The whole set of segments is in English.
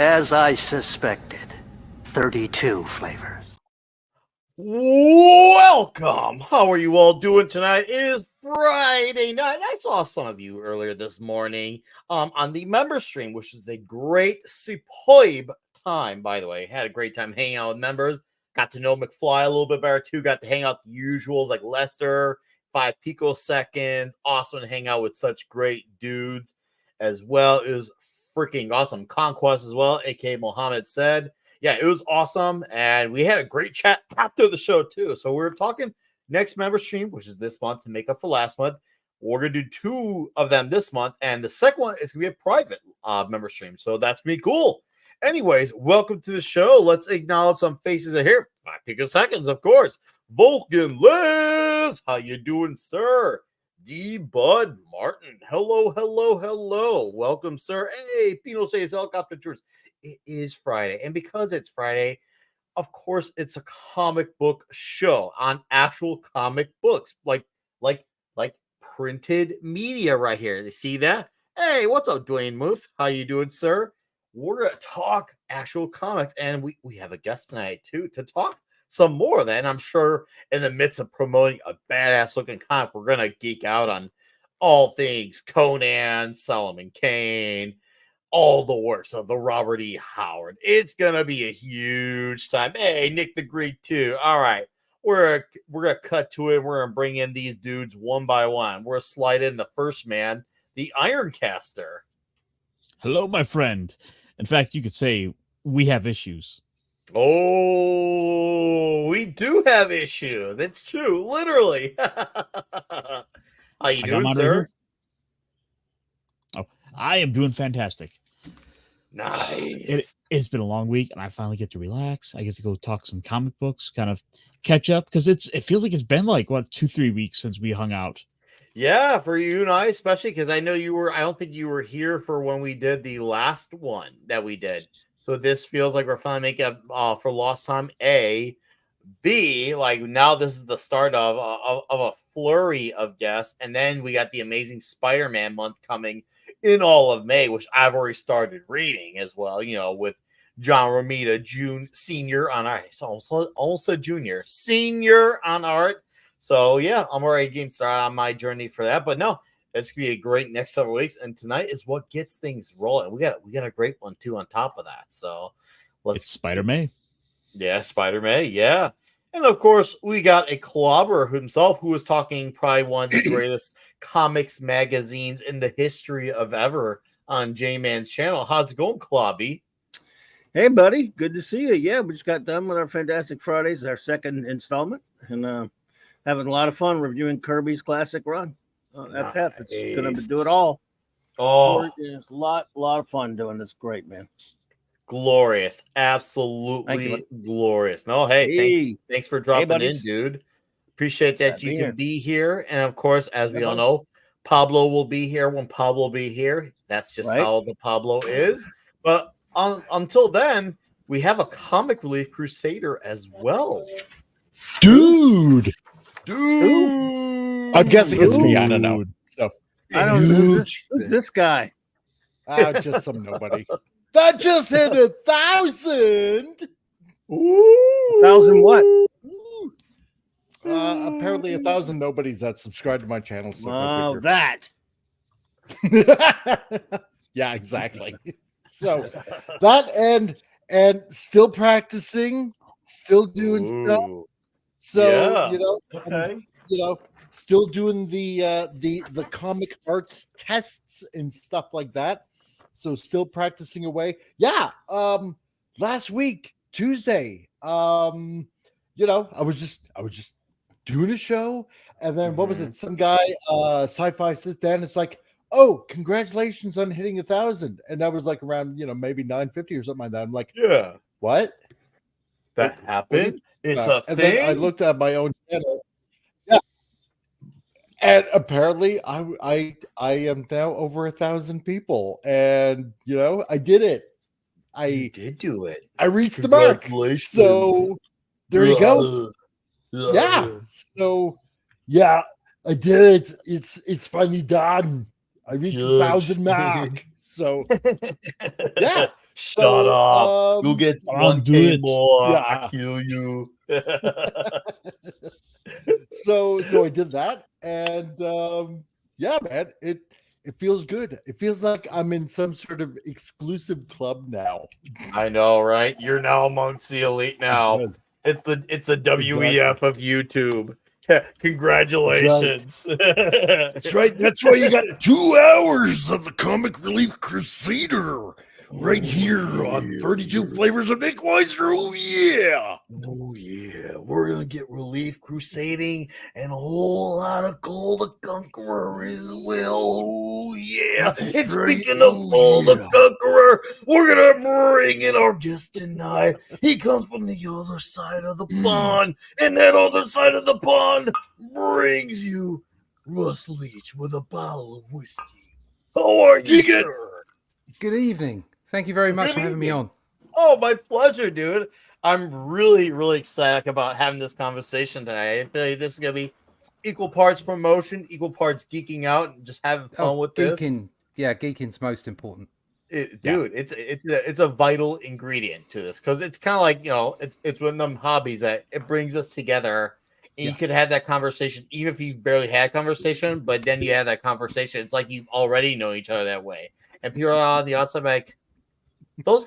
As I suspected, 32 flavors. Welcome! How are you all doing tonight? It is Friday night. I saw some of you earlier this morning on the member stream, which is a great, superb time, by the way. Had a great time hanging out with members. Got to know McFly a little bit better, too. Got to hang out with the usuals like Lester, 5 picoseconds. Awesome to hang out with such great dudes as well. It was freaking awesome. Conquest as well, a.k.a. Mohammed said. Yeah, it was awesome, and we had a great chat after the show too. So we're talking next member stream, which is this month to make up for last month. We're gonna do 2 of them this month, and the second one is gonna be a private member stream. So that's gonna be cool. Anyways, welcome to the show. Let's acknowledge some faces are here. 5 picoseconds, of course. Vulcan lives. How you doing, sir? D. Bud Martin. Hello, hello, hello. Welcome, sir. Hey, Pinochet's helicopter tours. It is Friday, and because it's Friday, of course, it's a comic book show on actual comic books, like printed media right here. You see that? Hey, what's up, Dwayne Muth? How you doing, sir? We're gonna talk actual comics, and we have a guest tonight too to talk some more of that. And I'm sure in the midst of promoting a badass looking comic, we're gonna geek out on all things Conan, Solomon Kane, all the works of the Robert E. Howard. It's gonna be a huge time. Hey, Nick the Greek too. All right, we're gonna cut to it. We're gonna bring in these dudes one by one. We're gonna slide in the first man, the Ironcaster. Hello, my friend. In fact, you could say we have issues. Oh, we do have issue. That's true, literally. How you doing, sir? Oh, I am doing fantastic. Nice. It's been a long week, and I finally get to relax. I get to go talk some comic books, kind of catch up, because it feels like it's been like 2-3 weeks since we hung out. Yeah, for you and I, especially because I know you were. I don't think you were here for when we did the last one that we did. So this feels like we're finally making up for lost time. A, B, like now this is the start of a flurry of guests, and then we got the Amazing Spider-Man month coming in all of May, which I've already started reading as well. You know, with John Romita June Senior on art. So almost a junior, senior on art. So yeah, I'm already getting started on my journey for that. But no, it's gonna be a great next several weeks. And tonight is what gets things rolling. We got a great one too on top of that. So it's Spider-Man. Yeah, Spider-Man. Yeah. And of course, we got a clobber himself who was talking probably one of the greatest comics magazines in the history of ever on J-Man's channel. How's it going, Clobby? Hey, buddy. Good to see you. Yeah, we just got done with our Fantastic Fridays, our second installment, and having a lot of fun reviewing Kirby's classic run. FF. It's going to do it all. Oh, it's a lot of fun doing this. Great, man. Glorious. Absolutely glorious. No, hey, thanks for dropping in, dude. Appreciate that you can be here. And of course, as we all know, Pablo will be here when Pablo will be here. That's just how the Pablo is. But until then, we have a comic relief crusader as well. Dude. I'm guessing it's me. I don't know. So I don't know. Who's this guy? Just some nobody. That just hit 1,000. Ooh. 1,000 what? Apparently 1,000 nobodies that subscribe to my channel. So that. Yeah, exactly. So that and still practicing, still doing stuff. So still doing the comic arts tests and stuff like that. So still practicing away. Yeah. Last week, Tuesday, I was just doing a show, and then what was it? Some guy, sci-fi sits down. It's like, oh, congratulations on hitting 1,000. And that was like around, maybe 950 or something like that. I'm like, yeah, what? That happened? It's a and thing. Then I looked at my own channel. Yeah. And apparently I am now over 1,000 people. And I did it. You did do it. I reached the mark. So there you go. Yeah. So yeah, I did it. It's finally done. I reached 1,000 mark. So yeah. Shut up. You'll get Come on, do 1K it. more. Yeah. I kill you. So I did that, and yeah, man, it feels good. It feels like I'm in some sort of exclusive club now. I know, right? You're now amongst the elite now. Yes, It's the WEF of YouTube. Congratulations. that's right. That's why you got 2 hours of the Comic Relief Crusader right here on 32 Flavors of Nick Weiser. Oh yeah. Oh yeah, we're gonna get Relief Crusading and a whole lot of Gold the Conqueror as well. Oh yeah, That's and right. speaking of Oh, Gold the yeah. Conqueror, we're gonna bring in our guest tonight. He comes from the other side of the pond, and that other side of the pond brings you Russ Leach with a bottle of whiskey. How are you, Dig it. sir? Good evening. Thank you very much Good for having me evening. on. Oh, my pleasure, dude. I'm really, really excited about having this conversation tonight. I feel like this is gonna be equal parts promotion, equal parts geeking out, and just having fun with this. Geeking's most important. Dude, it's a vital ingredient to this because it's kind of like it's one of them hobbies that it brings us together, and you could have that conversation even if you barely had a conversation, but then you have that conversation. It's like you already know each other that way, and people are on the outside like,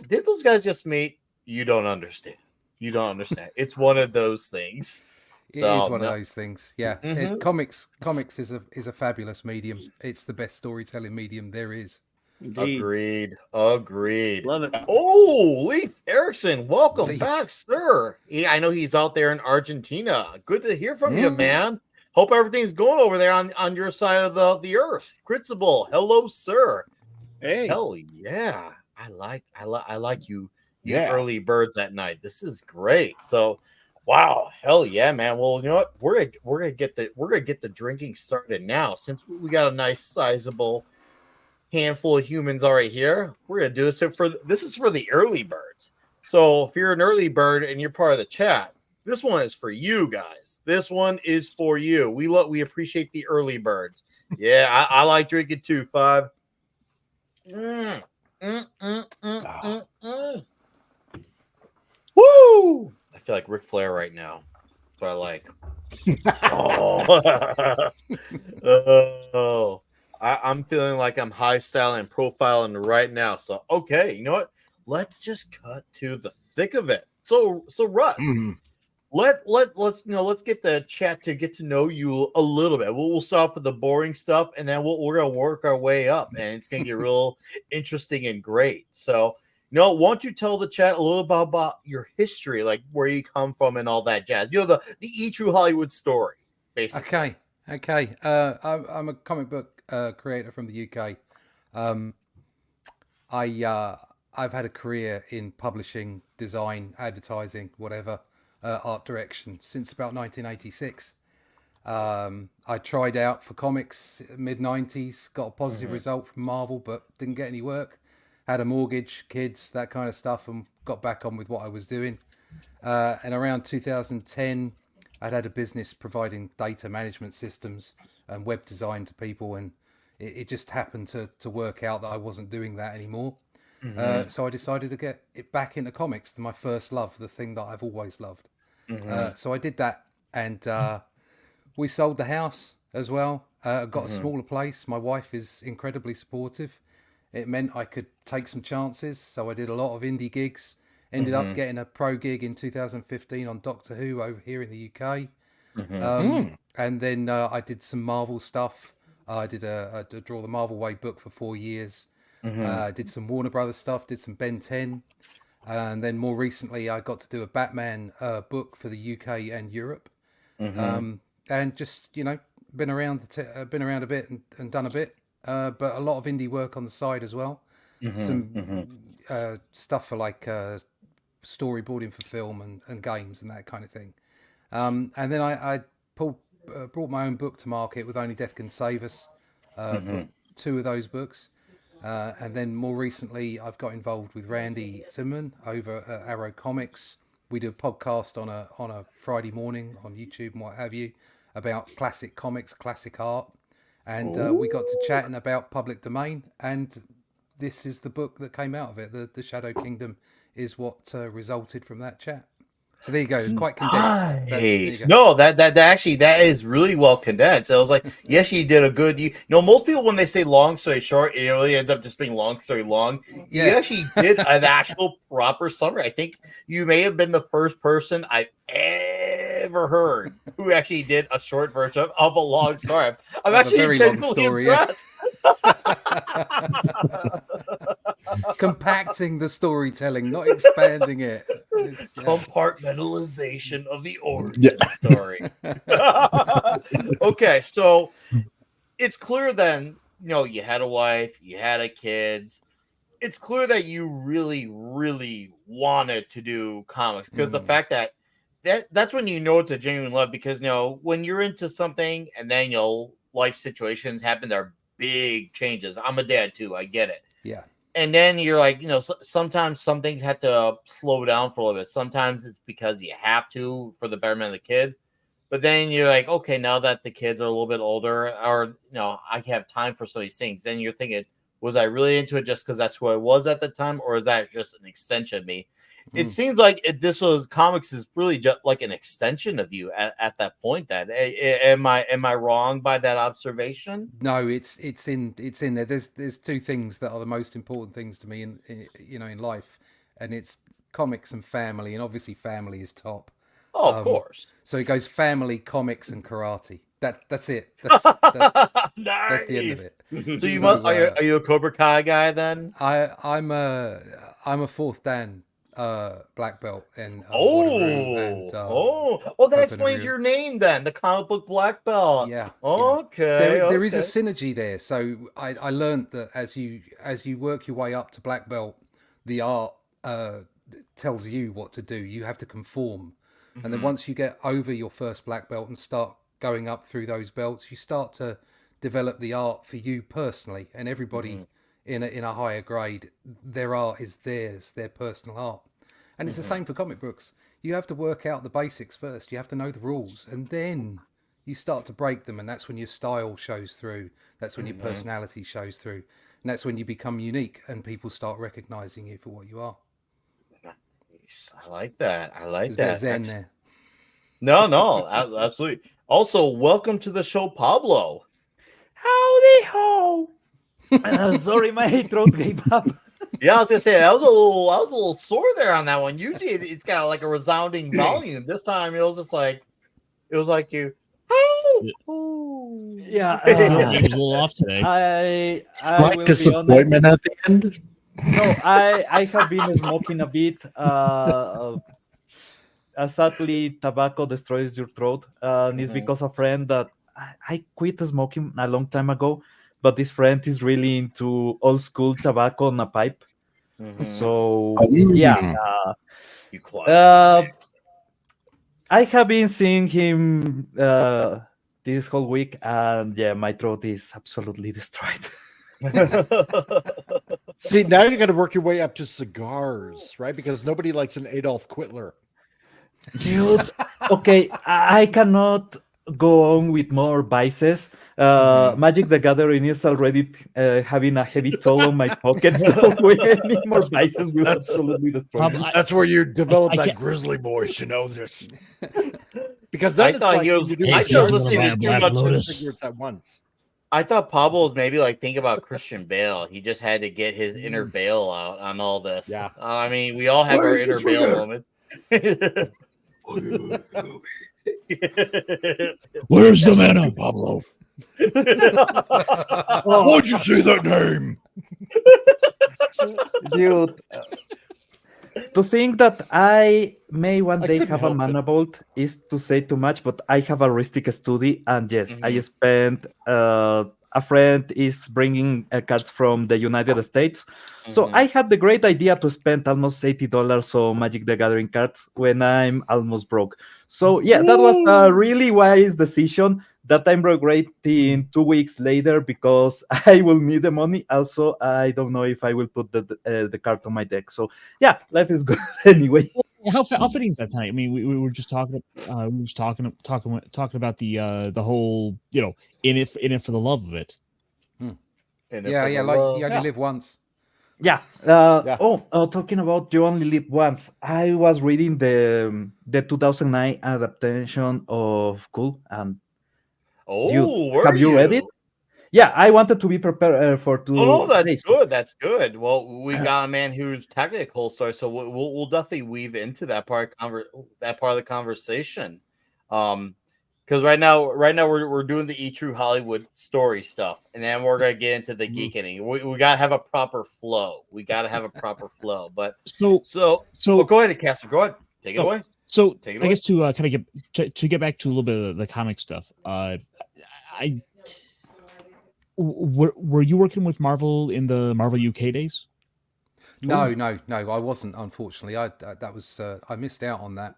did those guys just meet? You don't understand. You don't understand. It's one of those things. It is one of those things. Yeah. Mhm. Comics is a fabulous medium. It's the best storytelling medium there is. Agreed. Love it. Oh, Leaf Erickson, welcome Leaf. back, sir. I know he's out there in Argentina. Good to hear from you, man. Hope everything's going over there on your side of the earth. Critzable, hello, sir. Hey. Hell yeah. I like you Yeah. early birds at night. This is great. So wow, hell yeah, man. Well, you know what? We're gonna get the drinking started now since we got a nice sizable handful of humans already here. We're gonna do this this is for the early birds. So if you're an early bird and you're part of the chat, this one is for you guys. This one is for you. We appreciate the early birds. Yeah, I like drinking too. 5. Woo! I feel like Ric Flair right now. That's what I like. Oh. I'm feeling like I'm high styling and profiling right now. So okay, you know what? Let's just cut to the thick of it. So Russ, let's get the chat to get to know you a little bit. We'll start off with the boring stuff, and then we're gonna work our way up, and it's gonna get real interesting and great. So, why don't you tell the chat a little bit about your history, like where you come from and all that jazz? The E True Hollywood story, basically. Okay. I'm a comic book creator from the UK. I've had a career in publishing, design, advertising, whatever, art direction since about 1986. I tried out for comics mid 90s, got a positive result from Marvel, but didn't get any work. Had a mortgage, kids, that kind of stuff, and got back on with what I was doing. And around 2010, I'd had a business providing data management systems and web design to people, and it just happened to work out that I wasn't doing that anymore. So I decided to get it back into comics, to my first love, the thing that I've always loved. So I did that, and we sold the house as well. Got a smaller place. My wife is incredibly supportive. It meant I could take some chances, so I did a lot of indie gigs. Ended up getting a pro gig in 2015 on Doctor Who over here in the UK. And then I did some Marvel stuff. I did a Draw the Marvel Way book for 4 years. Did some Warner Brothers stuff, did some Ben 10. And then more recently, I got to do a Batman book for the UK and Europe. And just, been around a bit and done a bit. But a lot of indie work on the side as well. Some stuff for like storyboarding for film and games and that kind of thing. And then I brought my own book to market with Only Death Can Save Us. 2 of those books. And then more recently, I've got involved with Randy Zimmerman over at Arrow Comics. We do a podcast on a Friday morning on YouTube and what have you about classic comics, classic art. And we got to chatting about public domain and this is the book that came out of it. The Shadow Kingdom is what resulted from that chat. So there you go. It's quite condensed. There you Nice. go. No, that actually that is really well condensed. I was like, yes, you did a good. Most people when they say long story short, it really ends up just being long story long. You Yeah. actually did an actual proper summary. I think you may have been the first person I've ever heard who actually did a short version of a long story. I'm Of a actually very long genuinely story, yeah. impressed. Compacting the storytelling, not expanding it. Compartmentalization of the origin story. Okay, so it's clear then, you had a wife, you had a kids. It's clear that you really, really wanted to do comics because the fact that's when you know it's a genuine love because when you're into something and then life situations happen, there are big changes. I'm a dad too, I get it. Yeah. And then you're like, sometimes some things have to slow down for a little bit. Sometimes it's because you have to for the betterment of the kids. But then you're like, okay, now that the kids are a little bit older, or I have time for some of these things. Then you're thinking, was I really into it just because that's who I was at the time, or is that just an extension of me? It seems like comics is really just like an extension of you at that point. Then am I wrong by that observation? No, it's in there. There's two things that are the most important things to me in life, and it's comics and family, and obviously family is top. Oh, of course. So it goes family, comics, and karate. That's it. That's the end of it. So are you a Cobra Kai guy then? I'm a fourth Dan black belt in and that explains your name then, the comic book black belt. Yeah. Okay. There is a synergy there. So I learned that as you work your way up to black belt, the art tells you what to do. You have to conform. And then once you get over your first black belt and start going up through those belts, you start to develop the art for you personally. And everybody in a higher grade, their art is their personal art. And it's the same for comic books. You have to work out the basics first. You have to know the rules, and then you start to break them. And that's when your style shows through. That's when your personality shows through. And that's when you become unique and people start recognizing you for what you are. I like that. There's a bit of zen there. No, absolutely. Also, welcome to the show, Pablo. Howdy ho! Sorry, my throat gave up. Yeah, I was gonna say I was a little sore there on that one. You did. It's got like a resounding volume. This time it was like you. Yeah, It was a little off today. I Slight will be disappointment honest. at the end. No, I have been smoking a bit. Sadly, tobacco destroys your throat, and it's because a friend that I quit smoking a long time ago, but this friend is really into old school tobacco on a pipe. So yeah, you classic. I have been seeing him this whole week, and yeah, my throat is absolutely destroyed. See, now you got to work your way up to cigars, right? Because nobody likes an Adolf Quitler. Dude, okay, I cannot go on with more vices. Magic the Gathering is already having a heavy toll on my pocket, so any more vices will absolutely destroy me. That's where you develop I that can't- grizzly voice, this. Because I that is thought like you- when you do I cigar thought listening to smoking, too you have much 10 Lotus. cigarettes at once. I thought Pablo was maybe like thinking about Christian Bale. He just had to get his inner Bale out on all this. Yeah. I mean, we all have our inner Bale moments. Where's the mana, Pablo? Why'd you say that name? Dude, to think that I may one I day couldn't have a help it. mana vault is to say too much, but I have a Ristic study, and yes, I spent a friend is bringing cards from the United States. So I had the great idea to spend almost $80 on Magic the Gathering cards when I'm almost broke. So yeah, that was a really wise decision that I'm regretting 2 weeks later because I will need the money. Also, I don't know if I will put the card on my deck. So yeah, life is good anyway. How fitting is that tonight? I mean, we were just talking about the whole in it for the love of it. Yeah, like you only live once. Yeah. Yeah. Talking about You Only Live Once, I was reading the 2009 adaptation of Cool, and Oh, were have you read it? you? Yeah, I wanted to be prepared for Oh no, that's today's. good. That's good. Well, we got a man who's technically a cold story, so we'll definitely weave into that part of the conversation. Because right now we're doing the E True Hollywood story stuff, and then we're gonna get into the geeking. We gotta have a proper flow. But So go ahead, Castor. Go ahead, take it away. So Take it I away. guess to kind of get back to a little bit of the comic stuff. I were you working with Marvel in the Marvel UK days? No, I wasn't. Unfortunately, that was I missed out on that.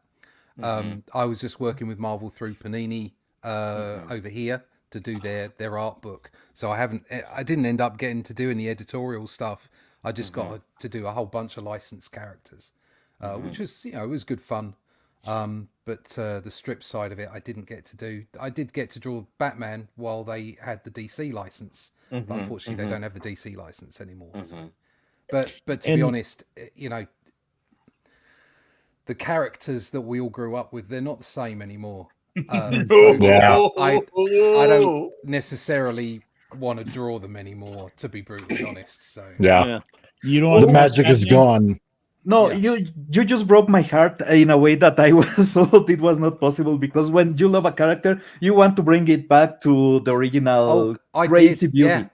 I was just working with Marvel through Panini over here to do their art book. So I didn't end up getting to do any editorial stuff. I just got to do a whole bunch of licensed characters, which was it was good fun. But the strip side of it, I didn't get to do. I did get to draw Batman while they had the DC license, but unfortunately they don't have the DC license anymore. So. But to be honest, the characters that we all grew up with, they're not the same anymore. I don't necessarily want to draw them anymore, to be brutally honest. So You don't. The magic is gone. No, you just broke my heart in a way that I thought it was not possible, because when you love a character, you want to bring it back to the original crazy beauty. Yeah.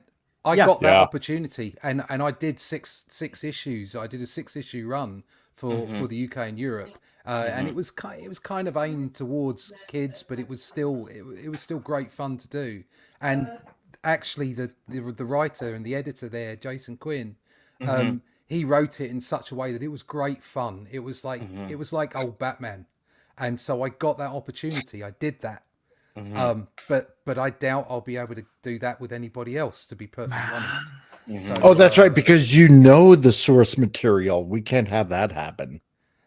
I got that opportunity, and I did six issues. I did a 6-issue run for the UK and Europe, and it was kind of aimed towards kids, but it was still great fun to do. And actually, the writer and the editor there, Jason Quinn, he wrote it in such a way that it was great fun. It was like old Batman, and so I got that opportunity. I did that. But I doubt I'll be able to do that with anybody else, to be perfectly honest. So, That's right, because the source material. We can't have that happen.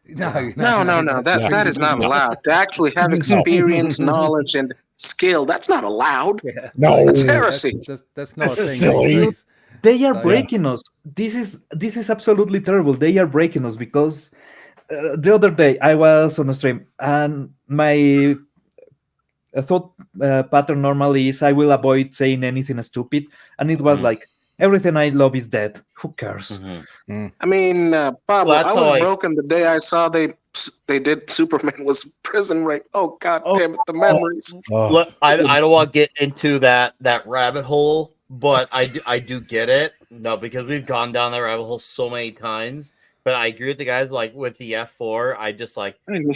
No. That is not allowed. To actually have experience, knowledge, and skill, that's not allowed. No, it's heresy. That's not a thing. Silly. They are breaking us. This is absolutely terrible. They are breaking us, because the other day I was on a stream, and my thought pattern normally is I will avoid saying anything stupid, and it was like, everything I love is dead. Who cares? I mean, Pablo, I was broken the day I saw they did Superman was prison rape. Oh God damn it, the memories. Look, I don't want to get into that rabbit hole, but I do get it. No, because we've gone down that rabbit hole so many times. But I agree with the guys, like with the F4. I just I can't even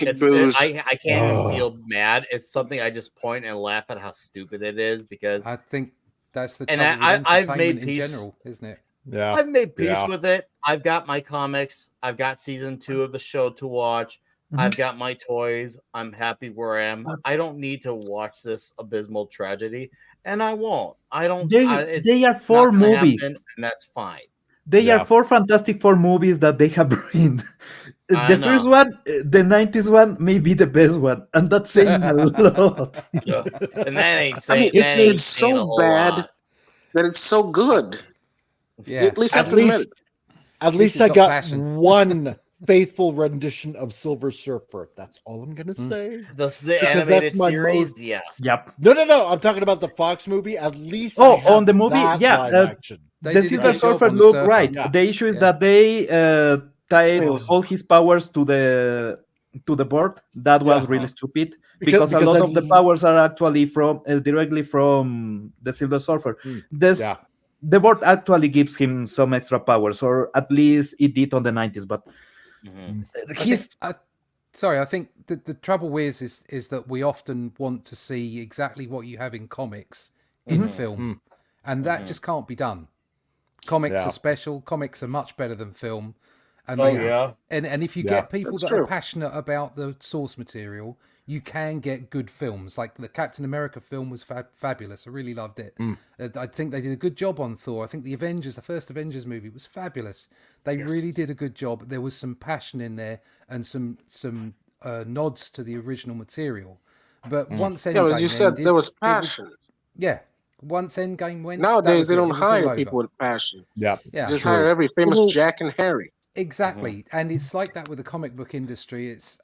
feel mad. It's something I just point and laugh at how stupid it is, because I think that's the and I've made peace, in general, isn't it? Yeah, I've made peace with it. I've got my comics. I've got season 2 of the show to watch. I've got my toys. I'm happy where I am. I don't need to watch this abysmal tragedy, and I won't. I don't. They are 4 movies, and that's fine. They are 4 Fantastic Four movies that they have ruined. The first one, the 90s one, may be the best one, and that's saying a lot. And that ain't saying. It's so bad that it's so good. Yeah, at least I got one faithful rendition of Silver Surfer. That's all I'm gonna say. The animated series, yes. Yep. No. I'm talking about the Fox movie. At least on the movie, live action. The Silver Surfer looked right. Yeah. The issue is that they tied all his powers to the board. That was really stupid, because a lot of the powers are actually from directly from the Silver Surfer. The board actually gives him some extra powers, or at least it did on the 90s. But I think the trouble with is that we often want to see exactly what you have in comics in film, and that just can't be done. Comics are special. Comics are much better than film. And and if you get people that are passionate about the source material, you can get good films. Like the Captain America film was fabulous. I really loved it. I think they did a good job on Thor. I think the first Avengers movie was fabulous. They really did a good job. There was some passion in there and some nods to the original material. But once Endgame you said there was passion. once Endgame went, Nowadays they it. don't It was all hire over. people with passion. Yeah, Just true. hire every famous Jack and Harry. Exactly, and it's like that with the comic book industry. It's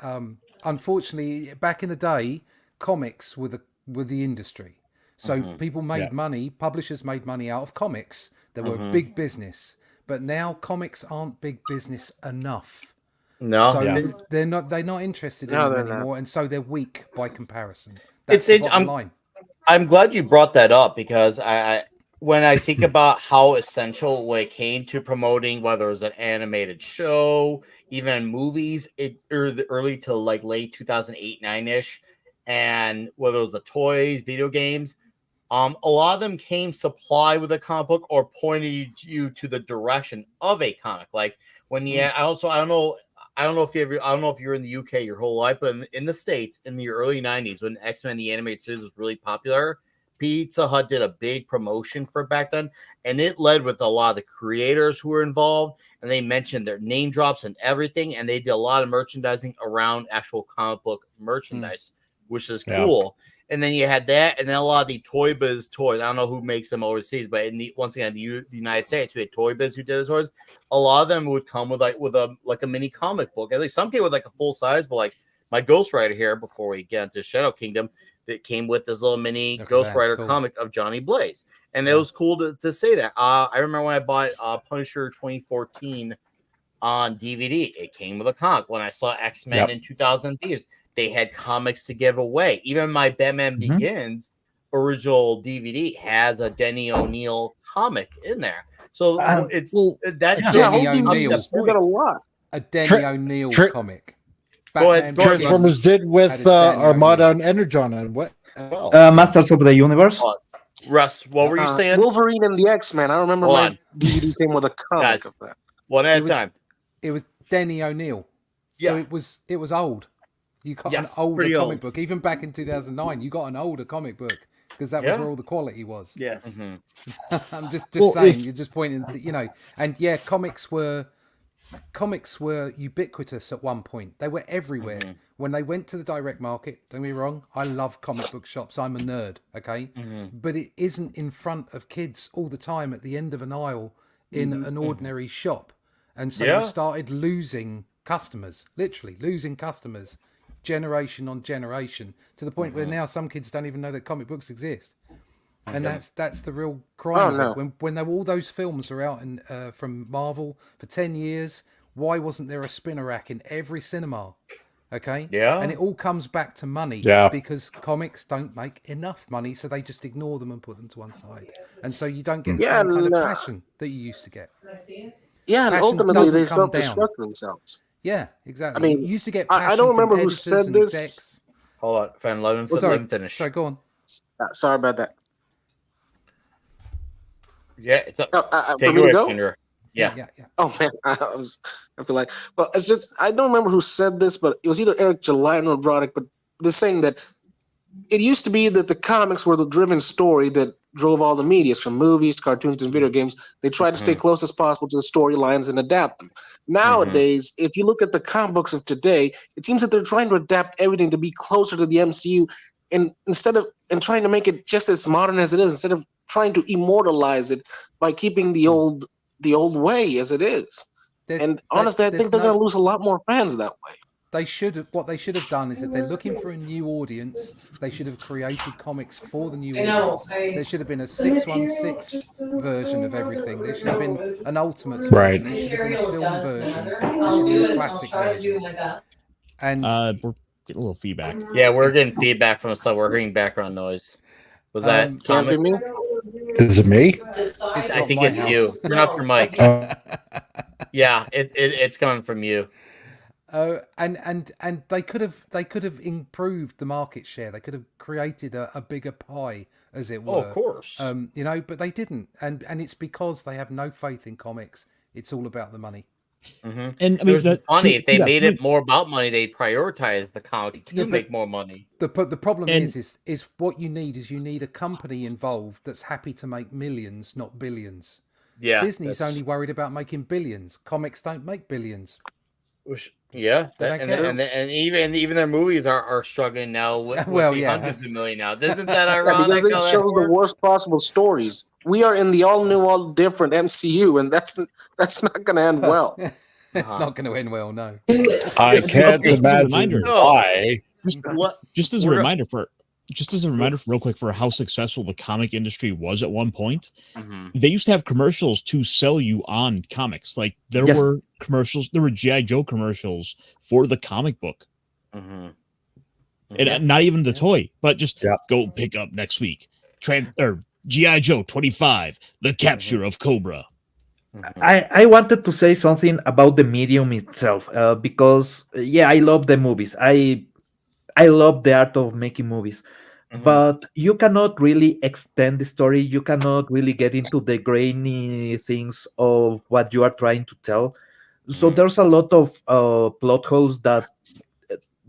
unfortunately back in the day, comics were the industry. So people made money, publishers made money out of comics. They were big business, but now comics aren't big business enough. No, So they're not interested in No, them they're not. anymore, and so they're weak by comparison. That's It's the bottom line. I'm glad you brought that up because I when I think about how essential when it came to promoting whether it was an animated show, even movies, early to like late 2008, 9-ish, and whether it was the toys, video games, a lot of them came supplied with a comic book or pointed you to the direction of a comic. Like when I don't know if you're in the UK your whole life, but in the States in the early 90s when X-Men the animated series was really popular, Pizza Hut did a big promotion for it back then, and it led with a lot of the creators who were involved, and they mentioned their name drops and everything, and they did a lot of merchandising around actual comic book merchandise, which is cool. And then you had that, and then a lot of the Toy Biz toys. I don't know who makes them overseas, but once again, the United States, we had Toy Biz who did the toys. A lot of them would come with a mini comic book. At least some came with like a full size, but like my Ghost Rider here, before we get into Shadow Kingdom, that came with this little mini Ghost Rider comic of Johnny Blaze, and it was cool to say that. I remember when I bought Punisher 2014 on DVD, it came with a comic. When I saw X-Men in 2000 Thieves, they had comics to give away. Even my Batman Begins original DVD has a Denny O'Neil comic in there. So that's Denny O'Neil. A lot. A Denny O'Neil comic. Go ahead. Transformers did with Armada and Energon and what? Masters of the Universe. Russ, what were you saying? Wolverine and the X-Men. I remember my DVD came with a comic of that. One at a time. It was Denny O'Neil. So it was old. You got an older comic book. Even back in 2009, you got an older comic book because that was where all the quality was. Yes. I'm just saying, you're just pointing, and comics were ubiquitous at one point. They were everywhere. When they went to the direct market, don't get me wrong, I love comic book shops. I'm a nerd, okay? But it isn't in front of kids all the time at the end of an aisle in an ordinary shop. And so we started losing customers, literally losing customers, generation on generation, to the point where now some kids don't even know that comic books exist. And that's the real crime of it. When there were all those films are out from Marvel for 10 years, why wasn't there a spinner rack in every cinema? Okay? Yeah. And it all comes back to money because comics don't make enough money, so they just ignore them and put them to one side. And so you don't get the same kind of passion that you used to get. Yeah, and Passion ultimately they doesn't come down. self-destruct themselves. Yeah, exactly. I mean, you used to get passion I don't remember from who editors said and this. execs. Hold on, friend. Let him finish. Sorry, go on. Sorry about that. Yeah, it's up. Take it away, Kendra. Yeah. Oh man, I feel like, well, it's just I don't remember who said this, but it was either Eric July or Broderick. But they're saying that it used to be that the comics were the driven story that drove all the medias, from movies to cartoons and video games. They tried to stay close as possible to the storylines and adapt them. Nowadays, if you look at the comic books of today, it seems that they're trying to adapt everything to be closer to the MCU, and trying to make it just as modern as it is, instead of trying to immortalize it by keeping the old way as it is. Honestly, I think they're going to lose a lot more fans that way. What they should have done is, if they're looking for a new audience, they should have created comics for the new audience. There should have been a 616 version of everything. There should have been an Ultimates version. There should have been a film version. There should have been a classic version. And we're getting a little feedback. Yeah, we're getting feedback from the side. We're hearing background noise. Was that can't be me? Is it me? I think it's you. Turn off your mic. Yeah, it's coming from you. And they could have improved the market share. They could have created a bigger pie, as it were. Oh, of course. But they didn't, and it's because they have no faith in comics. It's all about the money. And I mean, it's funny if they made it more about money, they'd prioritize the comics to make more money. The problem is what you need a company involved that's happy to make millions, not billions. Yeah, Disney's only worried about making billions. Comics don't make billions. Yeah, They don't care. and even their movies are struggling now with Well, the yeah. hundreds of million now. Isn't that Yeah, ironic? because they how that show the works? worst possible stories. We are in the all new, all different MCU, and that's not going to end well. It's not going to end well, no. I can't Just as a imagine reminder. why. Just as a reminder real quick for how successful the comic industry was at one point. They used to have commercials to sell you on comics. Like there Yes. were commercials, there were G.I. Joe commercials for the comic book. And not even the toy, but just go pick up next week. Or G.I. Joe 25, the capture of Cobra. I wanted to say something about the medium itself because I love the movies. I love the art of making movies, but you cannot really extend the story. You cannot really get into the grainy things of what you are trying to tell. So there's a lot of plot holes that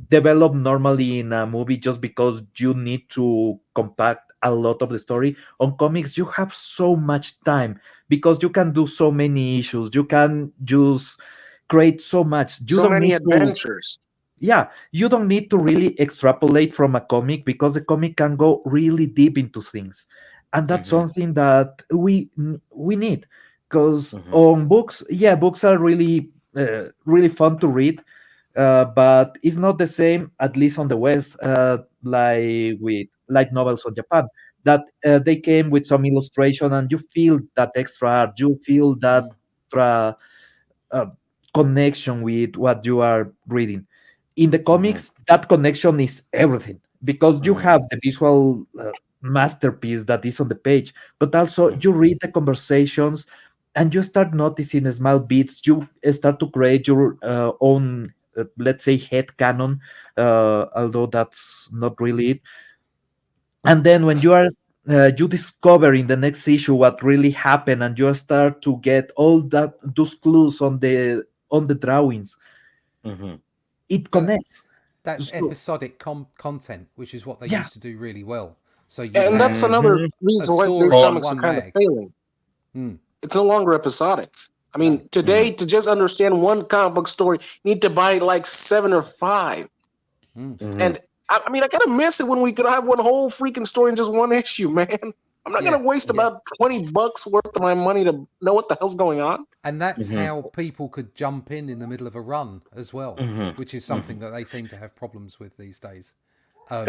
develop normally in a movie just because you need to compact a lot of the story. On comics, you have so much time because you can do so many issues. You can just create so much. You So don't many need to. adventures. Yeah, you don't need to really extrapolate from a comic because the comic can go really deep into things, and that's something that we need. Because on books, books are really really fun to read, but it's not the same, at least on the West, like with light novels on Japan. That they came with some illustration, and you feel that extra art, you feel that extra uh, connection with what you are reading. In the comics, that connection is everything because you have the visual masterpiece that is on the page, but also you read the conversations and you start noticing small bits. You start to create your own, let's say, head canon, although that's not really it. And then when you are you discover in the next issue what really happened, and you start to get all those clues on the drawings, it connects. That's So- episodic content, which is what they Yeah. used to do really well. So you And have that's another a reason why story these in comics are one kind of mag. failing. It's no longer episodic. I mean, today, to just understand one comic book story, you need to buy like 7 or 5. And I mean, I kind of miss it when we could have one whole freaking story in just one issue, man. I'm not going to waste about $20 worth of my money to know what the hell's going on. And that's how people could jump in the middle of a run as well, which is something that they seem to have problems with these days. Because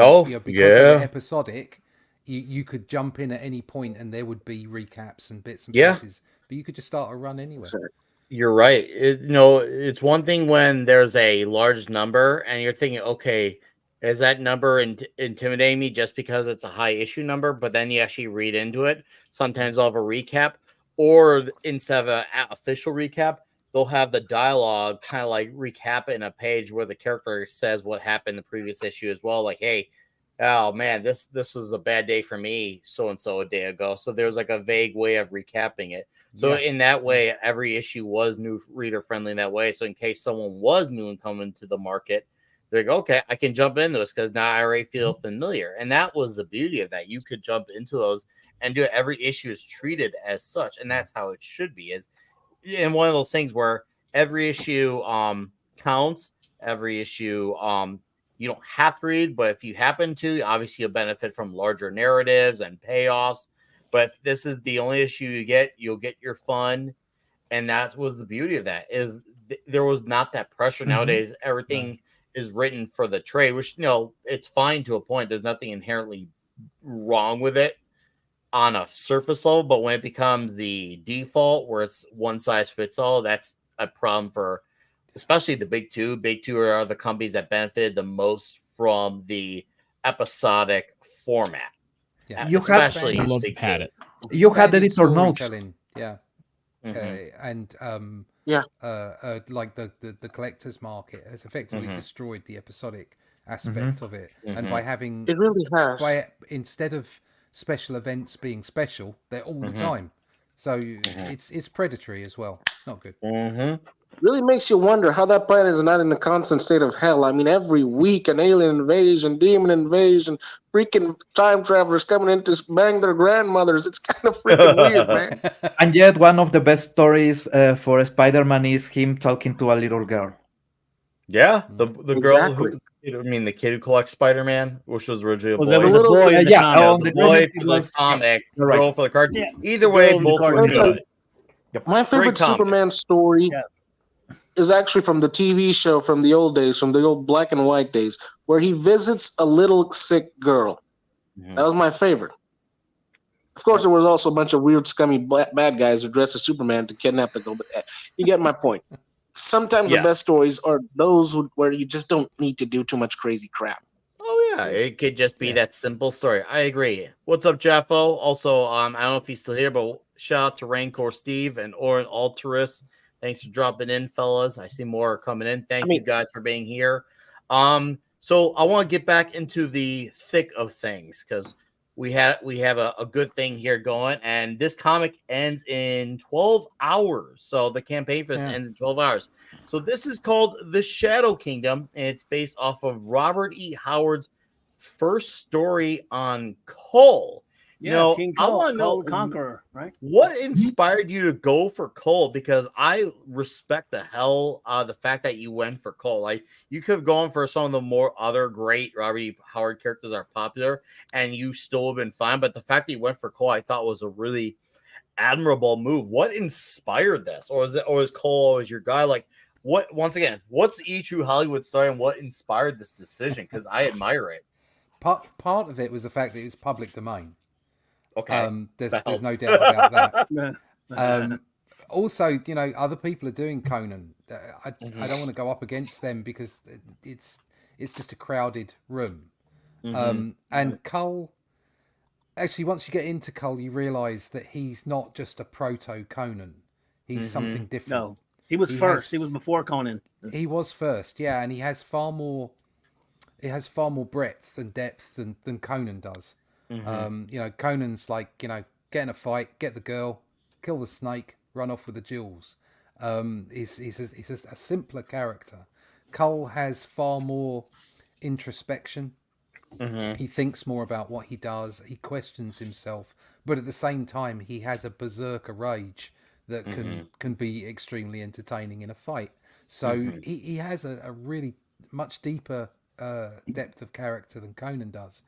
they're episodic, you could jump in at any point and there would be recaps and bits and pieces, but you could just start a run anywhere. You're right. It's one thing when there's a large number and you're thinking, okay, is that number intimidating me just because it's a high issue number? But then you actually read into it. Sometimes they'll have a recap, or instead of an official recap, they'll have the dialogue kind of like recap it in a page where the character says what happened in the previous issue as well. Like, hey, oh man, this was a bad day for me so and so a day ago. So there's like a vague way of recapping it. So in that way, every issue was new reader friendly in that way. So in case someone was new and coming to the market, they're like, okay, I can jump into this because now I already feel familiar. And that was the beauty of that. You could jump into those and do it. Every issue is treated as such. And that's how it should be. And one of those things where every issue counts, every issue you don't have to read, but if you happen to, obviously you'll benefit from larger narratives and payoffs. But if this is the only issue you get, you'll get your fun. And that was the beauty of that, is there was not that pressure. Nowadays. Everything is written for the trade, which, it's fine to a point. There's nothing inherently wrong with it on a surface level, but when it becomes the default where it's one size fits all, that's a problem for especially the big two. Big two are the companies that benefited the most from the episodic format. Yeah, You had editor notes. Yeah. And like the collector's market has effectively destroyed the episodic aspect of it. And by having it really has, instead of special events being special, they're all the time. So it's predatory as well. It's not good. Really makes you wonder how that planet is not in a constant state of hell. I mean, every week an alien invasion, demon invasion, freaking time travelers coming in to bang their grandmothers. It's kind of freaking weird, man. And yet, one of the best stories for Spider-Man is him talking to a little girl. Yeah, the girl Exactly. the kid who collects Spider-Man, which was originally a boy. There was a boy in the yeah, comic. on The the boy comics for it the was comic, you're right. girl for the card. Yeah, Either the way, girl in the both were cartoon. good. My favorite Great comic. Superman story Yeah. is actually from the TV show from the old days, from the old black and white days, where he visits a little sick girl. That was my favorite. Of course, there was also a bunch of weird, scummy bad guys who dressed as Superman to kidnap the girl, but you get my point. Sometimes the Yes. best stories are those where you just don't need to do too much crazy crap. Oh yeah, it could just be that simple story. I agree. What's up, Jeffo? Also, I don't know if he's still here, but shout out to Rancor Steve and Orin Alteris. Thanks for dropping in, fellas. I see more coming in. Thank you guys for being here. So I want to get back into the thick of things because we have a good thing here going, and this comic ends in 12 hours. So the campaign for this ends in 12 hours. So this is called The Shadow Kingdom, and it's based off of Robert E. Howard's first story on Cull. Yeah, King Cull, I want to know the Conqueror, right? What inspired you to go for Cull? Because I respect the hell the fact that you went for Cull. Like, you could have gone for some of the more other great Robert E. Howard characters that are popular, and you still have been fine. But the fact that you went for Cull, I thought was a really admirable move. What inspired this, or is Cull always your guy? Like, what? Once again, what's E True Hollywood story, and what inspired this decision? Because I admire it. Part of it was the fact that it was public domain. Okay, there's no doubt about that. Also, other people are doing Conan. I don't want to go up against them because it's just a crowded room. And Cull, actually, once you get into Cull, you realise that he's not just a proto Conan. He's something different. No, he was first. He was before Conan. He was first, yeah, and he has far more. It has far more breadth and depth than Conan does. Conan's like, get in a fight, get the girl, kill the snake, run off with the jewels. He's a simpler character. Cull has far more introspection. He thinks more about what he does. He questions himself, but at the same time, he has a berserker rage that can be extremely entertaining in a fight. So he has a really much deeper depth of character than Conan does.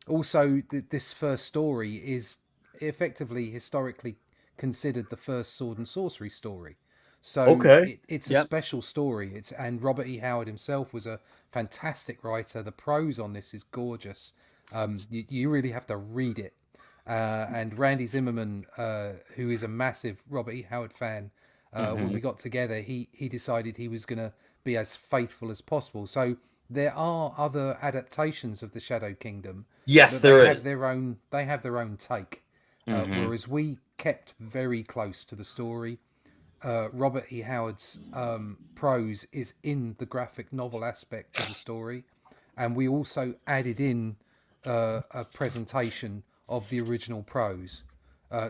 Also, this first story is effectively historically considered the first sword and sorcery story. So it's a special story. And Robert E. Howard himself was a fantastic writer. The prose on this is gorgeous. You really have to read it. And Randy Zimmerman, who is a massive Robert E. Howard fan, when we got together, he decided he was going to be as faithful as possible. So there are other adaptations of the Shadow Kingdom. Yes, they have their own take. Whereas we kept very close to the story. Robert E. Howard's prose is in the graphic novel aspect of the story, and we also added in a presentation of the original prose,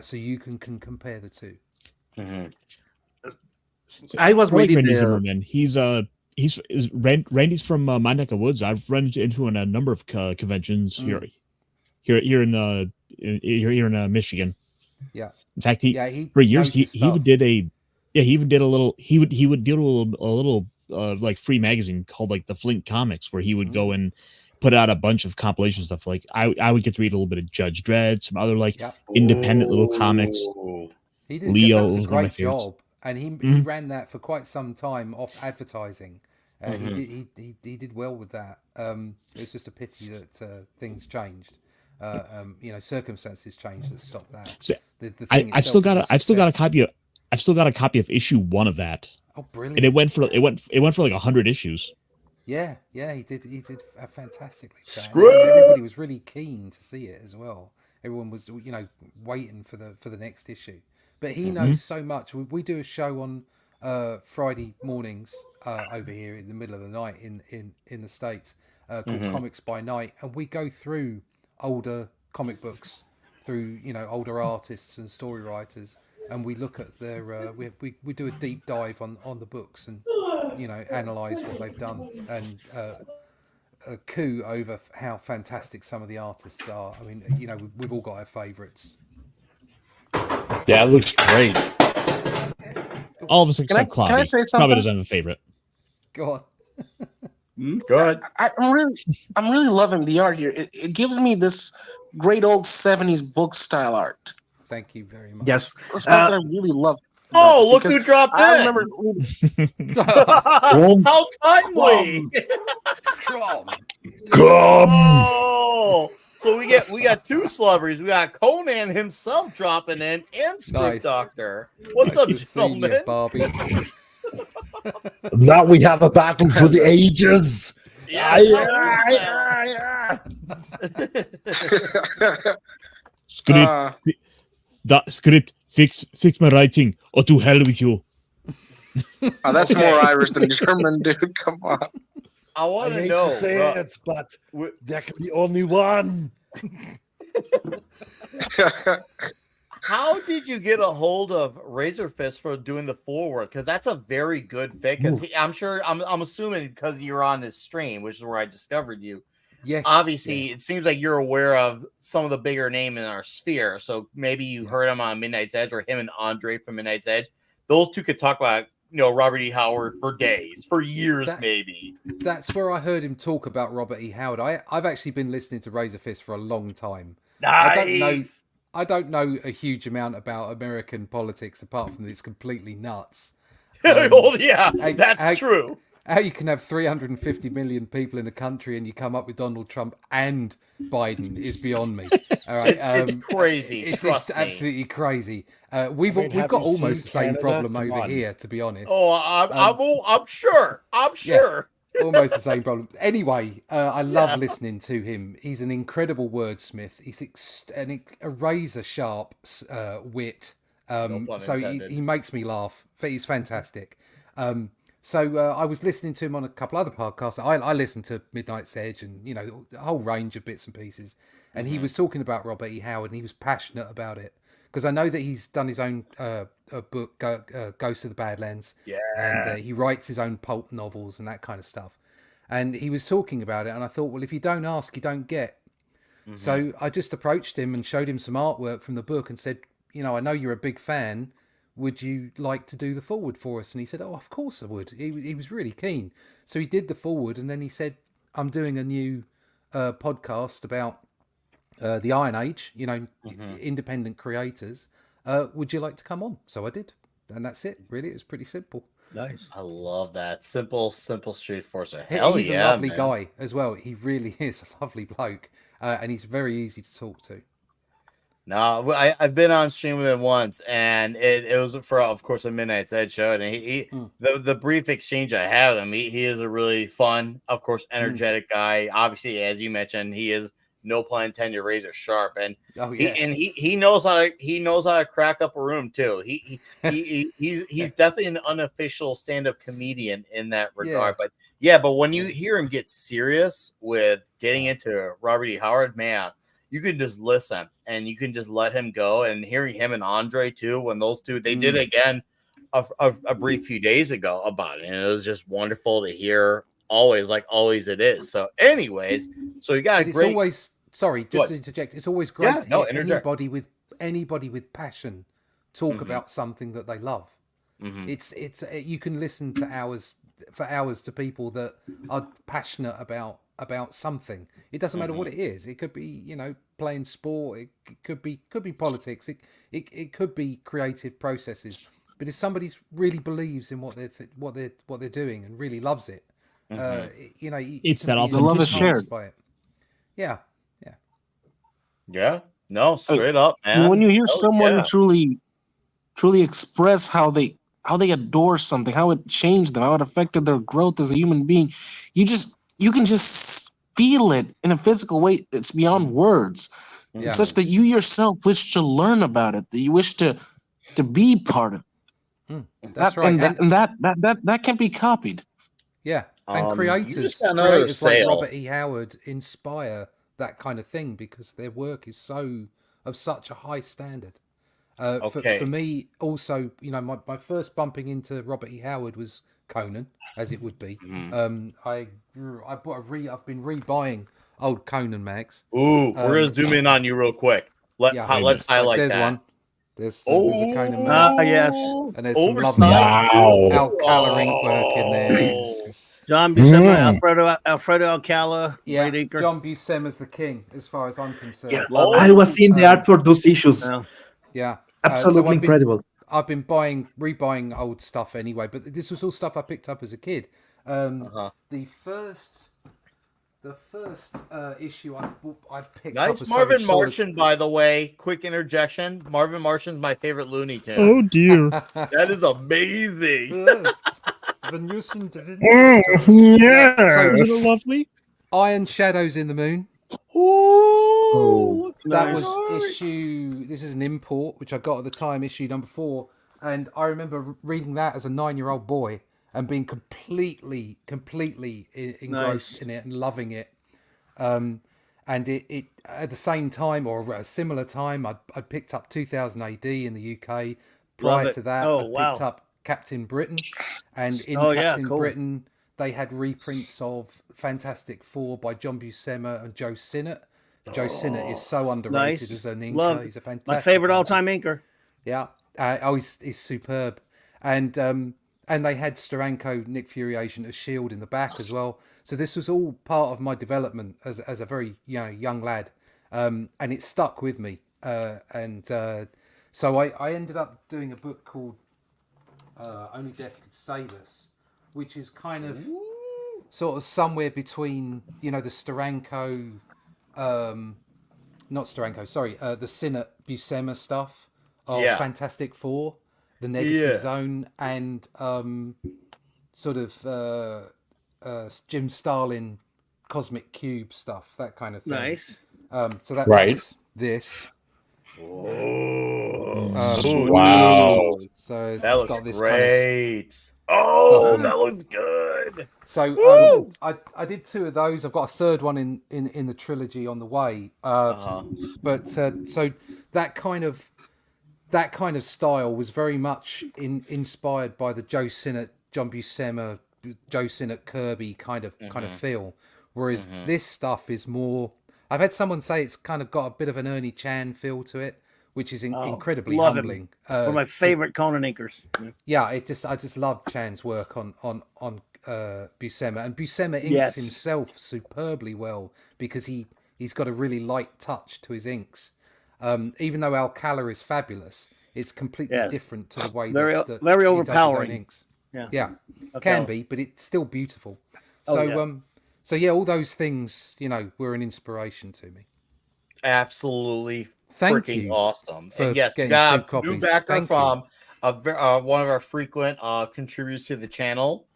so you can compare the two. I was like reading Randy Zimmerman. Randy's from my neck of woods. I've run into in a number of conventions here in Michigan. Yeah. In fact, for years he even did a little like free magazine called like the Flint Comics, where he would go and put out a bunch of compilation stuff. Like I would get to read a little bit of Judge Dredd, some other independent little comics. He did. Leo That was a was one of my great favorites. job, and he ran that for quite some time off advertising. He did well with that. It's just a pity that things changed. Circumstances changed that stopped that. So, The thing I've still got a copy of issue 1 of that. Oh, brilliant! And it went for like 100 issues. Yeah, he did fantastically. Everybody was really keen to see it as well. Everyone was, waiting for the next issue. But he knows so much. We do a show on Friday mornings over here in the middle of the night in the States called Comics by Night, and we go through older comic books through older artists and story writers, and we look at their we do a deep dive on the books and analyze what they've done and coo over how fantastic some of the artists are. I mean, we've all got our favorites. Yeah, it looks great. All of us except Claudia. Can I say something? Probably doesn't have a favorite. Go on. Go ahead. I'm really loving the art here. It gives me this great old 70s book style art. Thank you very much. Yes. It's part that I really love. Oh, look who dropped I in! remember. How timely! Come. Oh, so we got two celebrities. We got Conan himself dropping in and Script Nice. Doctor. What's up, to see you, gentlemen? Barbie. Now we have a battle for the ages. Script, script, fix my writing, or to hell with you. Oh, that's more Irish than German, dude. Come on. I want to hate know. to say it, but there can be only one. How did you get a hold of Razorfist for doing the forward? Because that's a very good fit. Because I'm assuming because you're on this stream, which is where I discovered you. Yes. Obviously, it seems like you're aware of some of the bigger name in our sphere. So maybe you heard him on Midnight's Edge, or him and Andre from Midnight's Edge. Those two could talk about, Robert E. Howard for days, for years, maybe. That's where I heard him talk about Robert E. Howard. I've actually been listening to Razorfist for a long time. Nice. I don't know a huge amount about American politics apart from that it's completely nuts. Oh yeah, that's true. How you can have 350 million people in a country and you come up with Donald Trump and Biden is beyond me. All right, it's crazy. It's absolutely crazy. We've got almost the same problem over here, to be honest. Oh, I'm sure. I'm sure. Yeah, almost the same problem. Anyway, I love listening to him. He's an incredible wordsmith. He's a razor sharp wit. So he makes me laugh. He's fantastic. So I was listening to him on a couple other podcasts. I listened to Midnight's Edge and, a whole range of bits and pieces. And he was talking about Robert E. Howard, and he was passionate about it. Because I know that he's done his own book, Ghost of the Badlands. Yeah. And he writes his own pulp novels and that kind of stuff. And he was talking about it, and I thought, well, if you don't ask, you don't get. Mm-hmm. So I just approached him and showed him some artwork from the book and said, I know you're a big fan. Would you like to do the forward for us? And he said, oh, of course I would. He was really keen. So he did the forward, and then he said, I'm doing a new podcast about the Iron Age, independent creators. Would you like to come on? So I did. And that's it, really. It was pretty simple. Nice. I love that. Simple, straightforward. He's a lovely guy as well. He really is a lovely bloke. And he's very easy to talk to. No, I've been on stream with him once, and it was for, of course, a Midnight's Edge show. And the brief exchange I had with him, he is a really fun, of course, energetic guy. Obviously, as you mentioned, he is, no pun intended, razor sharp, and he knows how to crack up a room too. He's definitely an unofficial stand-up comedian in that regard. But when you hear him get serious with getting into Robert E. Howard, man, you can just listen and you can just let him go. And hearing him and Andre too, when those two, they did again a brief few days ago about it. And it was just wonderful to hear, always it is. So anyways, so you got a great... always, sorry, just to interject. It's always great to hear anybody with passion talk about something that they love. It's you can listen to hours to people that are passionate about something. It doesn't matter what it is. It could be, playing sport. It could be politics. It could be creative processes. But if somebody really believes in what they're doing and really loves it, it's that the love is shared by it. Yeah. No, straight up, man. When you hear someone truly express how they adore something, how it changed them, how it affected their growth as a human being, you can just feel it in a physical way that's beyond words, such that you yourself wish to learn about it, that you wish to be part of it. That's right. And that can't be copied. Yeah, and creators like Robert E. Howard inspire that kind of thing because their work is of such a high standard. For me, also, my first bumping into Robert E. Howard was Conan, as it would be. I've been rebuying old Conan mags. Ooh, we're gonna zoom in on you real quick. Let's highlight there's that. There's a kind of yes, and there's some oversized. lovely Wow. Alcala ink work in there. Oh. It's John Buscema, Alfredo Alcala, yeah, great inker. John Buscema's the king, as far as I'm concerned. Love I was seeing the art for those issues. Yeah, Absolutely incredible. I've been rebuying old stuff anyway, but this was all stuff I picked up as a kid. The first issue I picked up. Nice Was Marvin Savage Sword. Martian, by the way. Quick interjection. Marvin Martian's my favorite Looney Tune. Oh dear. That is amazing. Yeah. So Isn't it lovely? Iron Shadows in the Moon. Oh, That was issue. This is an import, which I got at the time, issue number 4, and I remember reading that as a 9-year-old boy and being completely engrossed in it and loving it. And it at the same time or at a similar time, I picked up 2000 AD in the UK. Prior to that, I picked up Captain Britain, and in Captain Britain, they had reprints of Fantastic Four by John Buscema and Joe Sinnott. Joe Sinnott is so underrated as an inker. He's a fantastic. My favorite all-time inker. Yeah. He's superb. And they had Steranko, Nick Fury Agent as Shield in the back as well. So this was all part of my development as a very young lad, and it stuck with me. So I ended up doing a book called Only Death Could Save Us, which is kind of sort of somewhere between the Steranko, not Steranko, sorry, the Sinnott Buscema stuff of Fantastic Four, the Negative Zone, and sort of Jim Starlin Cosmic Cube stuff, that kind of thing. Nice. So that was this. Wow. that So it's looks got this great. Kind of that looks good. So I did 2 of those. I've got a third one in the trilogy on the way. But so that kind of style was very much inspired by the Joe Sinnott, John Buscema, Joe Sinnott, Kirby kind of feel. Whereas this stuff is more. I've had someone say it's kind of got a bit of an Ernie Chan feel to it, which is incredibly humbling. One of my favorite Conan inkers. Yeah, I just love Chan's work on Buscema, and Buscema inks himself superbly well because he's got a really light touch to his inks. Even though Alcala is fabulous, it's completely different to the way very that very he does his own overpowering inks. Yeah, Can be, but it's still beautiful. So all those things were an inspiration to me. Absolutely. Thank freaking you awesome. for And yes, we getting got 2 a new copies. backer Thank from one of our frequent contributors to the channel.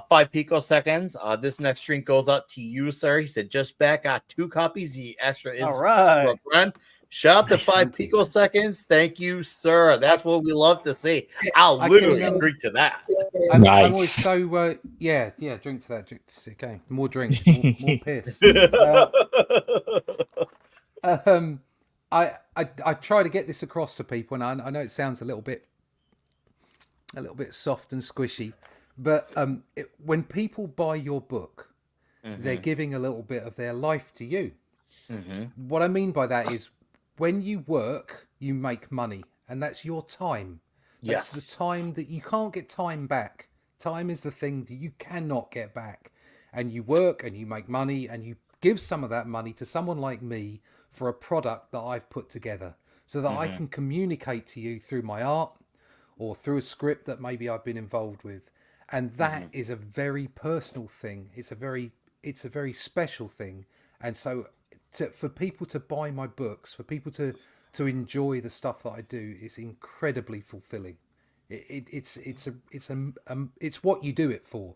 5 picoseconds. This next drink goes out to you, sir. He said, just back, got 2 copies. The extra is all right. for a friend. Shout out to 5 picoseconds. Thank you, sir. That's what we love to see. I'll literally drink to that. I'm always so drink to that. Drink to, okay, more drink, more piss. I try to get this across to people, and I know it sounds a little bit soft and squishy, but when people buy your book, they're giving a little bit of their life to you. What I mean by that is when you work, you make money, and that's your time. That's the time that you can't get time back. Time is the thing that you cannot get back. And you work and you make money and you give some of that money to someone like me for a product that I've put together so that I can communicate to you through my art or through a script that maybe I've been involved with. And that is a very personal thing. It's a very special thing. And so for people to buy my books, for people to enjoy the stuff that I do, is incredibly fulfilling. It's what you do it for.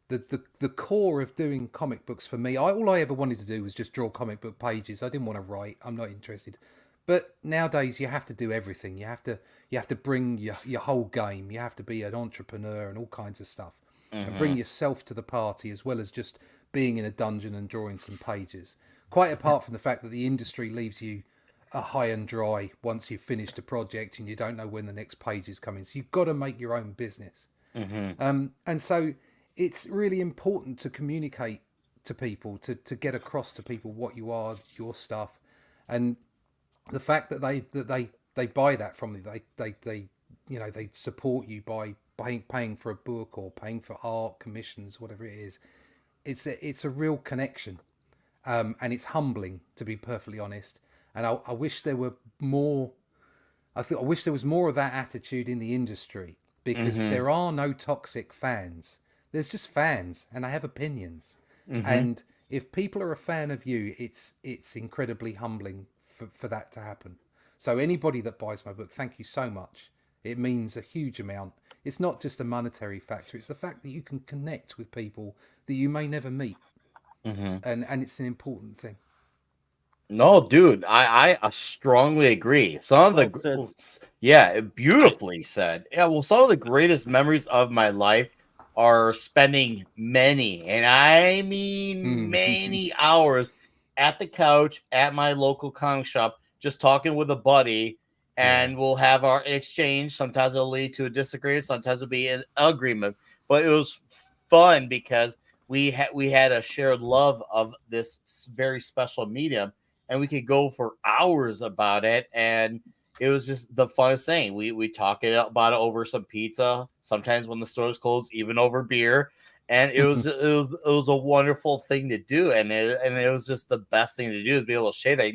The core of doing comic books for me, all I ever wanted to do was just draw comic book pages. I didn't want to write. I'm not interested. But nowadays you have to do everything. You have to bring your whole game. You have to be an entrepreneur and all kinds of stuff, and bring yourself to the party as well as just being in a dungeon and drawing some pages. Quite apart from the fact that the industry leaves you high and dry once you've finished a project and you don't know when the next page is coming. So you've got to make your own business. And so it's really important to communicate to people, to get across to people what you are, your stuff. And the fact that they buy that from you. They they support you by paying for a book or paying for art commissions, whatever it is. It's a real connection, and it's humbling, to be perfectly honest. And I wish there were more. I wish there was more of that attitude in the industry, because there are no toxic fans. There's just fans, and they have opinions. And if people are a fan of you, it's incredibly humbling for that to happen. So anybody that buys my book, thank you so much. It means a huge amount. It's not just a monetary factor. It's the fact that you can connect with people that you may never meet. And it's an important thing. No, dude, I strongly agree. Some of beautifully said. Yeah, well, some of the greatest memories of my life are spending many, and I mean many hours at the couch at my local comic shop, just talking with a buddy, and we'll have our exchange. Sometimes it'll lead to a disagreement, sometimes it'll be an agreement, but it was fun because we had a shared love of this very special medium, and we could go for hours about it, and it was just the funnest thing. We talk about it over some pizza, sometimes when the store's closed, even over beer, and it was a wonderful thing to do, and it was just the best thing to do, to be able to share that.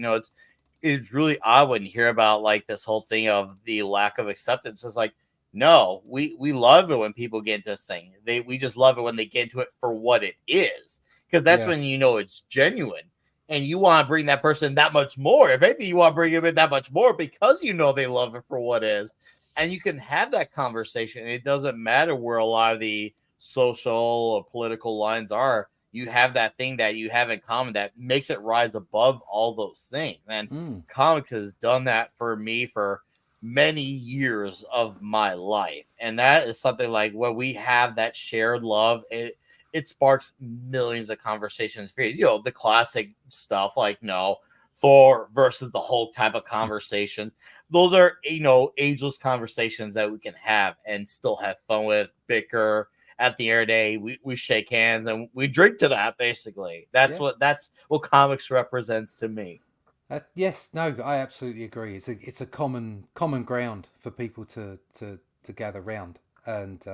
It's really odd when you hear about like this whole thing of the lack of acceptance. It's like, no, we love it when people get into this thing. We just love it when they get into it for what it is, because that's when it's genuine. And you want to bring that person that much more. If maybe you want to bring them in that much more because they love it for what it is. And you can have that conversation. It doesn't matter where a lot of the social or political lines are. You have that thing that you have in common that makes it rise above all those things. And comics has done that for me for many years of my life. And that is something like when we have that shared love, it sparks millions of conversations for you. The classic stuff like Thor versus the Hulk type of conversations. Those are ageless conversations that we can have and still have fun with, bicker. At the end of the day, we shake hands and we drink to that. Basically, that's what comics represents to me. Yes, no, I absolutely agree. It's a common ground for people to gather round, and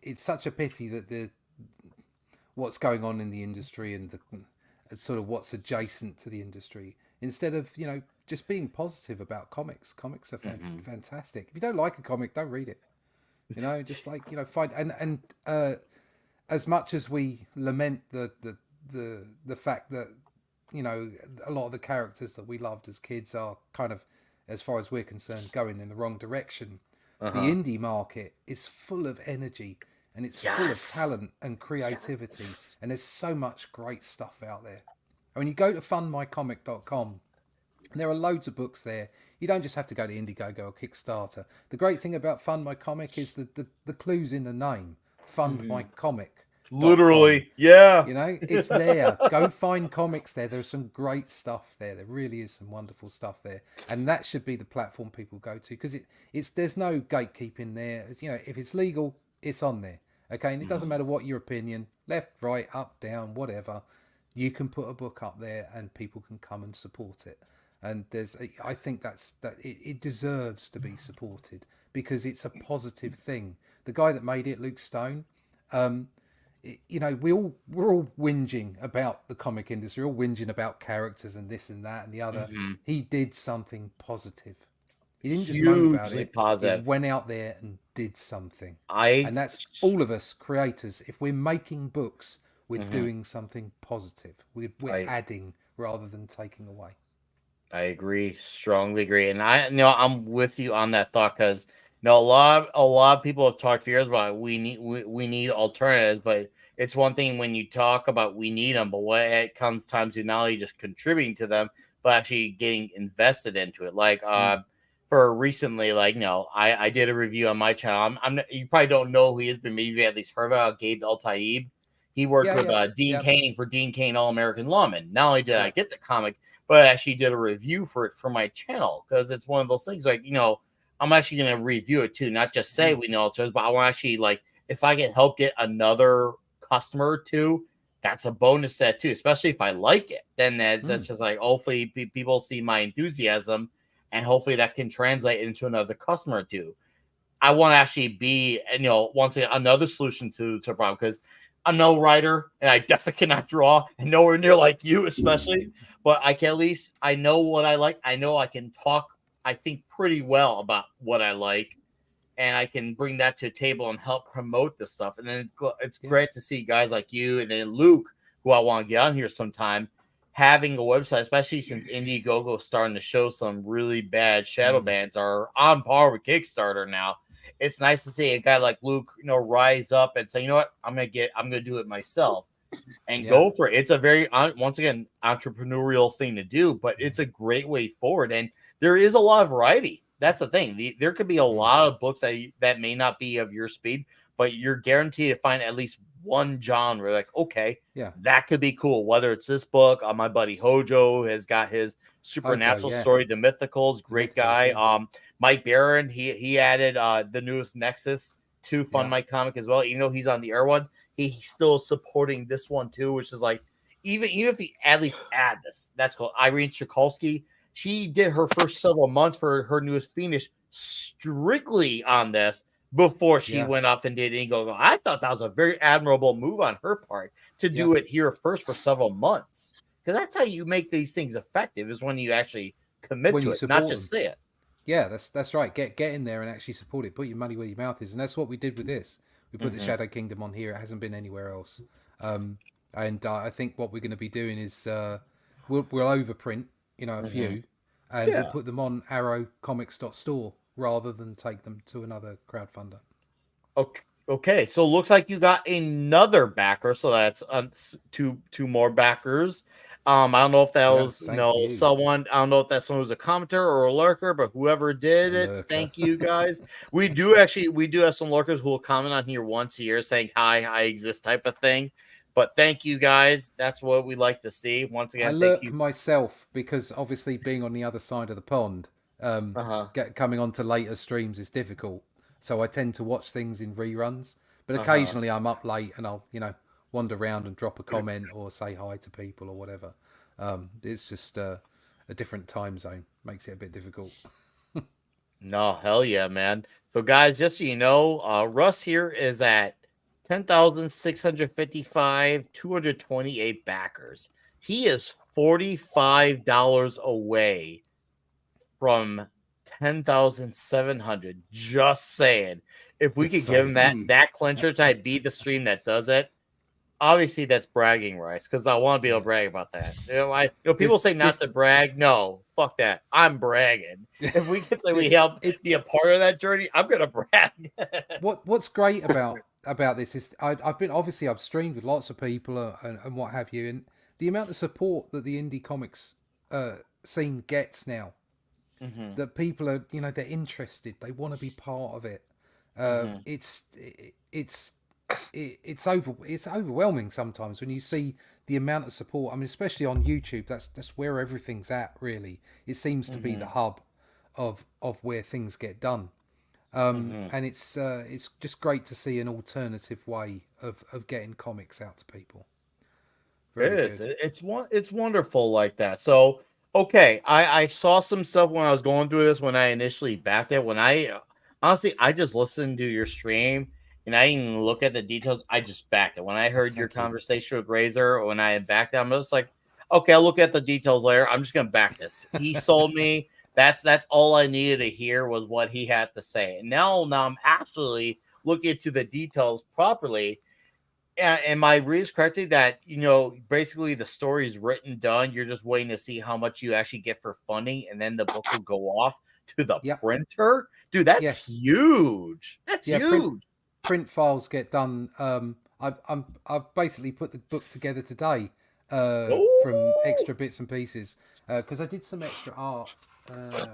it's such a pity that what's going on in the industry and the sort of what's adjacent to the industry, instead of just being positive about comics. Comics are fantastic. If you don't like a comic, don't read it. Just like find and as much as we lament the fact that a lot of the characters that we loved as kids are kind of, as far as we're concerned, going in the wrong direction. The indie market is full of energy. And it's full of talent and creativity. And there's so much great stuff out there. And when you go to fundmycomic.com, there are loads of books there. You don't just have to go to Indiegogo or Kickstarter. The great thing about Fund My Comic is the clues in the name. Fund My Comic. Literally, yeah. It's there. Go find comics there. There's some great stuff there. There really is some wonderful stuff there. And that should be the platform people go to, because there's no gatekeeping there. If it's legal, it's on there. Okay, and it doesn't matter what your opinion, left, right, up, down, whatever. You can put a book up there and people can come and support it. And I think that it deserves to be supported because it's a positive thing. The guy that made it, Luke Stone, we're all whinging about the comic industry, all whinging about characters and this and that and the other. He did something positive. He didn't just moan about it. Positive. He went out there and did something. And that's all of us creators. If we're making books, we're doing something positive. We're adding rather than taking away. I agree, strongly agree, and I'm with you on that thought, because a lot of people have talked for years about we need alternatives, but it's one thing when you talk about we need them, but when it comes time to not only just contributing to them, but actually getting invested into it, like for recently, I did a review on my channel. You probably don't know who he is, but maybe you at least heard about Gabe El-Taib. He worked with Dean Cain for Dean Cain All-American Lawman. Not only did I get the comic, but I actually did a review for it for my channel, because it's one of those things I'm actually going to review it too, not just say we know alternatives, but I want to actually, if I can help get another customer too, that's a bonus set too, especially if I like it. Then that's just hopefully people see my enthusiasm and hopefully that can translate into another customer or two. I want to actually be, once again, another solution to the problem, because I'm no writer and I definitely cannot draw, and nowhere near like you, especially. But I can at least, I know what I like. I know I can talk, I think, pretty well about what I like, and I can bring that to the table and help promote this stuff. And then it's great to see guys like you and then Luke, who I want to get on here sometime, having a website, especially since Indiegogo is starting to show some really bad shadow bans are on par with Kickstarter now. It's nice to see a guy like Luke, rise up and say, you know what, I'm gonna do it myself and go for it. It's a very, once again, entrepreneurial thing to do, but it's a great way forward. And there is a lot of variety. That's the thing. There could be a lot of books that may not be of your speed, but you're guaranteed to find at least one genre. Like, okay, that could be cool. Whether it's this book, my buddy Hojo has got his supernatural story, The Mythicals, great guy. Mike Barron, he added the newest Nexus to fund my comic as well. Even though he's on the air ones, he's still supporting this one too, which is like, even if he at least add this, that's cool. Irene Chikolsky, she did her first several months for her newest Phoenix strictly on this before she went off and did Indiegogo. I thought that was a very admirable move on her part to do it here first for several months, because that's how you make these things effective, is when you actually commit to it, not just say it. Yeah, that's right. Get in there and actually support it. Put your money where your mouth is, and that's what we did with this. We put the Shadow Kingdom on here. It hasn't been anywhere else. And I think what we're going to be doing is we'll overprint, a few, and we'll put them on arrowcomics.store rather than take them to another crowdfunder. Okay. So it looks like you got another backer. So that's two more backers. I don't know if that was someone. I don't know if that's someone who's a commenter or a lurker, but whoever did it, thank you guys. We do have some lurkers who will comment on here once a year saying hi, I exist type of thing. But thank you guys. That's what we like to see. Once again, I lurk myself because obviously being on the other side of the pond, coming onto later streams is difficult. So I tend to watch things in reruns. But occasionally I'm up late and I'll, wander around and drop a comment or say hi to people or whatever. It's just a different time zone. Makes it a bit difficult. No, hell yeah, man. So guys, just so you know, Russ here is at 10,655, 228 backers. He is $45 away from 10,700. Just saying. If we could give him that clincher tonight, be the stream that does it. Obviously, that's bragging rights, because I want to be able to brag about that. People say not to brag. No, fuck that. I'm bragging. If we can say we helped be a part of that journey, I'm gonna brag. What's great about this is I've streamed with lots of people and what have you, and the amount of support that the indie comics scene gets now. That people are, they're interested. They want to be part of it. It's overwhelming sometimes when you see the amount of support. I mean, especially on YouTube, that's where everything's at. Really, it seems to be the hub of where things get done. And it's just great to see an alternative way of getting comics out to people. Very good. It's wonderful like that. So okay, I saw some stuff when I was going through this when I initially backed it. When I honestly just listened to your stream. And I didn't even look at the details. I just backed it. When I heard your conversation with Razor, when I backed down, I was like, okay, I'll look at the details later. I'm just going to back this. He sold me. That's all I needed to hear was what he had to say. And now I'm actually looking into the details properly. Am I reading correctly that, basically the story is written, done. You're just waiting to see how much you actually get for funding. And then the book will go off to the printer. Dude, that's huge. That's huge. Print files get done. I've basically put the book together today from extra bits and pieces because I did some extra art. I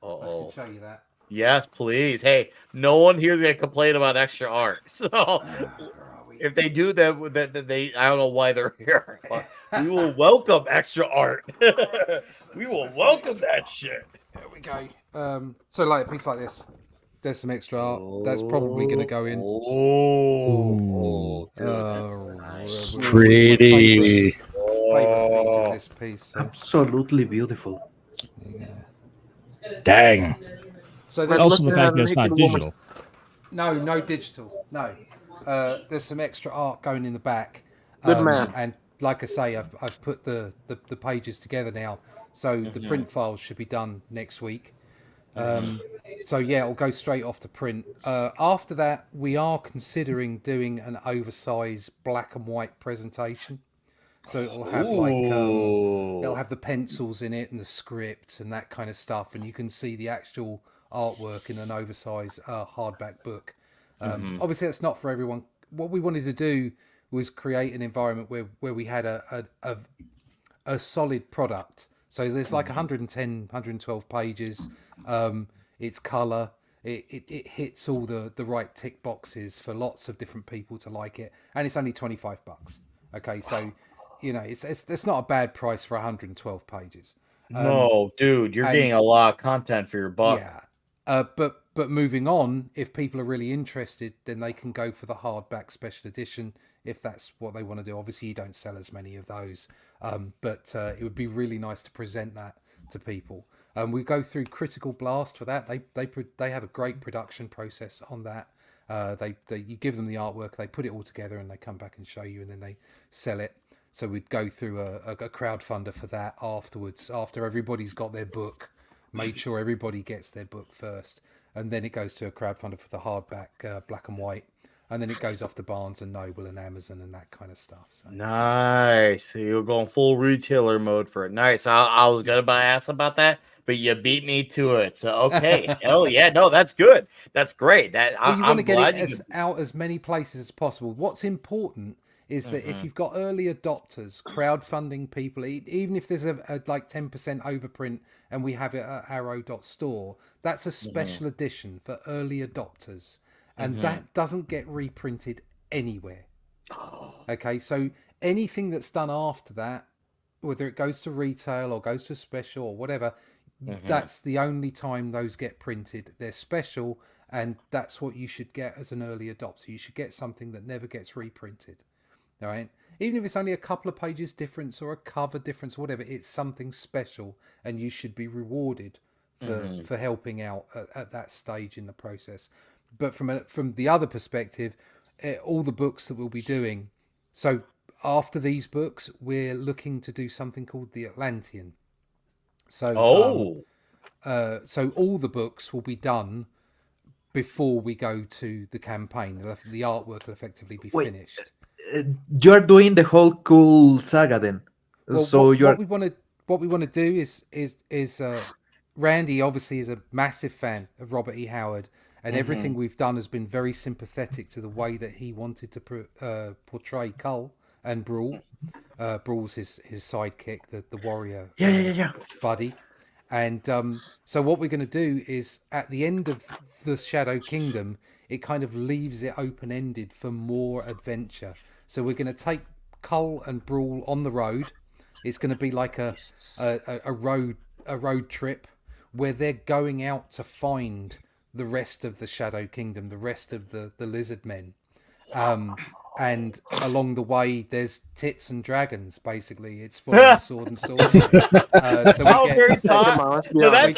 can show you that. Yes, please. Hey, no one here is gonna complain about extra art. So if they do that, they I don't know why they're here. But we will welcome extra art. We will welcome that shit. There we go. So like a piece like this. There's some extra art. That's probably going to go in. Pretty. Favorite piece is this piece. So. Absolutely beautiful. Yeah. Dang. So But also the fact that it's not digital. No digital. No. There's some extra art going in the back. Good man. And like I say, I've put the pages together now, so the print files should be done next week. So yeah, it'll go straight off to print. After that, we are considering doing an oversized black and white presentation. So it'll have it'll have the pencils in it and the script and that kind of stuff, and you can see the actual artwork in an oversized hardback book. Obviously, that's not for everyone. What we wanted to do was create an environment where we had a solid product. So there's like 110, 112 pages. It's color. It hits all the right tick boxes for lots of different people to like it, and it's only $25. Okay, so it's not a bad price for 112 pages. No, dude, you're getting a lot of content for your buck. Yeah, but moving on, if people are really interested, then they can go for the hardback special edition if that's what they want to do. Obviously, you don't sell as many of those, but it would be really nice to present that to people. We go through Critical Blast for that. They have a great production process on that. You give them the artwork, they put it all together, and they come back and show you, and then they sell it. So we'd go through a crowdfunder for that afterwards, after everybody's got their book. Made sure everybody gets their book first, and then it goes to a crowdfunder for the hardback black and white, and then it goes off to Barnes and Noble and Amazon and that kind of stuff. So. Nice. So you're going full retailer mode for it. Nice. I was gonna ask about that, but you beat me to it. So okay. Oh yeah, no, that's good. That's great. You want to get it out as many places as possible. What's important is that if you've got early adopters, crowdfunding people, even if there's a like 10% overprint and we have it at arrow.store, that's a special edition for early adopters. And that doesn't get reprinted anywhere. Okay, so anything that's done after that, whether it goes to retail or goes to special or whatever, that's the only time those get printed. They're special, and that's what you should get as an early adopter. You should get something that never gets reprinted. All right, even if it's only a couple of pages difference or a cover difference or whatever, it's something special, and you should be rewarded for helping out at that stage in the process. But from the other perspective, all the books that we'll be doing, so after these books, we're looking to do something called the Atlantean. So so all the books will be done before we go to the campaign. The artwork will effectively be finished. You are doing the whole cool saga then. Well, so what we want to do is Randy obviously is a massive fan of Robert E. Howard, and everything we've done has been very sympathetic to the way that he wanted to portray Cull and Brawl. Brawl's his sidekick, the warrior buddy. And so what we're going to do is at the end of the Shadow Kingdom, it kind of leaves it open-ended for more adventure. So we're going to take Cull and Brawl on the road. It's going to be like a road trip where they're going out to find the rest of the Shadow Kingdom, the rest of the lizard men. And along the way, there's tits and dragons. Basically, it's full of sword and sorcery. That's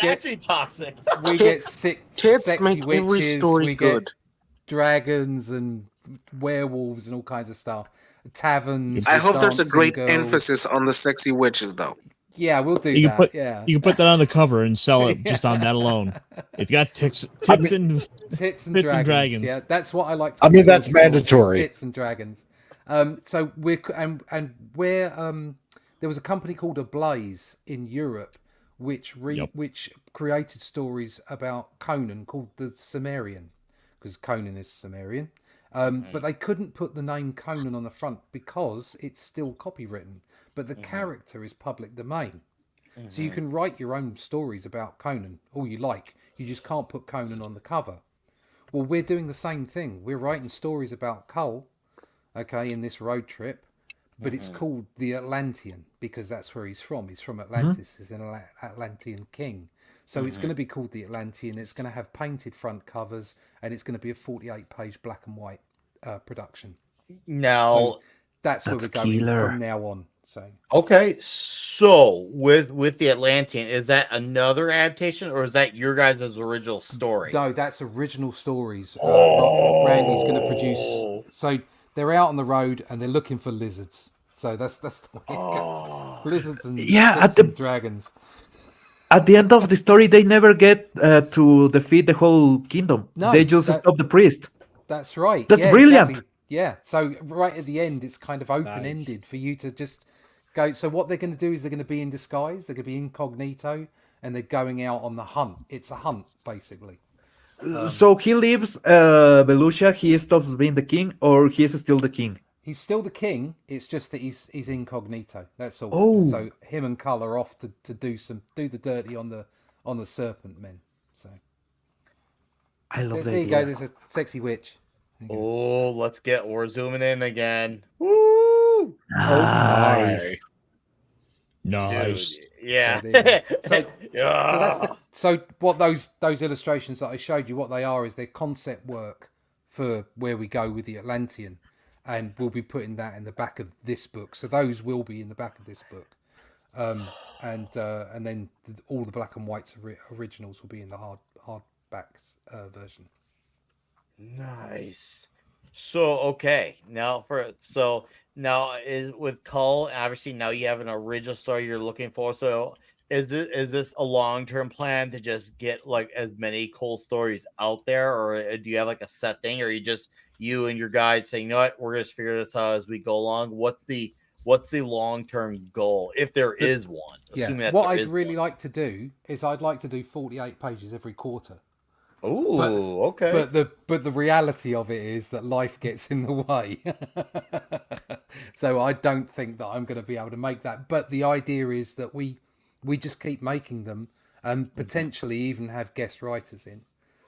actually toxic. We get sexy witches. We good. get dragons and werewolves and all kinds of stuff. Taverns. I hope there's a great girls. emphasis on the sexy witches, though. Yeah, we'll do you that. You can put that on the cover and sell it just on that alone. It's got tits and dragons. Yeah, that's what I like to do. That's mandatory. Tits and dragons. So we're there was a company called Ablaze in Europe which created stories about Conan called the Cimmerian, because Conan is Cimmerian. But they couldn't put the name Conan on the front because it's still copywritten. But the character is public domain. So you can write your own stories about Conan, all you like. You just can't put Conan on the cover. Well, we're doing the same thing. We're writing stories about Cull, okay, in this road trip. But it's called the Atlantean because that's where he's from. He's from Atlantis. He's an Atlantean king. So it's going to be called the Atlantean. It's going to have painted front covers, and it's going to be a 48-page black and white production. Now, so that's where we're going from now on. So okay, so with the Atlantean, is that another adaptation or is that your guys' original story? No, that's original stories. Randy's going to produce. So they're out on the road and they're looking for lizards. So that's the way it goes. Lizards and and dragons. At the end of the story, they never get to defeat the whole kingdom. No, they just stop the priest. That's right. That's brilliant. Exactly. Yeah. So right at the end, it's kind of open-ended for you to just go. So what they're going to do is they're going to be in disguise. They're going to be incognito, and they're going out on the hunt. It's a hunt, basically. So he leaves Belucia. He stops being the king, or he is still the king. He's still the king. It's just that he's incognito. That's all. Oh. So him and Cull are off to do the dirty on the serpent men. So I love that. There you go. There's a sexy witch. Oh, we're zooming in again. Woo! Nice. Nice. Dude, yeah. So what those illustrations that I showed you, what they are is their concept work for where we go with the Atlantean, and we'll be putting that in the back of this book. So those will be in the back of this book, and then all the black and whites originals will be in the hardbacks version. Nice. So okay, now is with Cull, obviously now you have an original story you're looking for. So is this a long-term plan to just get like as many Cull stories out there, or do you have like a set thing, or you and your guys saying, you know what, we're gonna figure this out as we go along? What's the long-term goal, if there is one? Yeah. What I'd really like to do is I'd like to do 48 pages every quarter. Oh, okay. But the reality of it is that life gets in the way. So I don't think that I'm going to be able to make that. But the idea is that we just keep making them and potentially even have guest writers in.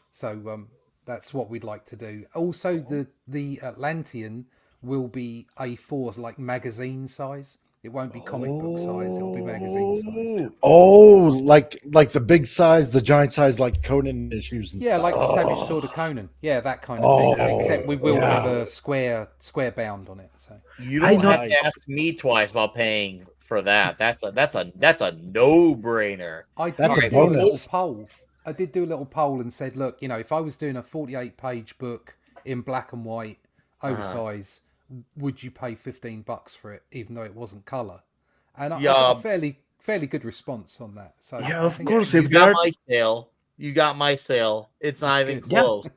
So that's what we'd like to do. Also, the Atlantean will be A4, like magazine size. It won't be comic book size. It'll be magazine size. Oh, like the big size, the giant size, like Conan issues. And stuff. Like the Savage Sword of Conan. Yeah, that kind of thing. Except we will have a square bound on it. So you don't have to ask me twice about paying for that. That's a no-brainer. That's a did do a little poll. I did do a little poll and said, look, if I was doing a 48-page book in black and white, oversize. Would you pay $15 for it, even though it wasn't color? And I got a fairly good response on that. So yeah, of course. You got my sale. It's not even close.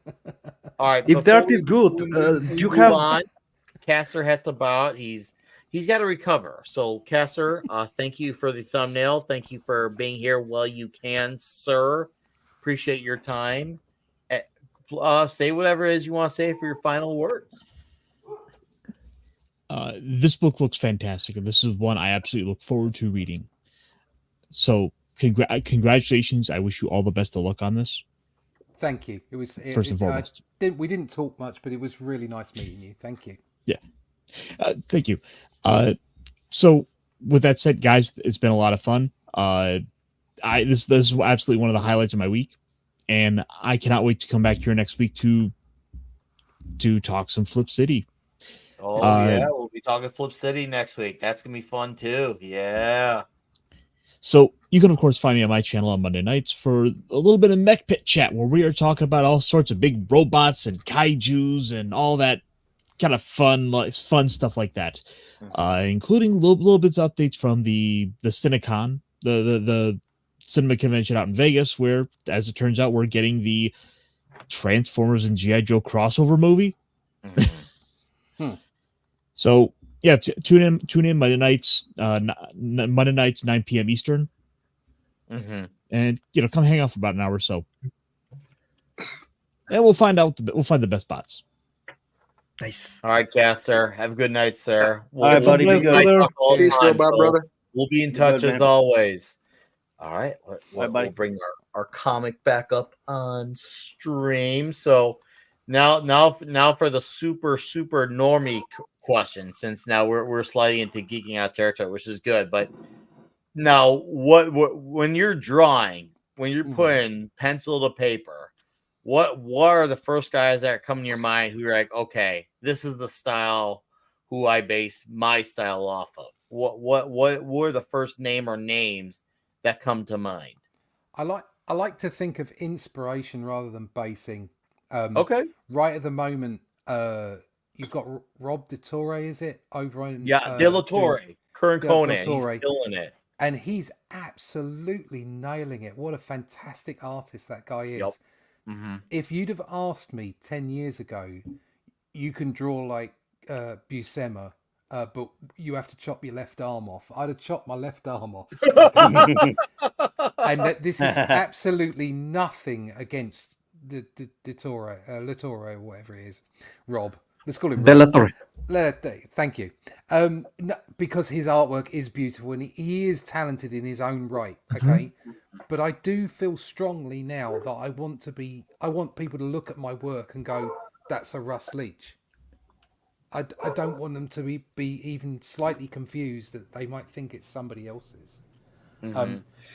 All right. If that is good, you have. On, Caster has to bow out. He's got to recover. So, Caster, thank you for the thumbnail. Thank you for being here while you can, sir. Appreciate your time. Say whatever it is you want to say for your final words. This book looks fantastic, and this is one I absolutely look forward to reading. So, congratulations! I wish you all the best of luck on this. Thank you. It was first and foremost. We didn't talk much, but it was really nice meeting you. Thank you. Yeah, thank you. So, with that said, guys, it's been a lot of fun. This is absolutely one of the highlights of my week, and I cannot wait to come back here next week to talk some Flip City. Oh, yeah, we'll be talking Flip City next week. That's going to be fun, too. Yeah. So you can, of course, find me on my channel on Monday nights for a little bit of Mech Pit Chat, where we are talking about all sorts of big robots and kaijus and all that kind of fun stuff like that, including little bits of updates from the Cinecon, the cinema convention out in Vegas, where, as it turns out, we're getting the Transformers and G.I. Joe crossover movie. So yeah, tune in Monday nights, 9 p.m. Eastern, and come hang out for about an hour or so, and we'll find the best bots. Nice. All right, Caster. Have a good night, sir. All right, buddy. Brother. We'll be in touch as always. All right. We'll bring our comic back up on stream. So now for the super normie question, since now we're sliding into geeking out territory, which is good. But now, what when you're drawing, when you're putting pencil to paper, what are the first guys that come in your mind who are like, okay, this is the style who I base my style off of? what were the first name or names that come to mind? I like to think of inspiration rather than basing. Okay. Right at the moment, you've got Rob DeTore, is it, over on De La Torre, Kern Del Conan, he's Torre, killing it. and he's absolutely nailing it. What a fantastic artist that guy is. Yep. If you'd have asked me 10 years ago, you can draw like Buscema, but you have to chop your left arm off, I'd have chopped my left arm off. Okay? And this is absolutely nothing against Latoro, or whatever it is, Rob. Let's call him Rob. Thank you. No, because his artwork is beautiful and he is talented in his own right. Okay, but I do feel strongly now that I want people to look at my work and go, "That's a Russ Leach." I don't want them to be even slightly confused that they might think it's somebody else's.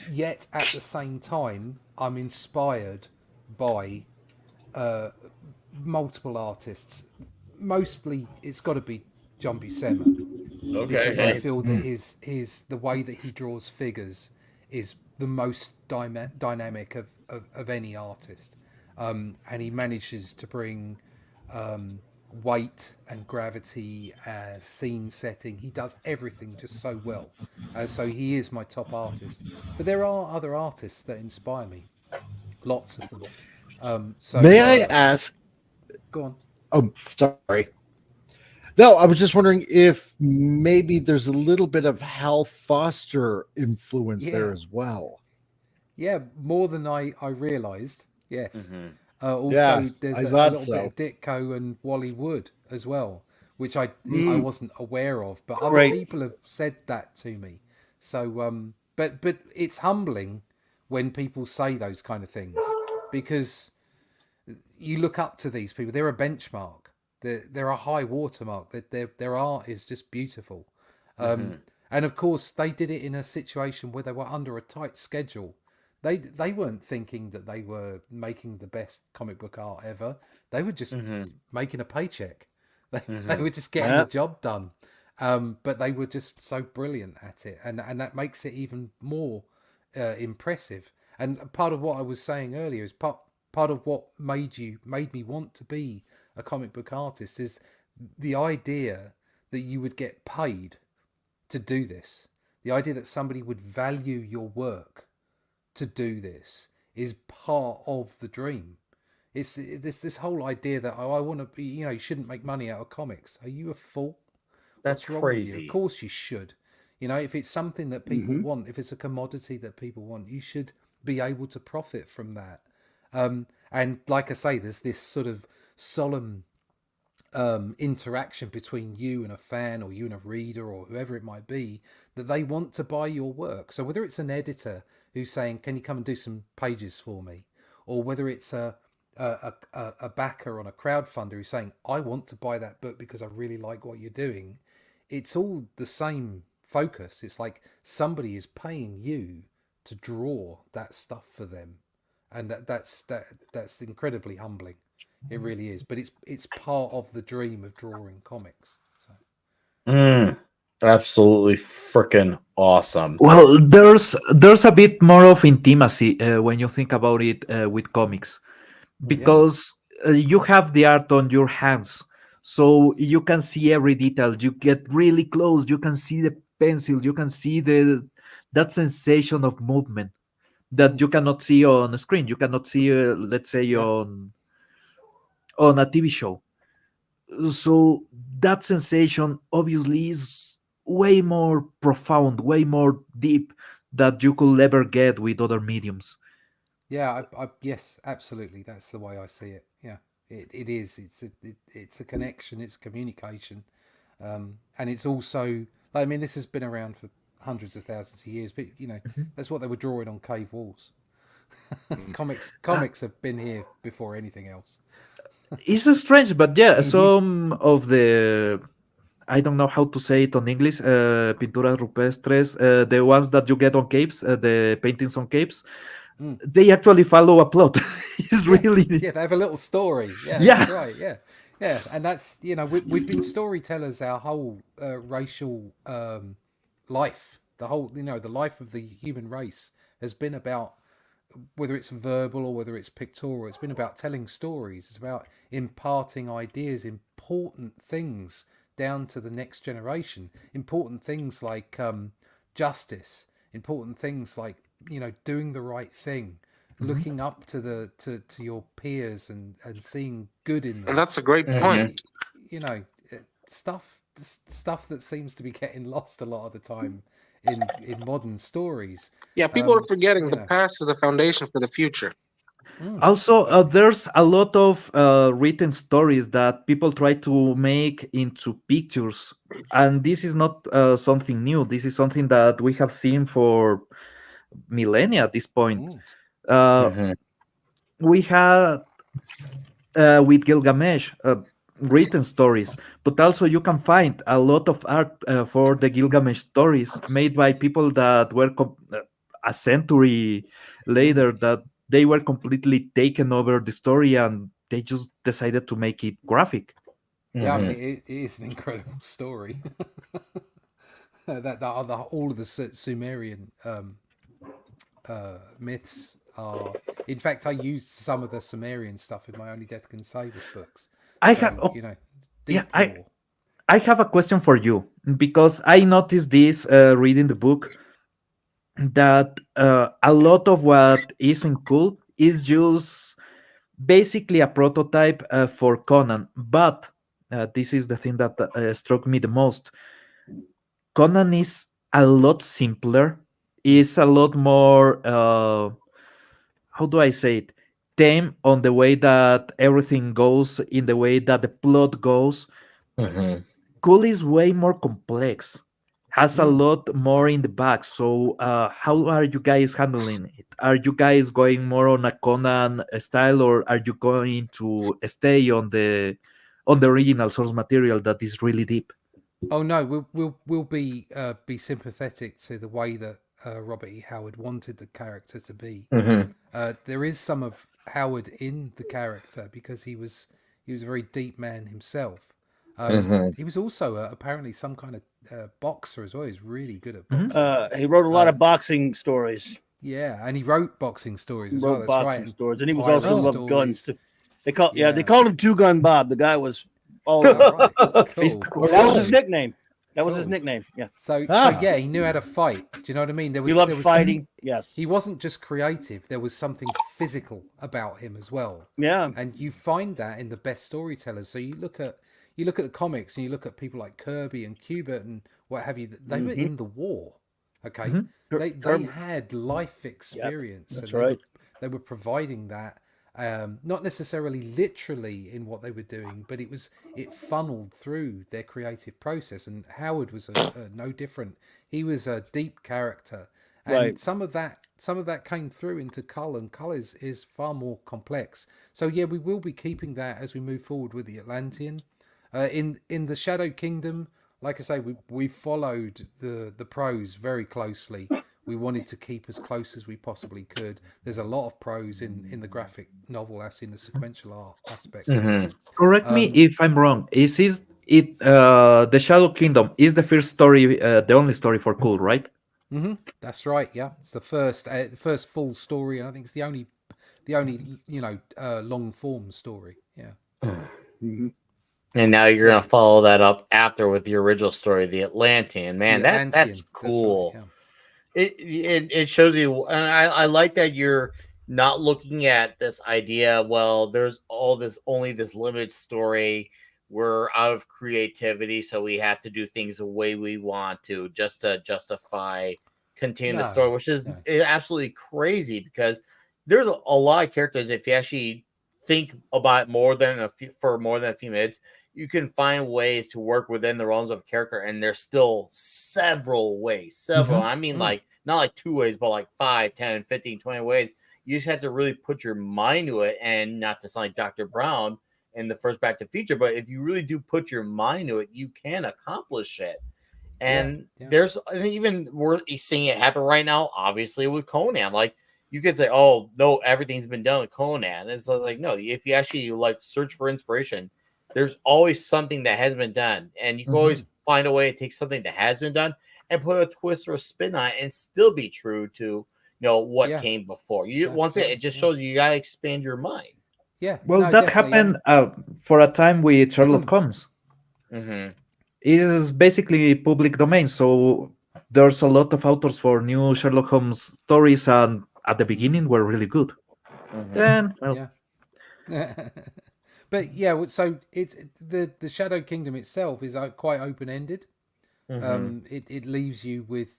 Yet at the same time, I'm inspired by multiple artists. Mostly, it's got to be John Buscema, because I feel that his the way that he draws figures is the most dynamic of any artist, and he manages to bring weight and gravity, scene setting. He does everything just so well. So he is my top artist. But there are other artists that inspire me, lots of them. May I ask? Go on. Oh, sorry. No, I was just wondering if maybe there's a little bit of Hal Foster influence there as well. Yeah, more than I realised. Yes. Also, there's a little bit of Ditko and Wally Wood as well, which I wasn't aware of, but other people have said that to me. So, but it's humbling when people say those kind of things, because you look up to these people. They're a benchmark. They're a high watermark. Their art is just beautiful. And of course, they did it in a situation where they were under a tight schedule. They weren't thinking that they were making the best comic book art ever. They were just making a paycheck. They were just getting the job done. But they were just so brilliant at it, and that makes it even more impressive. And part of what I was saying earlier is part of what made me want to be a comic book artist is the idea that you would get paid to do this. The idea that somebody would value your work to do this is part of the dream. It's this whole idea that I want to be, you shouldn't make money out of comics. Are you a fool? That's crazy. Of course you should. If it's something that people want, if it's a commodity that people want, you should be able to profit from that. And like I say, there's this sort of solemn interaction between you and a fan, or you and a reader, or whoever it might be, that they want to buy your work. So whether it's an editor who's saying, "Can you come and do some pages for me?" or whether it's a backer on a crowdfunder who's saying, "I want to buy that book because I really like what you're doing," it's all the same focus. It's like somebody is paying you to draw that stuff for them, and that's incredibly humbling. It really is. But it's part of the dream of drawing comics. So. Absolutely freaking awesome. Well, there's a bit more of intimacy when you think about it with comics, because you have the art on your hands, so you can see every detail. You get really close. You can see the pencil. You can see that sensation of movement that you cannot see on a screen. You cannot see, let's say, on a TV show. So that sensation obviously is way more profound, way more deep that you could ever get with other mediums. Yeah, yes, absolutely. That's the way I see it. Yeah, it is. It's a connection. It's communication, and it's also. I mean, this has been around for hundreds of thousands of years, but that's what they were drawing on cave walls. Comics have been here before anything else. It's strange, but yeah, some of the, I don't know how to say it on English, pinturas rupestres, the ones that you get on caves, the paintings on caves, they actually follow a plot. It's really... Yeah, they have a little story. Yeah, that's right, yeah. And that's, we've been storytellers our whole racial life. The whole, the life of the human race has been about, whether it's verbal or whether it's pictorial, it's been about telling stories. It's about imparting ideas, important things down to the next generation. Important things like justice. Important things like doing the right thing, looking up to your peers and seeing good in them. And that's a great point. Stuff that seems to be getting lost a lot of the time in modern stories. Yeah, people are forgetting the past is the foundation for the future. Also, there's a lot of written stories that people try to make into pictures, and this is not something new. This is something that we have seen for millennia at this point. We had with Gilgamesh written stories, but also you can find a lot of art for the Gilgamesh stories made by people that were a century later, that they were completely taken over the story and they just decided to make it graphic. Yeah, I mean, it is an incredible story. All of the Sumerian myths are. In fact, I used some of the Sumerian stuff in my Only Death Can Save Us books. I have a question for you, because I noticed this reading the book, that a lot of what isn't cool is just basically a prototype for Conan. But this is the thing that struck me the most. Conan is a lot simpler, is a lot more, how do I say it, tame on the way that everything goes, in the way that the plot goes. Cool is way more complex, has a lot more in the back. So how are you guys handling it? Are you guys going more on a Conan style, or are you going to stay on the original source material that is really deep? Oh no, we'll be sympathetic to the way that Robert E. Howard wanted the character to be. There is some of Howard in the character because he was a very deep man himself. He was also apparently some kind of boxer as well. He's really good at boxing. He wrote a lot of boxing stories. Yeah, and he wrote boxing stories as He wrote well. That's boxing right. stories, and he was also loved guns. Stories. They called him Two Gun Bob. The guy was all right. Cool. That was his nickname. That was his nickname. Yeah. So yeah, he knew how to fight. Do you know what I mean? He loved fighting. Yes. He wasn't just creative. There was something physical about him as well. Yeah. And you find that in the best storytellers. So you look at the comics and you look at people like Kirby and Kubert and what have you. They were in the war. Okay. They had life experience. Yep, that's right. They were providing that. Not necessarily literally in what they were doing, but it funneled through their creative process. And Howard was no different. He was a deep character, and some of that came through into Cull, and Cull is far more complex. So yeah, we will be keeping that as we move forward with the Atlantean. In the Shadow Kingdom, like I say, we followed the prose very closely. We wanted to keep as close as we possibly could. There's a lot of prose in the graphic novel, as in the sequential art aspect. Correct me if I'm wrong. The Shadow Kingdom is the first story, the only story for Cool, right? That's right. Yeah, it's the first full story, and I think it's the only long form story. Yeah. And now you're gonna follow that up after with the original story, the Atlantean. Man, that's cool. That's right, yeah. It shows you, and I like that you're not looking at this idea. Well, there's only this limited story. We're out of creativity, so we have to do things the way we want to just to justify continuing the story, which is absolutely crazy because there's a lot of characters. If you actually think about for more than a few minutes, you can find ways to work within the realms of character, and there's still several ways. I mean, like not like 2 ways, but like 5, 10, 15, 20 ways. You just have to really put your mind to it, and not to sound like Dr. Brown in the first Back to the Future, but if you really do put your mind to it, you can accomplish it. And there's even we're seeing it happen right now, obviously with Conan. Like you could say, "Oh no, everything's been done with Conan." And so like, no, if you actually like search for inspiration, there's always something that has been done, and you can always find a way to take something that has been done and put a twist or a spin on it and still be true to what came before. Once it just shows you gotta expand your mind. Yeah. Well, no, that definitely. happened for a time with Sherlock Holmes. Mm-hmm. It is basically public domain, so there's a lot of authors for new Sherlock Holmes stories, and at the beginning were really good. Then, well, yeah. But yeah, so it's the Shadow Kingdom itself is quite open ended. It leaves you with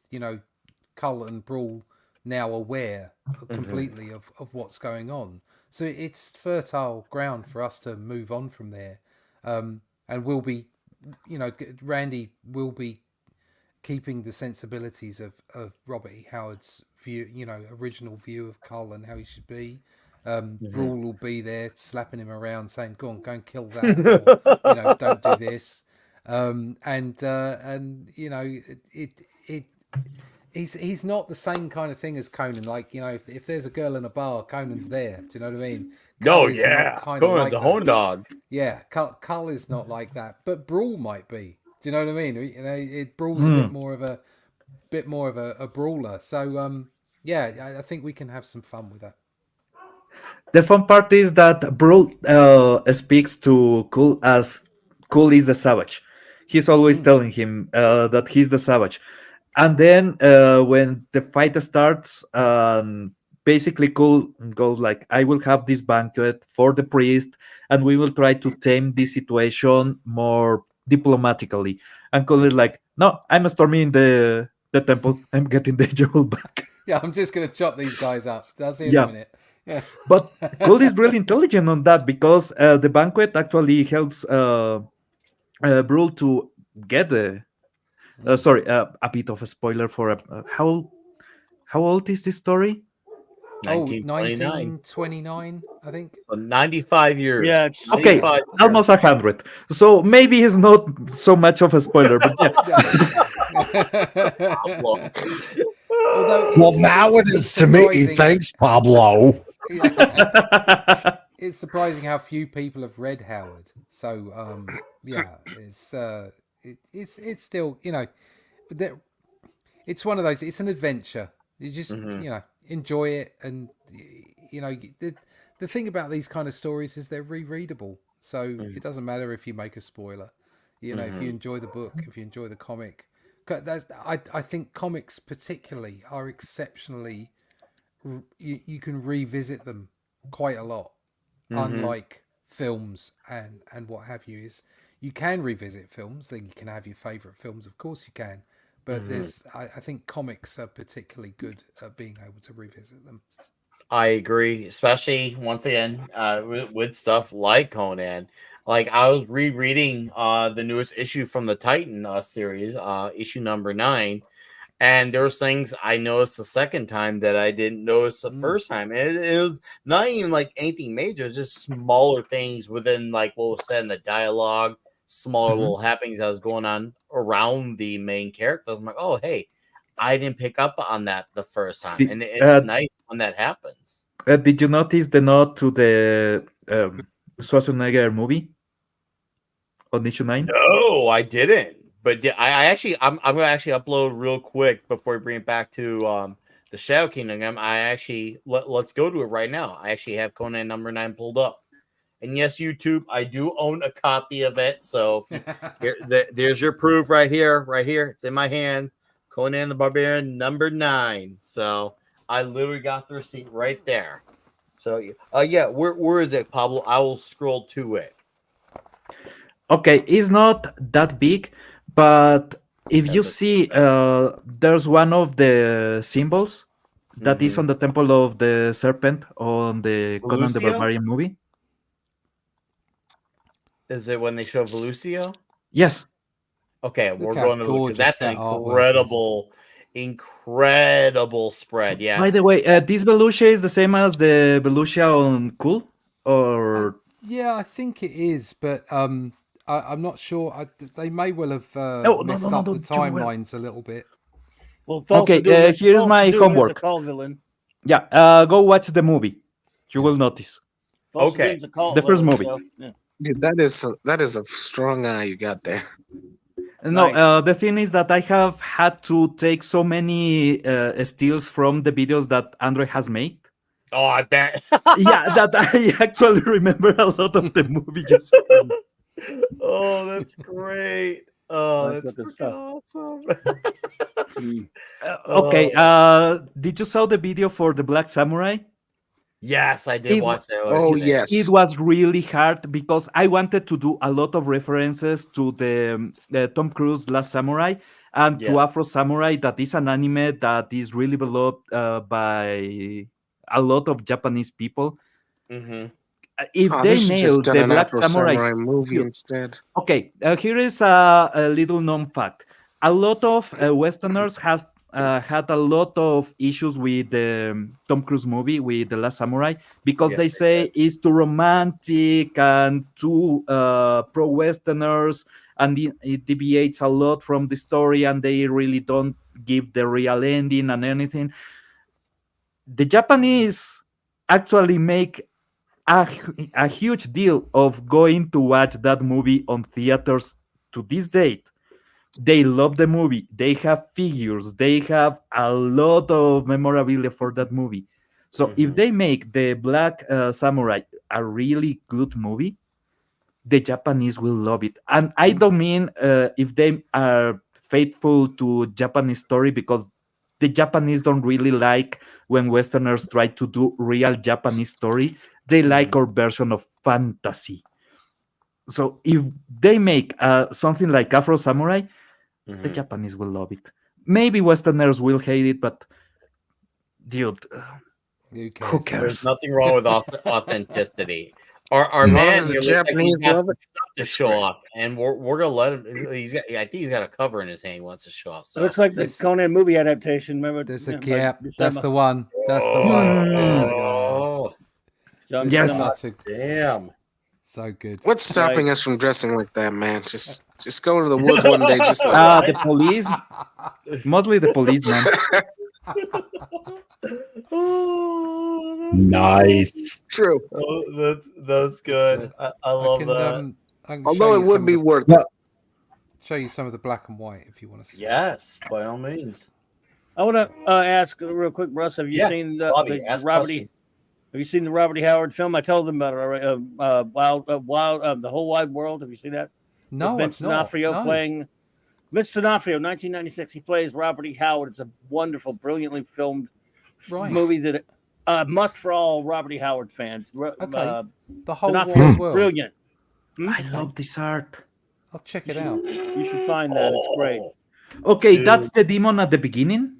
Cull and Brawl now aware completely of what's going on. So it's fertile ground for us to move on from there, and we'll be, Randy will be keeping the sensibilities of Robert E. Howard's view, original view of Cull and how he should be. Brawl will be there slapping him around, saying, "Go on, go and kill that," or, don't do this. He's not the same kind of thing as Conan. Like, if there's a girl in a bar, Conan's there. Do you know what I mean? Cull is not kind of Conan's like a horn that. dog. Yeah, Cull is not like that, but Brawl might be. Do you know what I mean? Brawl's a bit more of a brawler. So I think we can have some fun with that. the fun part is that Brawl speaks to Cool as Cool is the savage. He's always telling him that he's the savage. And then when the fight starts, basically Cool goes like, I will have this banquet for the priest, and we will try to tame this situation more diplomatically. And Cool is like, no, I'm storming the temple. I'm getting the jewel back. Yeah, I'm just going to chop these guys up. I'll see you in a minute. Yeah. But Cool is really intelligent on that, because the banquet actually helps Brule to get the... sorry, a bit of a spoiler for how old is this story? 1929, I think. So 95 years. Yeah, it's Okay, almost 100. So maybe it's not so much of a spoiler, but yeah. Well, now it is to me. Thanks, Pablo. It's surprising how few people have read Howard. So it's still, it's one of those. It's an adventure. You just enjoy it, and the thing about these kind of stories is they're rereadable. So it doesn't matter if you make a spoiler. If you enjoy the book, if you enjoy the comic. I think comics particularly are exceptionally. You can revisit them quite a lot, unlike films and what have you. Is you can revisit films. Then you can have your favorite films, of course you can. But I think comics are particularly good at being able to revisit them. I agree, especially once again with stuff like Conan. Like, I was rereading the newest issue from the Titan series, issue number 9, and there was things I noticed the second time that I didn't notice the first time. And it was not even like anything major; it's just smaller things within like what was said in the dialogue, smaller little happenings that was going on around the main characters. I'm like, oh, hey, I didn't pick up on that the first time, and it's nice when that happens. Did you notice the nod to the Schwarzenegger movie on issue 9? No, I didn't. But I'm gonna actually upload real quick before we bring it back to the Shadow Kingdom. Let's go to it right now. I actually have Conan number 9 pulled up. And yes, YouTube, I do own a copy of it. So there's your proof right here. It's in my hands. Conan the Barbarian number 9. So I literally got the receipt right there. So where is it, Pablo? I will scroll to it. Okay, it's not that big, but if you see, there's one of the symbols that is on the Temple of the Serpent on the Conan the Barbarian movie. Is it when they show Velucio? Yes. Okay, we're going to look. That's an incredible spread. Yeah. By the way, this Velucia is the same as the Velucia on Cool, or yeah, I think it is, but I'm not sure. They may well have messed up the timelines a little bit. Well, okay, here's my homework. Yeah, go watch the movie. You will notice. Okay, the first movie. Dude, that is a strong eye you got there. No, Nice. the thing is that I have had to take so many stills from the videos that Andre has made. Oh, I bet. Yeah, that I actually remember a lot of the movie just from. Oh, that's great. Oh, Nice that's looking freaking stuff. awesome. Okay, Oh. did you saw the video for the Black Samurai? Yes, I did It watch that earlier Oh today. it yes. was really hard because I wanted to do a lot of references to the Tom Cruise Last Samurai and to Yeah. Afro Samurai, that is an anime that is really beloved by a lot of Japanese people. Mm-hmm. If Oh, they they should just nail done the an Black Afro Samurai, Samurai movie dude, instead. okay, here is a little known fact. A lot of Westerners have had a lot of issues with the Tom Cruise movie, with The Last Samurai, because Yes, they they did. say it's too romantic and too pro-Westerners, and it deviates a lot from the story, and they really don't give the real ending and anything. The Japanese actually make a huge deal of going to watch that movie on theaters to this date. They love the movie. They have figures. They have a lot of memorabilia for that movie. So if Mm-hmm. they make the Black Samurai a really good movie, the Japanese will love it. And I don't mean if they are faithful to Japanese story, because the Japanese don't really like when Westerners try to do real Japanese story. They like Mm-hmm. our version of fantasy. So if they make something like Afro Samurai, the Mm-hmm. Japanese will love it. Maybe Westerners will hate it, but dude, Who who cares? There's cares? nothing wrong with authenticity. Our As long man as the here looks like he's Japanese got love some it, stuff to it's show great. off, and we're gonna let him. He's got. I think he's got a cover in his hand. He wants to show off. It So looks like the This- Conan movie adaptation. Remember? There's a by yeah. That's Buscema. the one. That's the one. Yeah, look at that. oh, John This is Yes. Buscema. such a damn. so good. What's stopping Right. us from dressing like that, man? Just go to the woods one day, just like The police, mostly the police, man. Oh, that's Nice. true. oh, that's good. I I love can that. I can show Although you it would some be of the, worth Well, it. show you some of the black and white if you want to see. Yes, by all means. I want to ask real quick, Russ. Have you Yeah, seen Bobby, the ask Robert question. Have you seen the Robert E. Howard film? I told them about it already. The Whole Wide World. Have you seen that? No, With Vince I've not. D'Onofrio No. playing Vince D'Onofrio, 1996. He plays Robert E. Howard. It's a wonderful, brilliantly filmed Right. movie that must for all Robert E. Howard fans. Okay. The whole D'Onofrio is wide world. brilliant. I love this art. I'll check it out. You should find that. It's great. Okay, Dude. that's the demon at the beginning.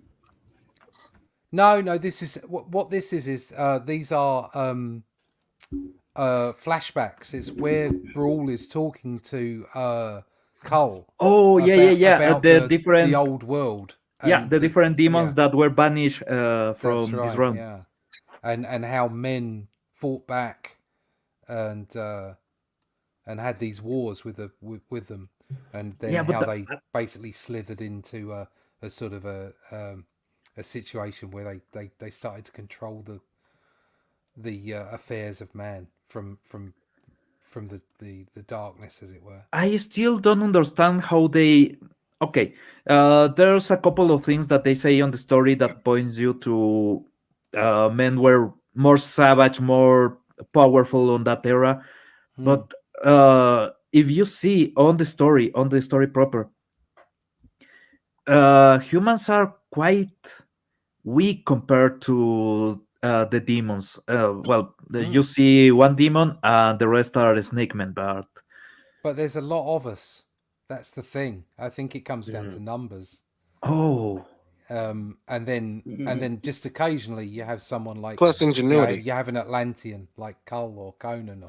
No, this is what this is these are flashbacks. It's where Brawl is talking to Cole. Oh, yeah. About The different, the old world. yeah, and the different demons that were banished that's from right, this realm. yeah, and how men fought back and had these wars with them, and then Yeah, but how they basically slithered into a sort of a situation where they started to control the affairs of man from the darkness, as it were. I still don't understand how they. Okay, there's a couple of things that they say on the story that points you to men were more savage, more powerful on that era. But if you see on the story proper, humans are quite weak compared to the demons. You see one demon and the rest are snake men, But there's a lot of us. That's the thing. I think it comes down to numbers. oh, And then just occasionally you have someone like Plus ingenuity. You have an Atlantean like Cull or Conan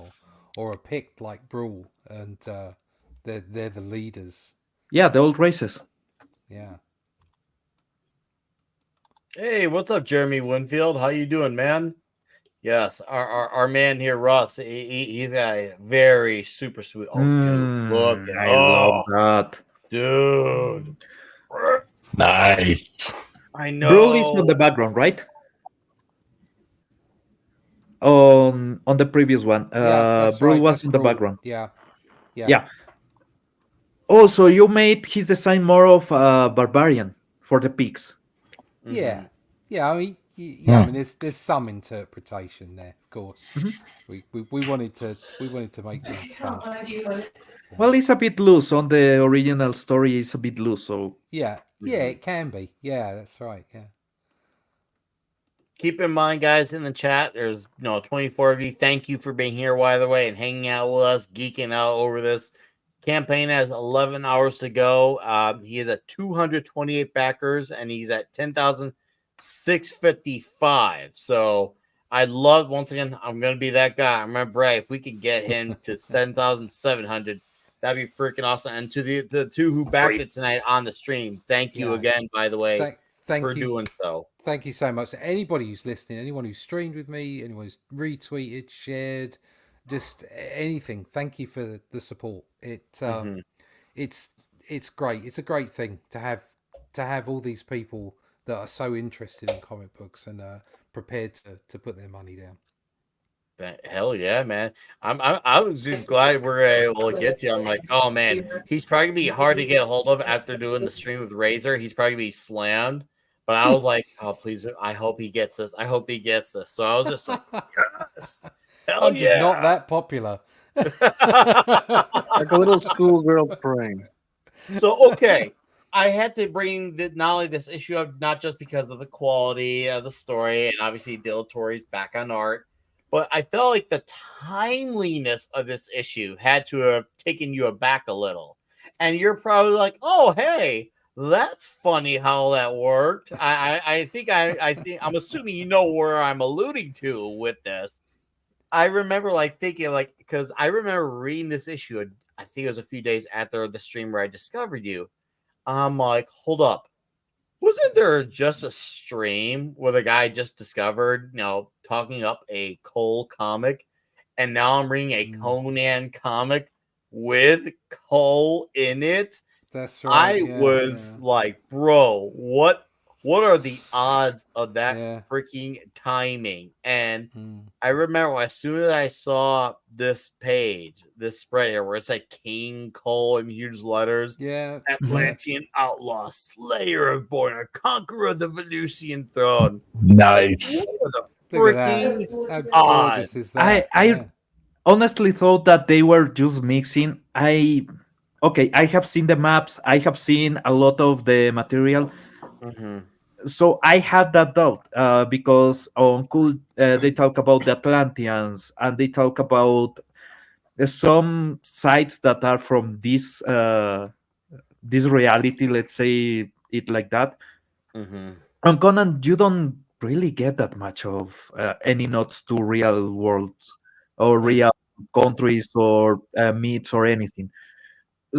or a Pict like Brawl, and they're the leaders. yeah, the old races. Yeah. Hey, what's up, Jeremy Winfield? How you doing, man? Yes, our man here, Russ. He's got a very super sweet. Oh, dude, look! I love that. Dude. Nice. I know. Brule is on the background, right? On the previous one, Yeah, that's Brule right. was That's in the Brawl. background. Yeah. Yeah. Also, you made his design more of a barbarian for the pigs. Yeah, yeah. I mean, yeah. I mean, there's some interpretation there, of course. We wanted to make things fun. So, Well, it's a bit loose on the original story. It's a bit loose, so yeah, it can be. Yeah, that's right. Yeah. Keep in mind, guys, in the chat, there's 24 of you. Thank you for being here, by the way, and hanging out with us, geeking out over this. Campaign has 11 hours to go. He is at 228 backers, and he's at 10,655. So I love, once again, I'm going to be that guy. I'm going to brag. If we could get him to 10,700, that'd be freaking awesome. And to the two who backed it tonight on the stream, thank you again, by the way, Thank for you. doing so. Thank you so much to anybody who's listening, anyone who's streamed with me, anyone who's retweeted, shared, just anything. Thank you for the support. It's great. It's a great thing to have all these people that are so interested in comic books and prepared to put their money down. Hell yeah, man! I was just glad we're able to get to. I'm like, oh man, he's probably gonna be hard to get a hold of after doing the stream with Razor. He's probably gonna be slammed. But I was like, oh please, I hope he gets this. I hope he gets this. So I was just like, yes, hell I'm yeah. just not that popular. Like a little schoolgirl praying. So okay, I had to bring not only this issue up, not just because of the quality of the story, and obviously Dilatory's back on art. But I felt like the timeliness of this issue had to have taken you aback a little. And you're probably like, oh, hey, that's funny how that worked. I think I'm assuming you know where I'm alluding to with this. I remember thinking because I remember reading this issue. I think it was a few days after the stream where I discovered you. I'm like, hold up. Wasn't there just a stream where the guy just discovered, talking up a Cole comic, and now I'm reading a Conan comic with Cole in it? That's right. I was like, bro, what are the odds of that freaking timing? And I remember as soon as I saw this page, this spread here, where it's like King Cole in huge letters, Atlantean outlaw, slayer of Born, conqueror of the Venusian throne. Nice. Look at that. How gorgeous is that? I honestly thought that they were just mixing. I have seen the maps. I have seen a lot of the material. So I had that doubt because on Cool they talk about the Atlanteans and they talk about some sites that are from this reality. Let's say it like that. On Conan, you don't really get that much of any nods to real worlds or real countries or myths or anything.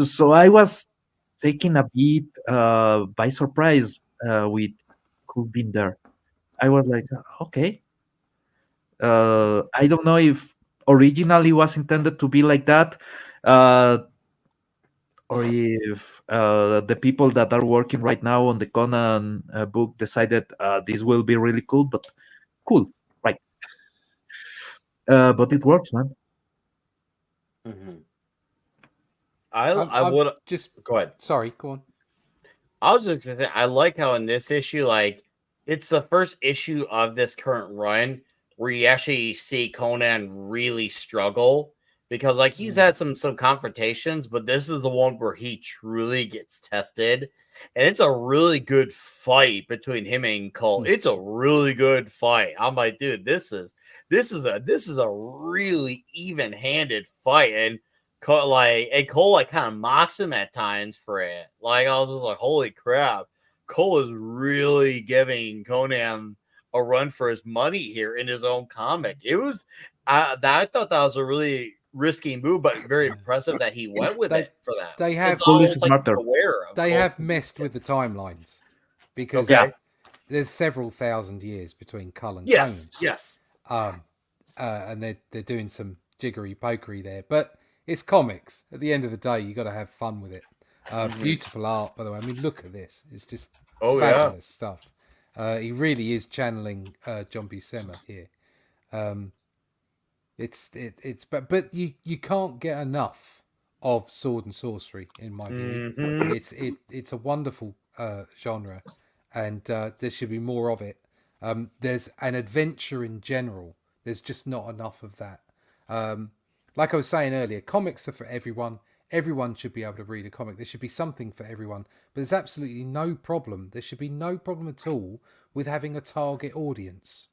So I was taken a bit by surprise with Could Been There. I was like, okay. I don't know if originally was intended to be like that, or if the people that are working right now on the Conan book decided this will be really cool, but cool, right? But it works, man. I would just go ahead. Sorry, go on. I was just gonna say, I like how in this issue, it's the first issue of this current run where you actually see Conan really struggle because he's had some confrontations, but this is the one where he truly gets tested, and it's a really good fight between him and Cole. It's a really good fight. I'm like, dude, this is a really even-handed fight, and Cole kind of mocks him at times for it. I was just like, holy crap. Cole is really giving Conan a run for his money here in his own comic. It was I thought that was a really risky move, but very impressive that he went with it for that. They have messed with the timelines because there's several thousand years between Cull and Conan. Yes. And they're doing some jiggery pokery there, but it's comics. At the end of the day, you got to have fun with it. Beautiful art, by the way. I mean, look at this. It's just fabulous stuff. He really is channeling John Buscema here. But you can't get enough of sword and sorcery, in my view. It's a wonderful genre, and there should be more of it. There's an adventure in general. There's just not enough of that. Like I was saying earlier, comics are for everyone. Everyone should be able to read a comic. There should be something for everyone. But there's absolutely no problem. There should be no problem at all with having a target audience.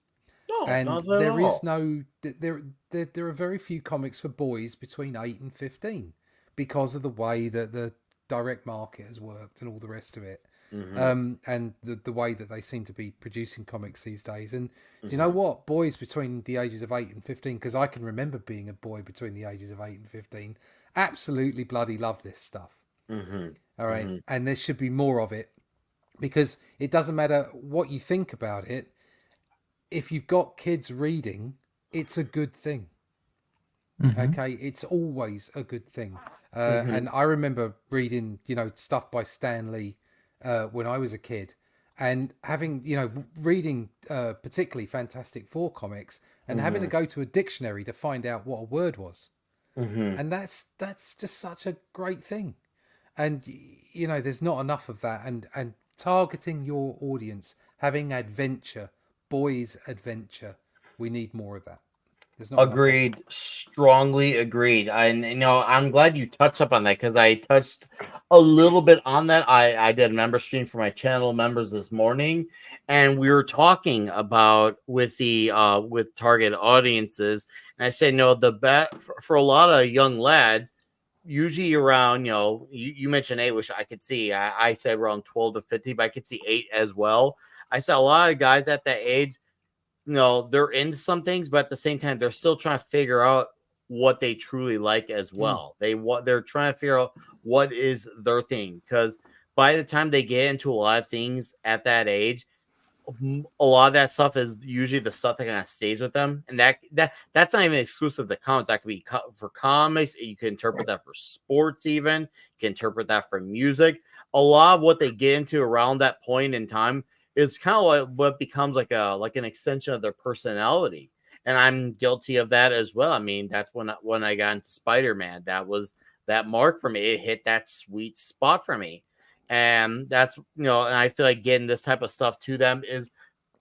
No, And not at there is all. no there are very few comics for boys between 8 and 15 because of the way that the direct market has worked and all the rest of it. And the way that they seem to be producing comics these days. And do you know what? Boys between the ages of 8 and 15, because I can remember being a boy between the ages of 8 and 15, absolutely bloody love this stuff. All right. And there should be more of it, because it doesn't matter what you think about it. If you've got kids reading, it's a good thing. Okay, it's always a good thing. And I remember reading, stuff by Stan Lee when I was a kid, and having, reading particularly Fantastic Four comics, and having to go to a dictionary to find out what a word was. And that's just such a great thing. And there's not enough of that. And targeting your audience, having adventure, boys adventure, we need more of that. There's not Agreed. Strongly agreed. And I'm glad you touched up on that, because I touched a little bit on that. I did a member stream for my channel members this morning, and we were talking about with the with target audiences. And I said, no, the bet for a lot of young lads, usually around, you mentioned 8, which I could see. I said around 12 to 15, but I could see 8 as well. I saw a lot of guys at that age, they're into some things, but at the same time, they're still trying to figure out what they truly like as well. They're trying to figure out what is their thing, because by the time they get into a lot of things at that age, a lot of that stuff is usually the stuff that kind of stays with them, and that's not even exclusive to comics. That could be for comics. You can interpret that for sports, even you can interpret that for music. A lot of what they get into around that point in time is kind of like what becomes like an extension of their personality. And I'm guilty of that as well. I mean, that's when I got into Spider-Man. That was that mark for me. It hit that sweet spot for me. And that's, and I feel like getting this type of stuff to them is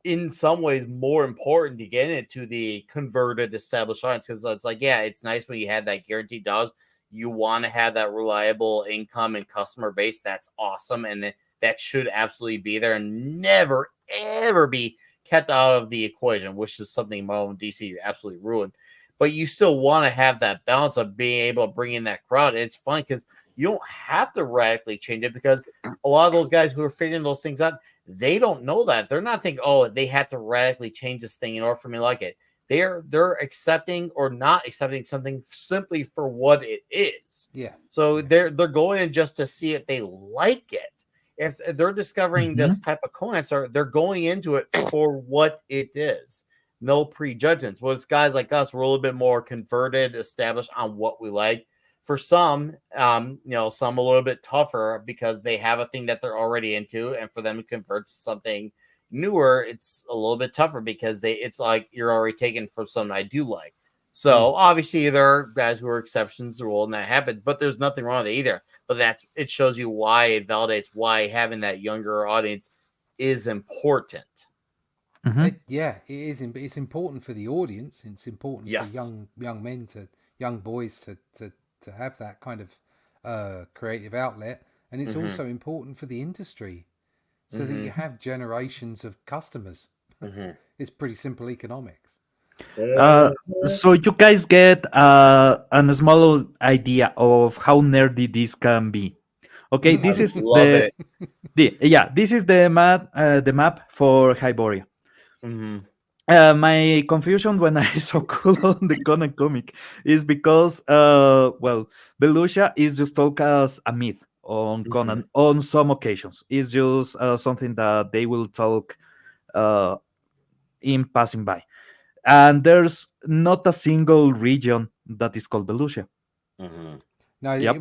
in some ways more important to get it to the converted established audience. Because it's like, yeah, it's nice when you have that guaranteed dollars. You want to have that reliable income and customer base. That's awesome. And that should absolutely be there and never, ever be kept out of the equation, which is something Marvel and DC absolutely ruined. But you still want to have that balance of being able to bring in that crowd. And it's funny because you don't have to radically change it, because a lot of those guys who are figuring those things out, they don't know that. They're not thinking, oh, they have to radically change this thing in order for me to like it. They're accepting or not accepting something simply for what it is. Yeah. So they're going in just to see if they like it. If they're discovering this type of comics, they're going into it for what it is. No prejudgments. Well, it's guys like us, we're a little bit more converted, established on what we like. For some, some a little bit tougher because they have a thing that they're already into, and for them to convert to something newer, it's a little bit tougher because it's like you're already taken from something I do like. So obviously there are guys who are exceptions to the rule, and that happens, but there's nothing wrong with it either. But it shows you why it validates why having that younger audience is important. It is. It's important for the audience. It's important for young boys to have that kind of creative outlet, and it's also important for the industry, so that you have generations of customers. It's pretty simple economics. So you guys get a small idea of how nerdy this can be. Okay, this is this is the map for Hyboria. My confusion when I saw Cool on the Conan comic is because Belusia is just told as a myth on Conan on some occasions. It's just something that they will talk in passing by. And there's not a single region that is called Belusia. No, it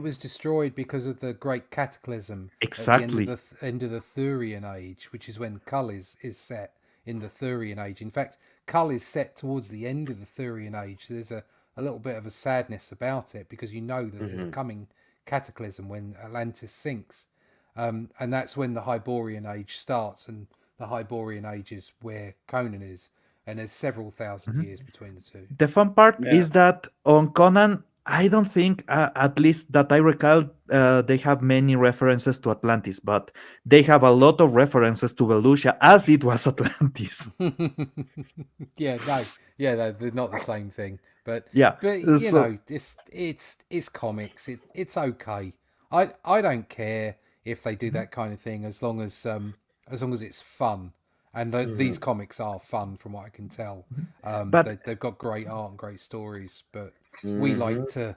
was destroyed because of the Great Cataclysm. Exactly. At the end of the Thurian Age, which is when Kull is set in the Thurian Age. In fact, Kull is set towards the end of the Thurian Age. There's a a little bit of a sadness about it, because you know that there's a coming cataclysm when Atlantis sinks. And that's when the Hyborian Age starts, and the Hyborian Age is where Conan is, and there's several thousand years between the two. The fun part is that on Conan, I don't think, at least that I recall, they have many references to Atlantis, but they have a lot of references to Volusia as it was Atlantis. They're not the same thing, but Yeah, you know, it's comics. It's okay. I don't care if they do that kind of thing, as long as it's fun. And these comics are fun, from what I can tell. But they've got great art and great stories, but we like to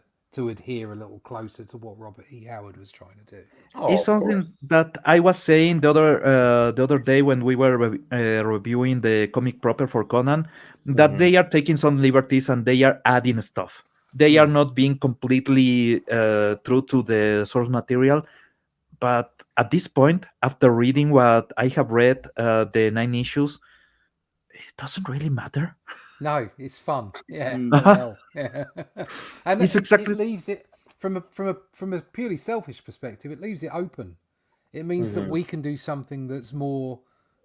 adhere a little closer to what Robert E. Howard was trying to do. it's something that I was saying the other day when we were reviewing the comic proper for Conan, that they are taking some liberties and they are adding stuff. They are not being completely true to the source material. But at this point, after reading what I have read, the 9 issues, it doesn't really matter. No, it's fun. Yeah, hell, yeah. And It's exactly... it leaves it from a purely selfish perspective. It leaves it open. It means that we can do something that's more,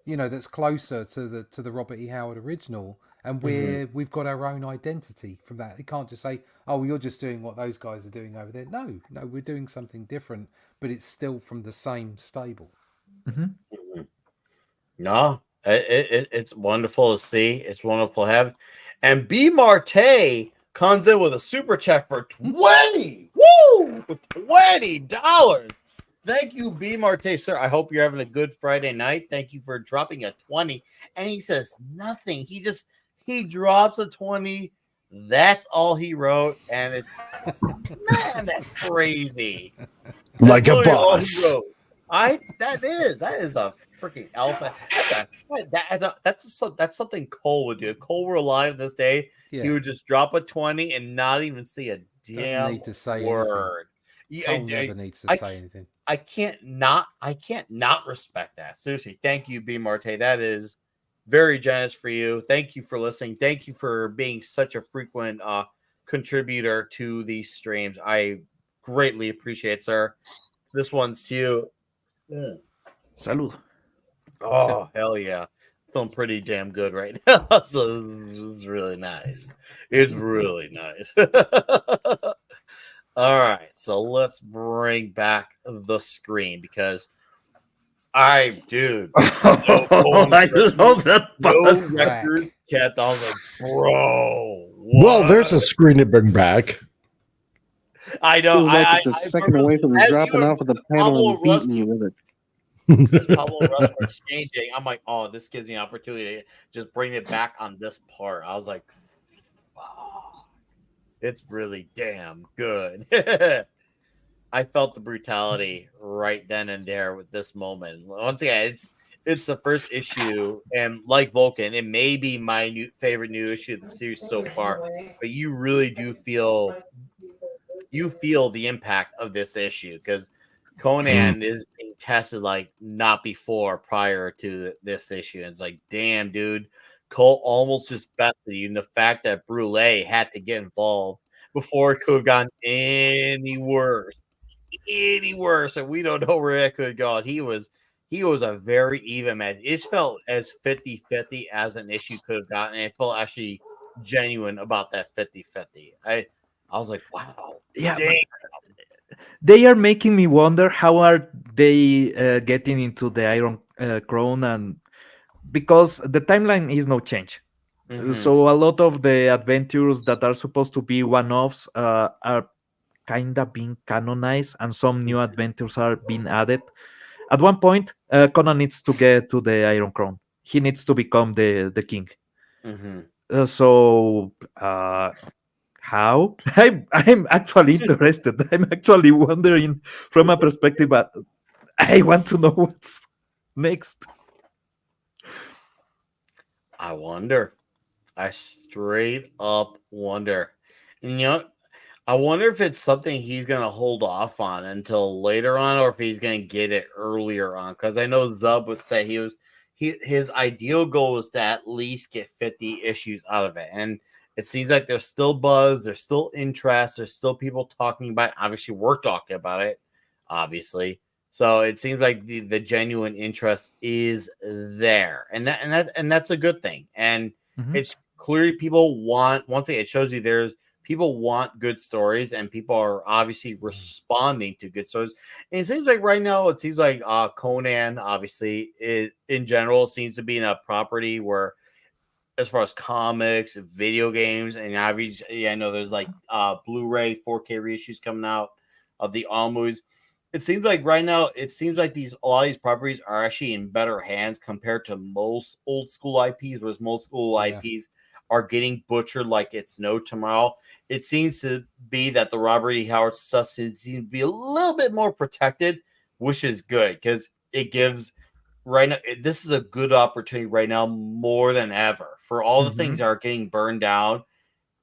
that's closer to the Robert E. Howard original, and we've got our own identity from that. You can't just say, "Oh, you're just doing what those guys are doing over there." No, we're doing something different, but it's still from the same stable. No, it's wonderful to see. It's wonderful to have. And B. Marte comes in with a super check for $20. Woo! $20. Thank you, B. Marte, sir. I hope you're having a good Friday night. Thank you for dropping a 20. And he says nothing. He drops a 20. That's all he wrote. And man, that's crazy. Like That's a literally all he boss. wrote. That is a freaking elephant. That's something Cole would do. If Cole were alive this day, he would just drop a 20 and not even say a damn need to say word. Cole never needs to say anything. I can't not respect that. Seriously, thank you, B. Marte. That is very generous for you. Thank you for listening. Thank you for being such a frequent contributor to these streams. I greatly appreciate it, sir. This one's to you. Salud. Oh, hell yeah. Feeling pretty damn good right now. So it's really nice. It's really nice. All right. So let's bring back the screen, because I love that. No record kept. I was like, bro. What? Well, there's a screen to bring back. I know. It's a second away from dropping off of the panel and beating you with it. Pablo and Russ were exchanging. I'm like, oh, this gives me an opportunity to just bring it back on this part. I was like, wow, it's really damn good. I felt the brutality right then and there with this moment. Once again, it's the first issue, and like Vulcan, it may be my favorite new issue of the series so far, but you really do feel the impact of this issue, because Conan is being tested like not before prior to this issue. And it's like, damn, dude, Cole almost just bested you. And the fact that Brule had to get involved before it could have gotten any worse. And we don't know where it could have gone. He was a very even match. It felt as 50-50 as an issue could have gotten. And it felt actually genuine about that 50-50. I was like, wow. Yeah. Damn. They are making me wonder how are they getting into the Iron Crown, and because the timeline is no change. So a lot of the adventures that are supposed to be one-offs are kind of being canonized, and some new adventures are being added. At one point, Conan needs to get to the Iron Crown. He needs to become the king. How? I'm actually interested. I'm actually wondering from a perspective, but I want to know what's next. I wonder. I straight up wonder. And I wonder if it's something he's going to hold off on until later on, or if he's going to get it earlier on. Because I know Zub would say his ideal goal was to at least get 50 issues out of it. And It seems like there's still buzz, there's still interest, there's still people talking about it. Obviously, we're talking about it, obviously. So it seems like the genuine interest is there, and that's a good thing. And it's clearly people want. Once again, it shows you there's people want good stories, and people are obviously responding to good stories. And it seems like right now, it seems like Conan, obviously, in general, seems to be in a property where, as far as comics, video games, and obviously, I know there's like Blu-ray 4K reissues coming out of the all movies. It seems like right now, it seems like a lot of these properties are actually in better hands compared to most old school IPs, whereas most school IPs are getting butchered like it's no tomorrow. It seems to be that the Robert E. Howard stuff seems to be a little bit more protected, which is good because it gives right now. This is a good opportunity right now more than ever for all the things that are getting burned down.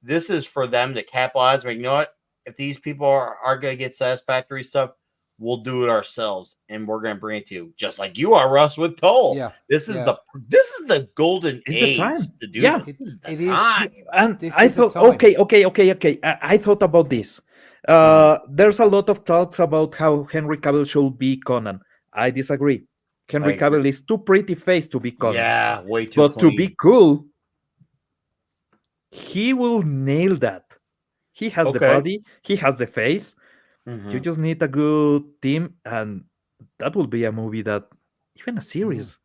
This is for them to capitalize. But you know what? If these people are going to get satisfactory stuff, we'll do it ourselves, and we're going to bring it to you, just like you are, Russ, with Cole. Yeah, this is the golden It's age the time. to do Yeah, this. This is the it is. time. And This I is the thought, time. okay. I thought about this. There's a lot of talks about how Henry Cavill should be Conan. I disagree. Henry Cavill is too pretty face to be Conan. Yeah, way too But clean. to be cool, he will nail that. He has the body, he has the face. You just need a good team, and that will be a movie that, even a series.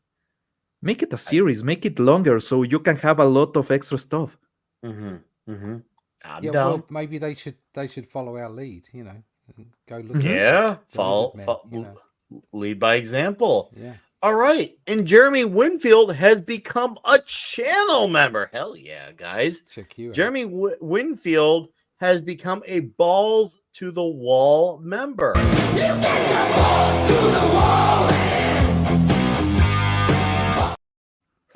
Make it a series, make it longer so you can have a lot of extra stuff. I'm Yeah, down. well, maybe they should follow our lead. You know, and go look. Yeah, at the Lizard Men, follow, you know. lead by example. Yeah. All right, and Jeremy Winfield has become a channel member. Hell yeah, guys! Check you out. Jeremy Winfield has become a balls to the wall member.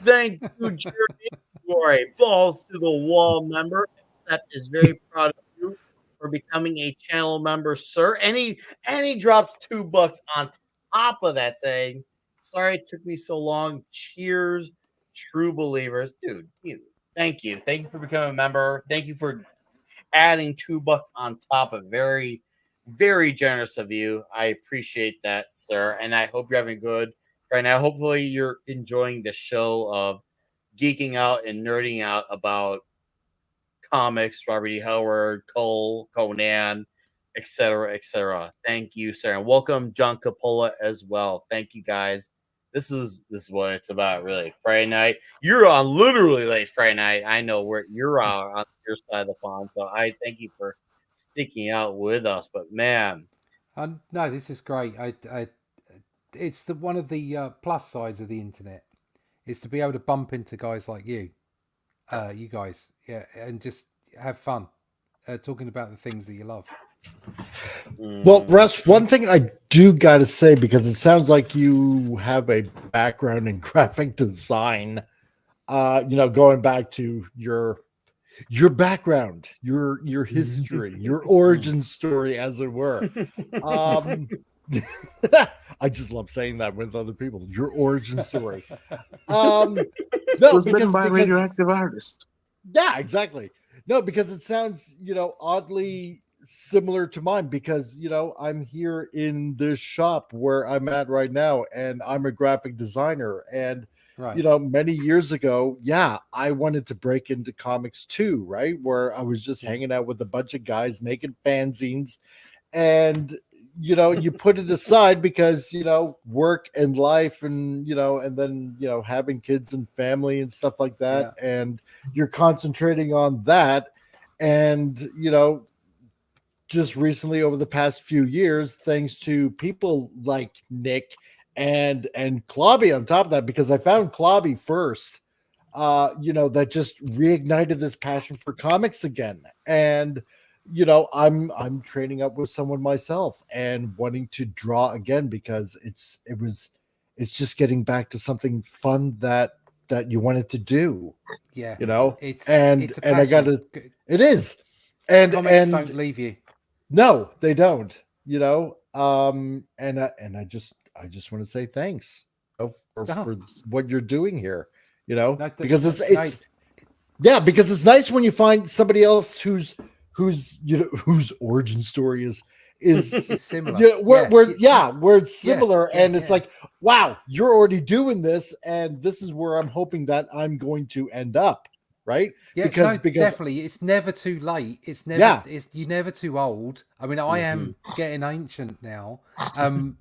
Thank you, Jeremy. You are a balls to the wall member. Seth is very proud of you for becoming a channel member, sir. And he drops $2 on top of that, saying, "Sorry it took me so long. Cheers, true believers." Dude, thank you. Thank you for becoming a member. Thank you for adding $2 on top of very, very generous of you. I appreciate that, sir. And I hope you're having good right now. Hopefully you're enjoying the show of geeking out and nerding out about comics, Robert E. Howard, Cole, Conan, etc., etc. Thank you, sir. And welcome John Capola as well. Thank you, guys. This is what it's about, really. Friday night. You're on literally late Friday night. I know where you're on your side of the pond. So I thank you for sticking out with us. But man, no, this is great. It's one of the plus sides of the internet is to be able to bump into guys like you guys, and just have fun talking about the things that you love. Well, Russ, one thing I do got to say, because it sounds like you have a background in graphic design, going back to your background, your history, your origin story, as it were. I just love saying that with other people. Your origin story. No, was written by a radioactive artist. Yeah, exactly. No, because it sounds, oddly similar to mine, because, I'm here in this shop where I'm at right now, and I'm a graphic designer. And, many years ago, I wanted to break into comics too, right? Where I was just hanging out with a bunch of guys making fanzines. And, you put it aside because, work and life and, and then, having kids and family and stuff like that. Yeah. And you're concentrating on that. And, just recently over the past few years, thanks to people like Nick and Klobby on top of that, because I found Klobby first, that just reignited this passion for comics again. And, I'm training up with someone myself and wanting to draw again, because it's just getting back to something fun that you wanted to do. Yeah. It's I gotta, it is. And comics don't leave you. No, they don't, and I just want to say thanks for what you're doing here, because Yeah, because it's nice when you find somebody else whose whose origin story is It's similar. where it's similar, and it's yeah. like, wow, you're already doing this, and this is where I'm hoping that I'm going to end up, right? Yeah, because definitely, it's never too late. It's never, Yeah. you're never too old. I mean, I am getting ancient now, and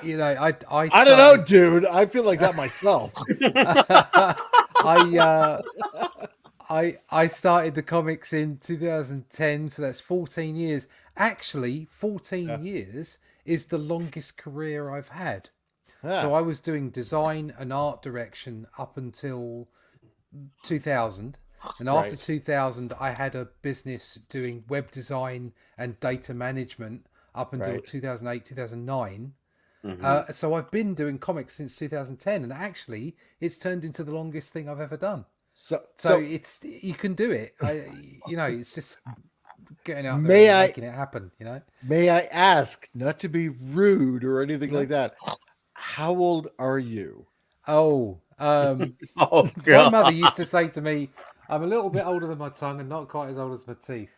you know, I don't know, dude. I feel like that myself. I started the comics in 2010, so that's 14 years. Actually, 14 years is the longest career I've had. So I was doing design and art direction up until 2000, and after 2000 I had a business doing web design and data management up until 2008 2009. So I've been doing comics since 2010, and actually it's turned into the longest thing I've ever done. So it's, you can do it. It's just getting out there and making it happen. May I ask, not to be rude or anything like that, how old are you? Oh, my mother used to say to me, I'm a little bit older than my tongue and not quite as old as my teeth.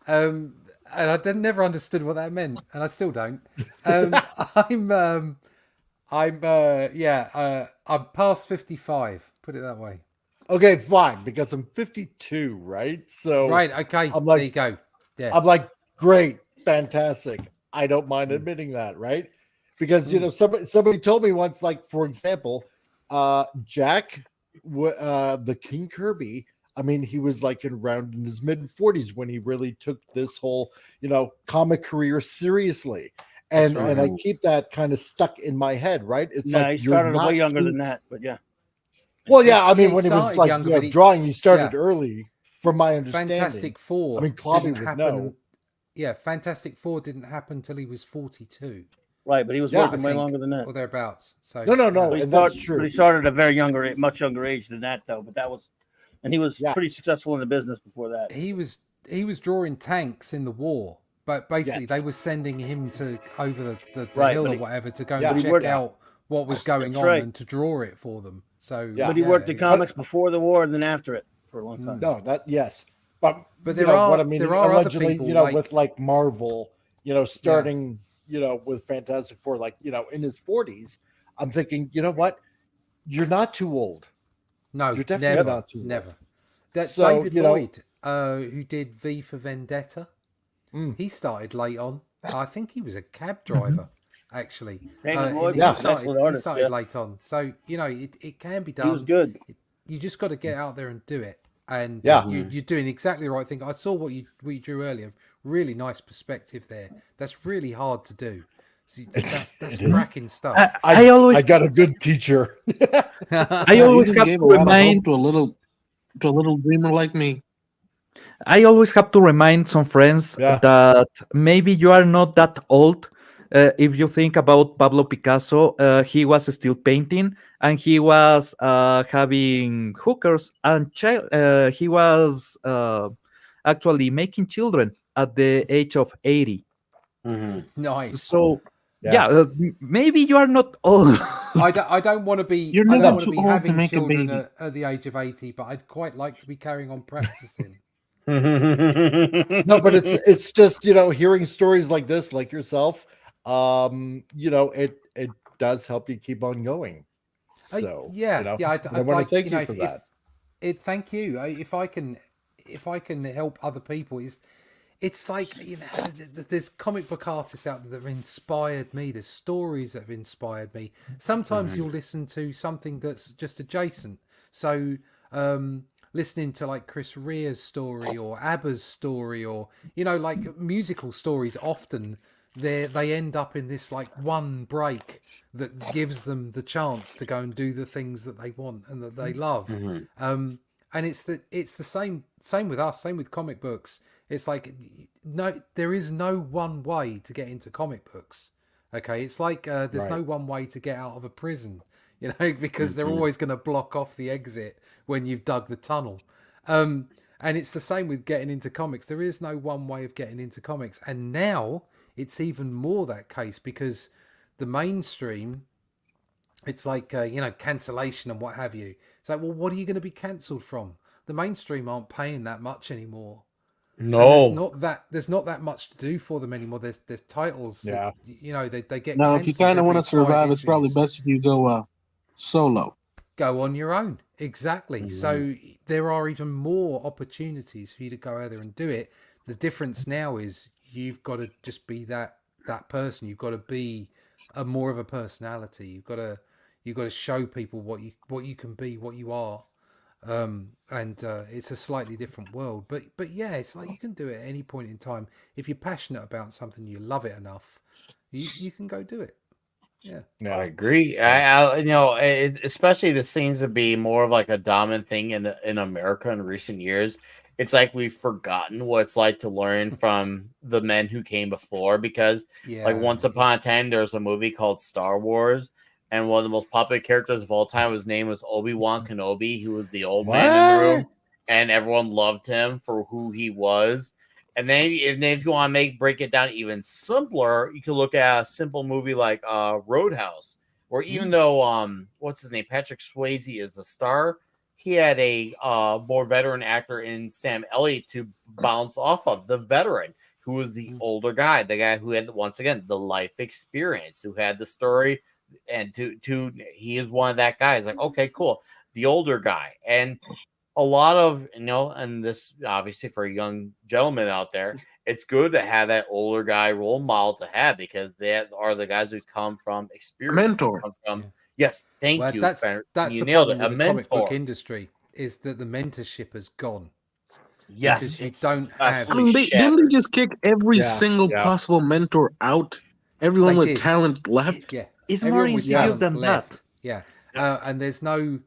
And I never understood what that meant, and I still don't. I'm past 55. Put it that way. Okay, fine, because I'm 52, right? So right, okay, I'm like, there you go. Yeah, I'm like, great, fantastic. I don't mind admitting that, right? Because somebody told me once, like, for example, Jack, the King Kirby. I mean, he was like around in his mid 40s when he really took this whole, comic career seriously. And right. and I keep that kind of stuck in my head, right? It's No, like he started way younger than that, but yeah. Well, yeah, I mean, he when he was started like younger, but drawing, he started early, from my understanding. Fantastic Four. I mean, Clobby didn't would happen. know. Yeah, Fantastic Four didn't happen till he was 42. Right, but he was working way longer than that. Or thereabouts. So No, But that's true. But he started at a very much younger age than that, though. But that was, and he was pretty successful in the business before that. He was drawing tanks in the war, but basically they were sending him to over the hill or whatever to go and check out what was going on and to draw it for them. So, but he worked in comics before the war and then after it for a long time. No, but there are what I mean, there are allegedly, other people with like Marvel, starting, with Fantastic Four, like, in his 40s, I'm thinking, you know what, you're not too old. No, you're definitely not too old. That so, David Lloyd, who did V for Vendetta, he started late on. I think he was a cab driver. Actually, he started late on, so it can be done. He was good. You just got to get out there and do it, and you're doing exactly the right thing. I saw what you drew earlier. Really nice perspective there. That's really hard to do. So that's cracking stuff. I got a good teacher. I always have to remind to a little dreamer like me. I always have to remind some friends that maybe you are not that old. If you think about Pablo Picasso, he was still painting and he was having hookers and he was actually making children at the age of 80. Nice. So maybe you are not old. I don't want to be. You're I don't never want to too be old to having make a children baby. at the age of 80, but I'd quite like to be carrying on practicing. No, but it's just, hearing stories like this, like yourself, it does help you keep on going. So I'd want to thank you for that. Thank you. If I can help other people, it's like, there's comic book artists out there that have inspired me. There's stories that have inspired me. Sometimes you'll listen to something that's just adjacent. So listening to like Chris Rea's story or ABBA's story, or like musical stories, often they end up in this like one break that gives them the chance to go and do the things that they want and that they love. And it's the same with us, same with comic books. It's like, no, there is no one way to get into comic books. Okay, it's like there's no one way to get out of a prison, because they're always going to block off the exit when you've dug the tunnel. And it's the same with getting into comics. There is no one way of getting into comics. And now it's even more that case, because the mainstream, it's like, cancellation and what have you. It's like, well, what are you going to be cancelled from? the mainstream aren't paying that much anymore. No, and there's not that much to do for them anymore. There's titles that, they get Now, if you cancelled kind of want every to survive, 5 it's probably issues. best if you go solo. Go on your own. Exactly. So there are even more opportunities for you to go out there and do it. The difference now is you've got to just be that person. You've got to be more of a personality. You've got to show people what you can be, what you are. And it's a slightly different world, but yeah, it's like you can do it at any point in time. If you're passionate about something, you love it enough, you can go do it. Yeah, I agree. Especially this seems to be more of like a dominant thing in America in recent years. It's like we've forgotten what it's like to learn from the men who came before. Because, like, once upon a time, there was a movie called Star Wars, and one of the most popular characters of all time, his name was Obi-Wan Kenobi. He was the old man in the room, and everyone loved him for who he was. And then if you want to break it down even simpler, you can look at a simple movie like Roadhouse, where even though what's his name, Patrick Swayze is the star, he had a more veteran actor in Sam Elliott to bounce off of, the veteran, who was the older guy, the guy who had, once again, the life experience, who had the story, and he is one of that guy. It's like, okay, cool, the older guy. And a lot of, and this obviously for a young gentleman out there, it's good to have that older guy role model to have, because they are the guys who come from experience. A mentor. Yes, thank you. That's you the nailed problem it. with the comic book industry, is that the mentorship has gone. Yes, because you don't have. I mean, didn't they just kick every single possible mentor out? Everyone with talent left. Yeah, it's everyone more with insidious talent than left. that. Yeah, and there's no.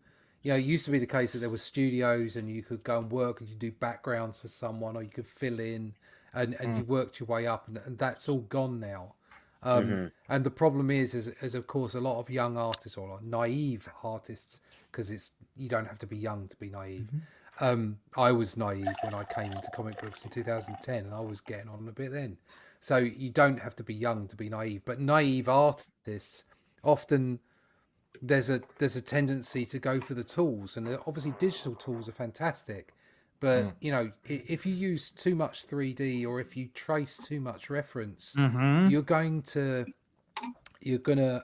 It used to be the case that there were studios and you could go and work and you do backgrounds for someone, or you could fill in and you worked your way up, and that's all gone now. And the problem is of course a lot of young artists, or like naive artists, because you don't have to be young to be naive. I was naive when I came into comic books in 2010, and I was getting on a bit then. So you don't have to be young to be naive, but naive artists often. There's a tendency to go for the tools, and obviously digital tools are fantastic, but if you use too much 3D, or if you trace too much reference, you're going to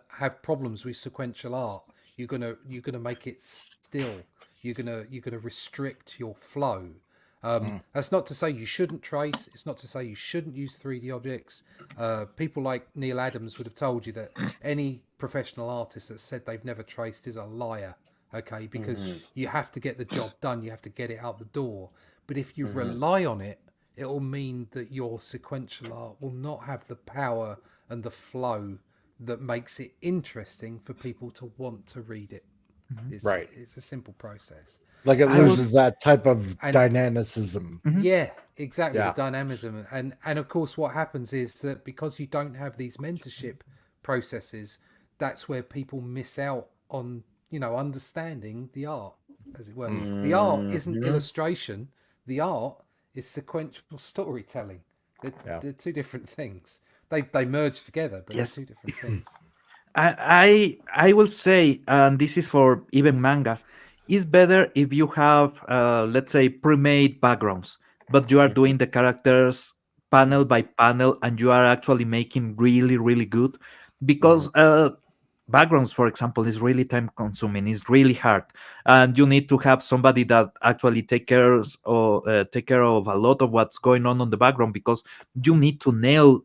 have problems with sequential art. You're gonna make it still. You're gonna restrict your flow. That's not to say you shouldn't trace. It's not to say you shouldn't use 3D objects. People like Neil Adams would have told you that any professional artist that said they've never traced is a liar. Okay, because you have to get the job done. You have to get it out the door. But if you rely on it, it will mean that your sequential art will not have the power and the flow that makes it interesting for people to want to read it. It's a simple process. Like it loses that type of dynamicism. Yeah, exactly. The dynamism. And of course what happens is that because you don't have these mentorship processes, that's where people miss out on, understanding the art, as it were. The art isn't illustration. The art is sequential storytelling. They're two different things. They merge together, but they're two different things. I will say, and this is for even manga, it's better if you have, let's say, pre-made backgrounds, but you are doing the characters panel by panel, and you are actually making really, really good, because backgrounds, for example, is really time consuming. It's really hard, and you need to have somebody that actually take care of a lot of what's going on the background, because you need to nail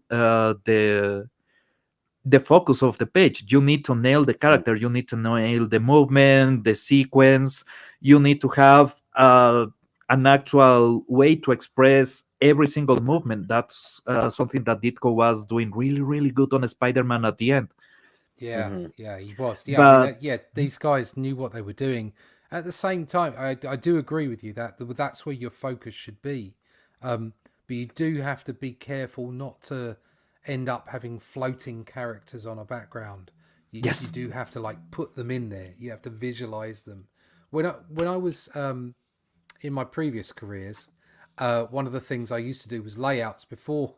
the focus of the page. You need to nail the character. You need to nail the movement, the sequence. You need to have an actual way to express every single movement. That's something that Ditko was doing really, really good on Spider-Man at the end. Yeah, he was. Yeah, But, these guys knew what they were doing. At the same time, I do agree with you that that's where your focus should be. But you do have to be careful not to end up having floating characters on a background. You do have to put them in there. You have to visualize them. When I was in my previous careers, one of the things I used to do was layouts before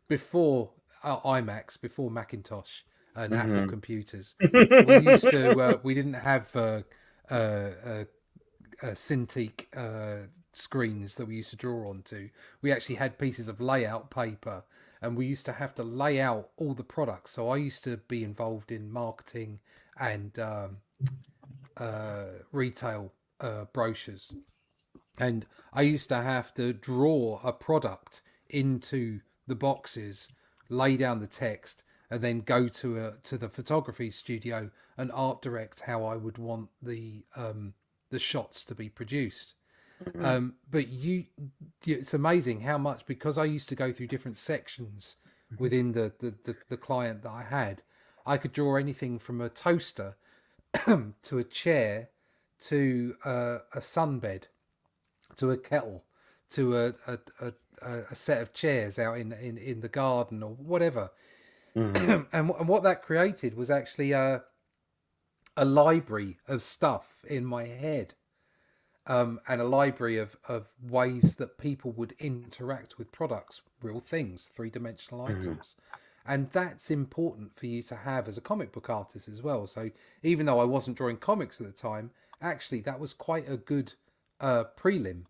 iMacs, before Macintosh and Apple computers. We used to we didn't have Cintiq screens that we used to draw onto. We actually had pieces of layout paper, and we used to have to lay out all the products. So I used to be involved in marketing and retail brochures, and I used to have to draw a product into the boxes, lay down the text, and then go to the photography studio and art direct how I would want the shots to be produced. But it's amazing how much, because I used to go through different sections within the client that I had, I could draw anything from a toaster to a chair to a sunbed to a kettle to a set of chairs out in the garden or whatever. And what that created was actually a library of stuff in my head, and a library of ways that people would interact with products, real things, three-dimensional items. And that's important for you to have as a comic book artist as well. So even though I wasn't drawing comics at the time, actually that was quite a good prelim,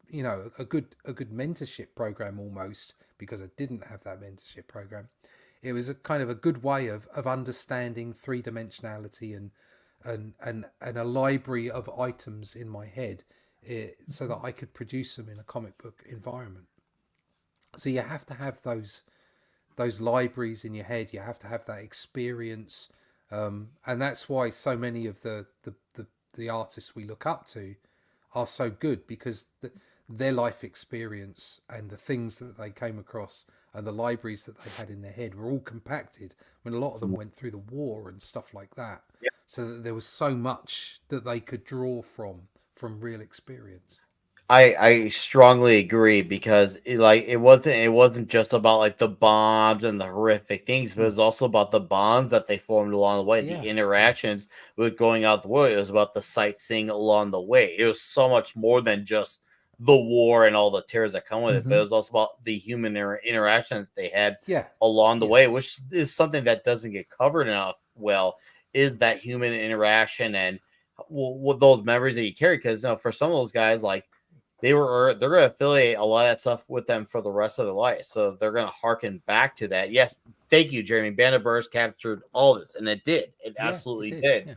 you know, a good mentorship program almost, because I didn't have that mentorship program. It was a kind of a good way of understanding three-dimensionality and a library of items in my head, so that I could produce them in a comic book environment. So you have to have those libraries in your head. You have to have that experience, and that's why so many of the artists we look up to are so good, because their life experience and the things that they came across and the libraries that they had in their head were all compacted when a lot of them went through the war and stuff like that. Yep. So that there was so much that they could draw from real experience. I strongly agree, because it wasn't just about like the bombs and the horrific things, but it was also about the bonds that they formed along the way, the interactions with going out the way. It was about the sightseeing along the way. It was so much more than just the war and all the terrors that come with it, but it was also about the human interaction that they had along the way, which is something that doesn't get covered enough well, is that human interaction and what those memories that you carry. Because for some of those guys, like, they're going to affiliate a lot of that stuff with them for the rest of their life. So they're going to harken back to that. Yes, thank you, Jeremy. Band of Birds captured all this, and it did. It absolutely did. Yeah.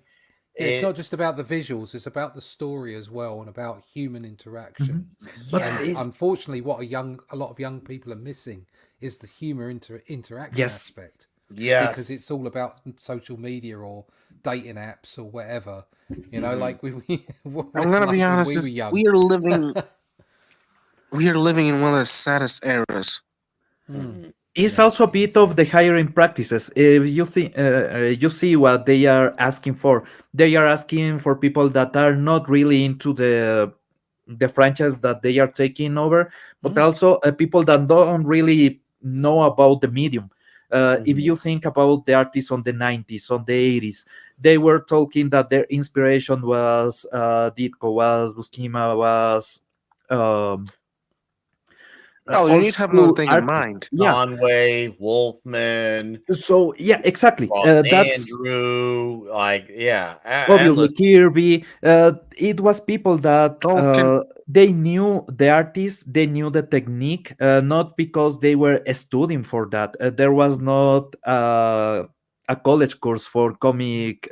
It's not just about the visuals; it's about the story as well, and about human interaction. But and unfortunately, what a lot of young people are missing is the humor interaction aspect. Yes, because it's all about social media or dating apps or whatever. You know, like I'm gonna be honest. We are living in one of the saddest eras. It's also a bit of the hiring practices. If you think you see what they are asking for, they are asking for people that are not really into the franchise that they are taking over, but also people that don't really know about the medium. If you think about the artists on the 90s, on the 80s, they were talking that their inspiration was Ditko, was Buscema, was you need to have another thing in mind. Conway, Wolfman. So yeah, exactly. That's Andrew. Obviously Kirby. It was people that they knew the artist, they knew the technique, not because they were studying for that. There was not a college course for comic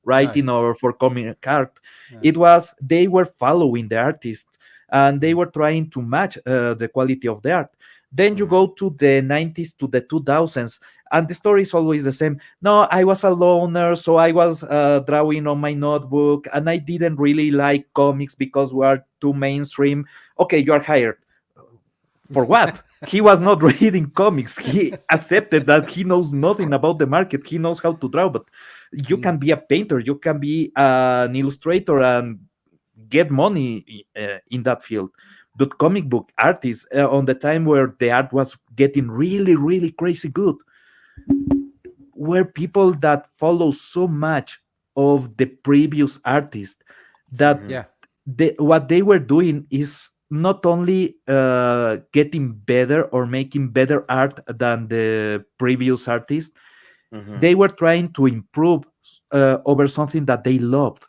writing or for comic art. No. It was they were following the artist, and they were trying to match the quality of the art. Then you go to the 90s to the 2000s, and the story is always the same. No, I was a loner, so I was drawing on my notebook, and I didn't really like comics because we are too mainstream. Okay, you are hired. For what? He was not reading comics. He accepted that he knows nothing about the market. He knows how to draw, but you can be a painter, you can be an illustrator and get money in that field. But comic book artists on the time where the art was getting really, really crazy good, were people that follow so much of the previous artist that what they were doing is not only getting better or making better art than the previous artist, they were trying to improve over something that they loved.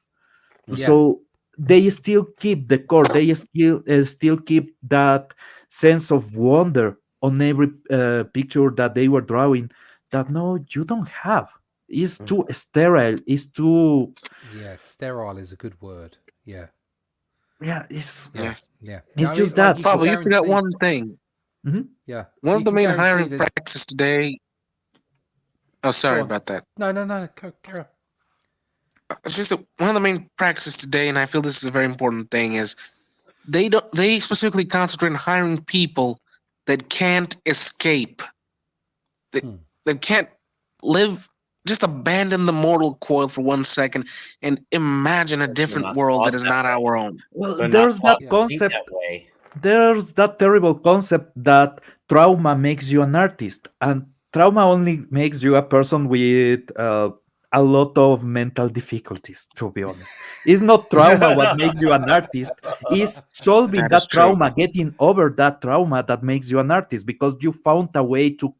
So they still keep the core. They still keep that sense of wonder on every picture that they were drawing. That no, you don't have. It's too sterile. It's too. Yeah, sterile is a good word. Yeah, Yeah, it's yeah, yeah. it's I mean, just like that. you can Pablo, you forgot guarantee. one thing. Yeah, One you of the can main guarantee hiring that. practices today. Oh, Go sorry on. about that. No, carry on. It's just that one of the main practices today, and I feel this is a very important thing, is they specifically concentrate on hiring people that can't escape, that that can't live, just abandon the mortal coil for 1 second and imagine a different world that is not our own. Well, They're not there's that taught to think concept. that way. There's that terrible concept that trauma makes you an artist, and trauma only makes you a person with a lot of mental difficulties. To be honest, it's not trauma what makes you an artist. It's solving That is that true. trauma, getting over that trauma that makes you an artist because you found a way to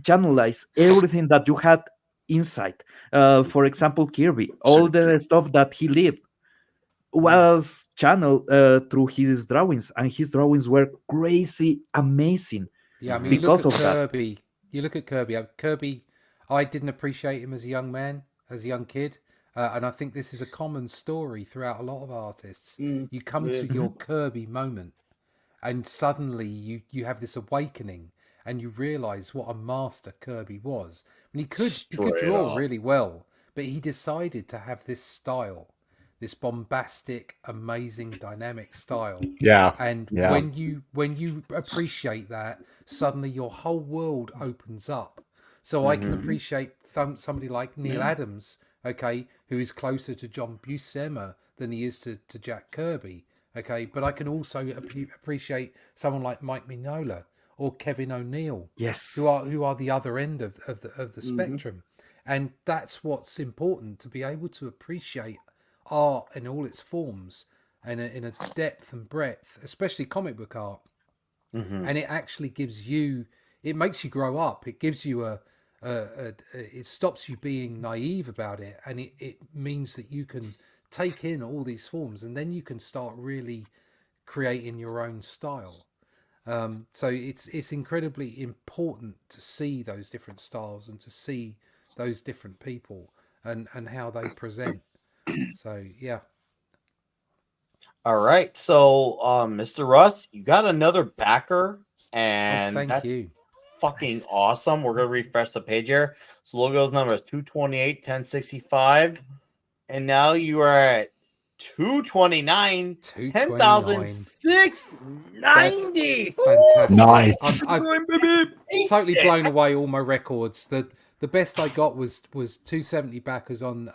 channelize everything that you had inside. For example, Kirby, all the stuff that he lived was channeled through his drawings, and his drawings were crazy amazing Yeah, I mean, you look because at of that. Kirby. You look at Kirby. Kirby, I didn't appreciate him as a young man, as a young kid, and I think this is a common story throughout a lot of artists. You come to your Kirby moment, and suddenly you have this awakening, and you realize what a master Kirby was. And he could draw really well, but he decided to have this style, this bombastic, amazing, dynamic style. Yeah. And Yeah. when you appreciate that, suddenly your whole world opens up. So I can appreciate somebody like Neil Adams, okay, who is closer to John Buscema than he is to Jack Kirby, okay. But I can also appreciate someone like Mike Mignola or Kevin O'Neill, Yes. who are the other end of the spectrum. And that's what's important, to be able to appreciate art in all its forms and in a depth and breadth, especially comic book art. And it actually gives you, it makes you grow up. It gives you it stops you being naive about it, and it means that you can take in all these forms, and then you can start really creating your own style. So it's incredibly important to see those different styles and to see those different people and how they present. So yeah. All right. So Mr. Russ, you got another backer, and thank that's you. fucking awesome. We're gonna refresh the page here. So logo's number is 228 1065, and now you are at 229 10,690. Fantastic. Nice. I'm totally blown away. All my records. The best I got was 270 backers on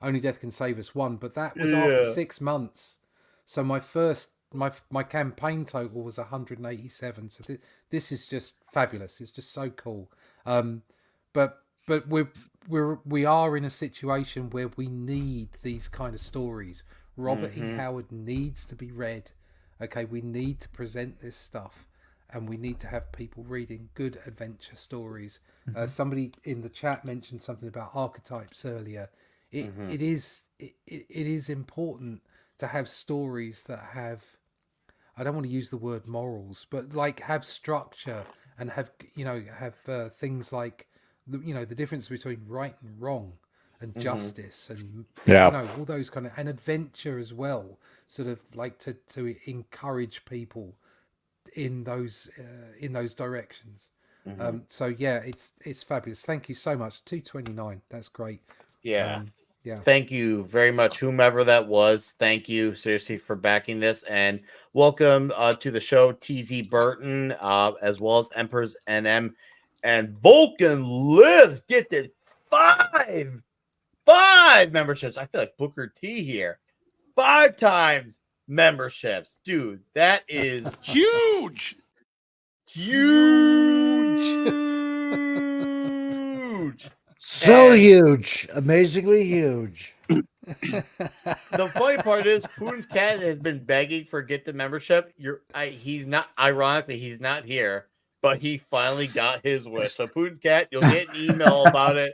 Only Death Can Save Us 1, but that was after 6 months. So my first my campaign total was 187. So this is just fabulous. It's just so cool. But we are in a situation where we need these kind of stories. Robert E. Howard needs to be read. Okay, we need to present this stuff, and we need to have people reading good adventure stories. Somebody in the chat mentioned something about archetypes earlier. It is important to have stories that have, I don't want to use the word morals, but like have structure and have things like the difference between right and wrong and justice and all those kind of, and adventure as well, sort of like to encourage people in those directions. So yeah, it's fabulous. Thank you so much. 229, that's great. Yeah. Yeah. Thank you very much, whomever that was. Thank you seriously for backing this, and welcome to the show, TZ Burton, as well as Emperor's NM and Vulcan Lives. Get this five memberships. I feel like Booker T here. 5 times memberships, dude. That is Huge. So huge. Amazingly huge. The funny part is Putin's cat has been begging for Get the membership. He's not, ironically, he's not here, but he finally got his wish. So Putin's cat, you'll get an email about it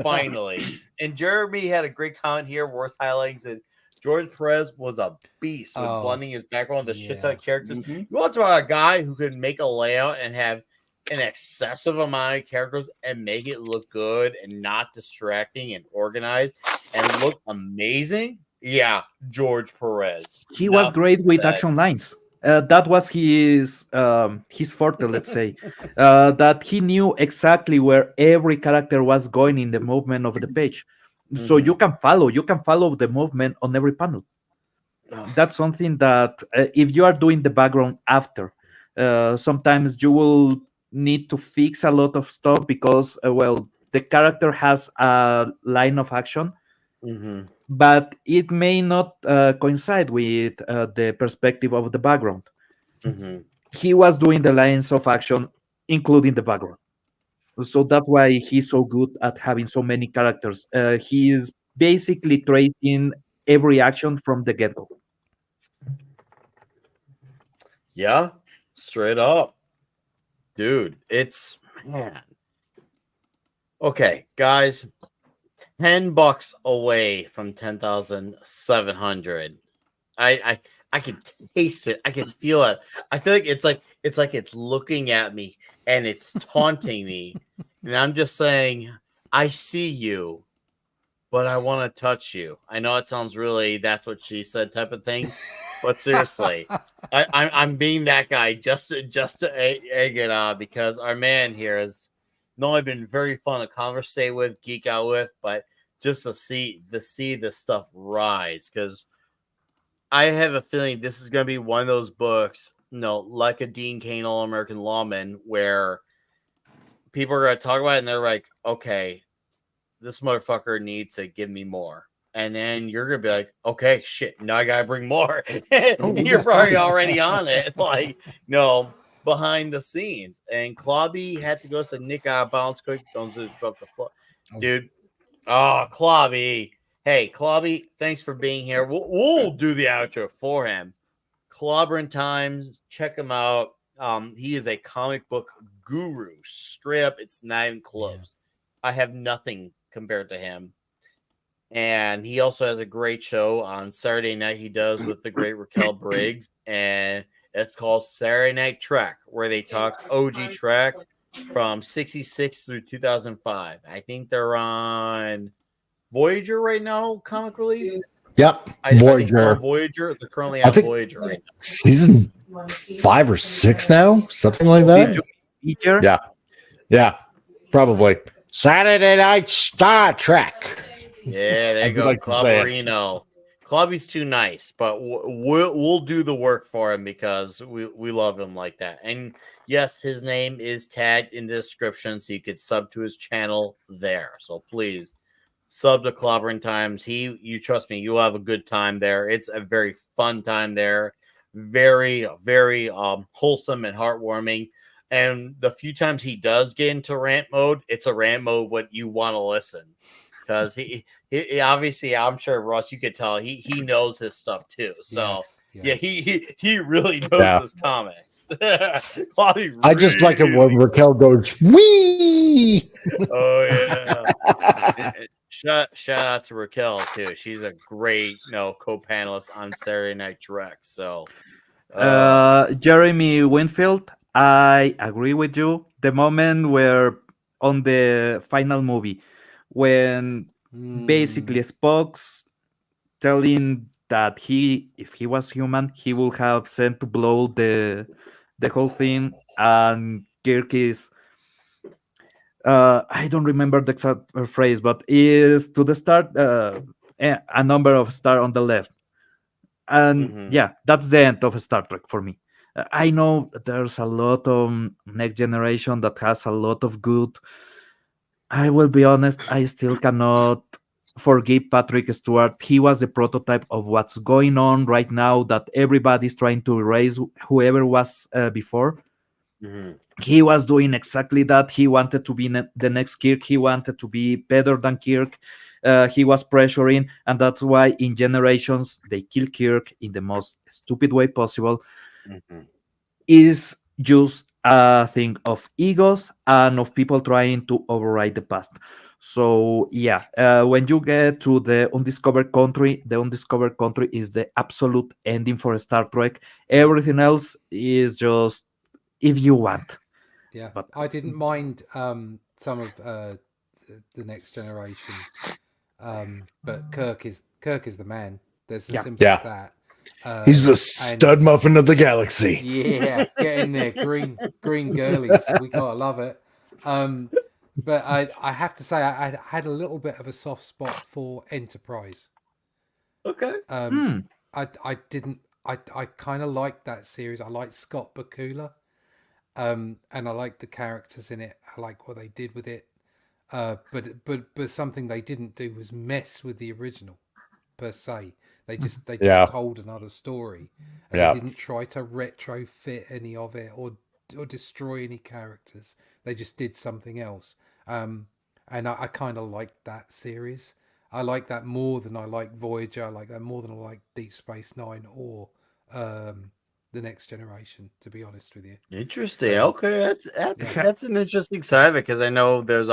finally. And Jeremy had a great comment here worth highlighting. Said George Perez was a beast with Oh, blending his background with the shit ton of yes. characters. Mhm. You want to talk about a guy who could make a layout and have an excessive amount of characters and make it look good and not distracting and organized and look amazing? Yeah, George Perez. He was Enough great with said. action lines. That was his forte, let's say. That he knew exactly where every character was going in the movement of the page, so Mhm. you can follow the movement on every panel. Ugh. That's something that if you are doing the background after, sometimes you will need to fix a lot of stuff because well, the character has a line of action, Mhm. but it may not coincide with the perspective of the background. Mhm. He was doing the lines of action, including the background. So that's why he's so good at having so many characters. He is basically tracing every action from the get go. Yeah, straight up. Dude, it's man. Okay, guys, $10 away from 10,700. I can taste it. I can feel it. I feel like it's looking at me and it's taunting me. And I'm just saying, I see you, but I want to touch you. I know it sounds really that's what she said type of thing, but seriously, I'm being that guy just to egg it on because our man here has not only been very fun to conversate with, geek out with, but just to see this stuff rise because I have a feeling this is going to be one of those books, like a Dean Cain All American Lawman, where people are going to talk about it and they're like, okay, this motherfucker needs to give me more. And then you're going to be like, okay, shit, now I got to bring more. You're probably already on it. Like, no, behind the scenes. And Klobby had to go to Nick out of bounds quick. Don't disrupt the flow. Dude. Oh, Klobby. Hey, Klobby, thanks for being here. We'll do the outro for him. Clobbering Times, check him out. He is a comic book guru. Straight up, it's not even close. I have nothing compared to him. And he also has a great show on Saturday night he does with the great Raquel Briggs. And it's called Saturday Night Trek, where they talk OG Trek from 66 through 2005. I think they're on Voyager right now, Comic Relief. Yep, I think Voyager. on Voyager. They're currently I on think Voyager right now. season 5 or 6 now, something like that. Feature? Yeah, probably. Saturday Night Star Trek. Yeah, there I you do go, like to say it. Clobberino. Clubby's too nice, but we'll do the work for him because we love him like that. And yes, his name is tagged in the description, so you could sub to his channel there. So please sub to Clobbering Times. You trust me, you'll have a good time there. It's a very fun time there. Very, very wholesome and heartwarming. And the few times he does get into rant mode, it's a rant mode what you want to listen. Because he obviously, I'm sure Russ, you could tell he knows his stuff too. So yeah, he really knows his comic. I just like it when Raquel goes wee. Oh yeah. Shout out to Raquel too. She's a great co-panelist on Saturday Night Trek. So Jeremy Winfield, I agree with you. The moment where on the final movie, when basically Spock's telling that if he was human, he would have sent to blow the whole thing, and Kirk is I don't remember the exact phrase, but is to the start a number of star on the left. And yeah, that's the end of Star Trek for me. I know there's a lot of Next Generation that has a lot of good. I will be honest, I still cannot forgive Patrick Stewart. He was the prototype of what's going on right now that everybody's trying to erase whoever was before. He was doing exactly that. He wanted to be the next Kirk. He wanted to be better than Kirk. He was pressuring, and that's why in Generations they kill Kirk in the most stupid way possible. Is just a thing of egos and of people trying to override the past. So yeah, when you get to the undiscovered country, the undiscovered country is the absolute ending for Star Trek. Everything else is just if you want. Yeah, But I didn't mind some of the Next Generation, but Kirk is the man. There's as yeah, simple as Yeah. that. He's the And stud muffin of the galaxy. yeah, get in there, green girlies. We gotta love it. Um, but I have to say I had a little bit of a soft spot for Enterprise. Okay. Hmm. I didn't I kind of liked that series. I liked Scott Bakula. And I like the characters in it. I like what they did with it. But something they didn't do was mess with the original per se. They just Yeah. told another story, and they Yeah. didn't try to retrofit any of it or destroy any characters. They just did something else. And I kind of liked that series. I like that more than I like Voyager. I like that more than I like Deep Space Nine or the Next Generation. To be honest with you. Interesting. Um, Okay, that's yeah. that's an interesting side because I know there's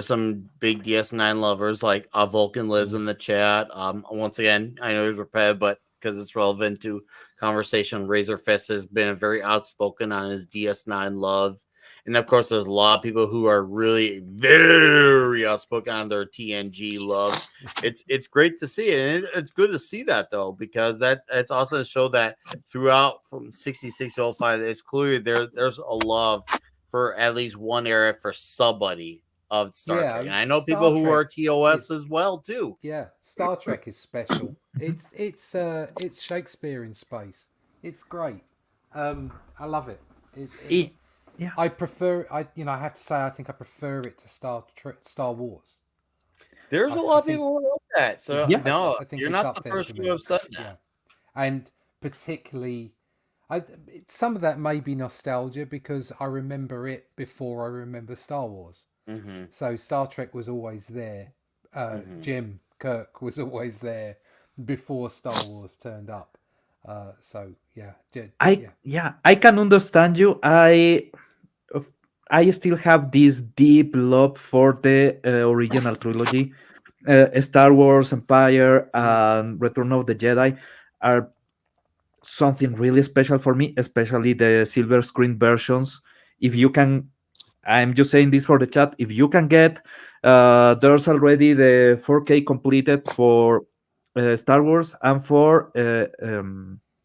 some big DS9 lovers like Vulcan lives in the chat. Once again, I know he's repetitive, but because it's relevant to conversation, Razorfist has been very outspoken on his DS9 love, and of course, there's a lot of people who are really very outspoken on their TNG love. It's great to see it, and it's good to see that though because it's also a show that throughout from 66 to 05, it's clear there's a love for at least one area for somebody of Star Trek. Yeah, And I know Star people who are Trek TOS is as well too. yeah, Star Trek is special. It's Shakespeare in space. It's great. I love it. Yeah. I prefer I have to say I think I prefer it to Star Wars. There's a I lot of think people who know that. So Yeah. no, I think you're it's not up the there first for who me. have said that. Yeah, and particularly, some of that may be nostalgia because I remember it before I remember Star Wars. Mm-hmm. So Star Trek was always there. Jim Kirk was always there before Star Wars turned up. So yeah, I can understand you. Of- I still have this deep love for the original trilogy. Star Wars, Empire, and Return of the Jedi are something really special for me, especially the silver screen versions. If you can, I'm just saying this for the chat. If you can get, there's already the 4K completed for Star Wars and for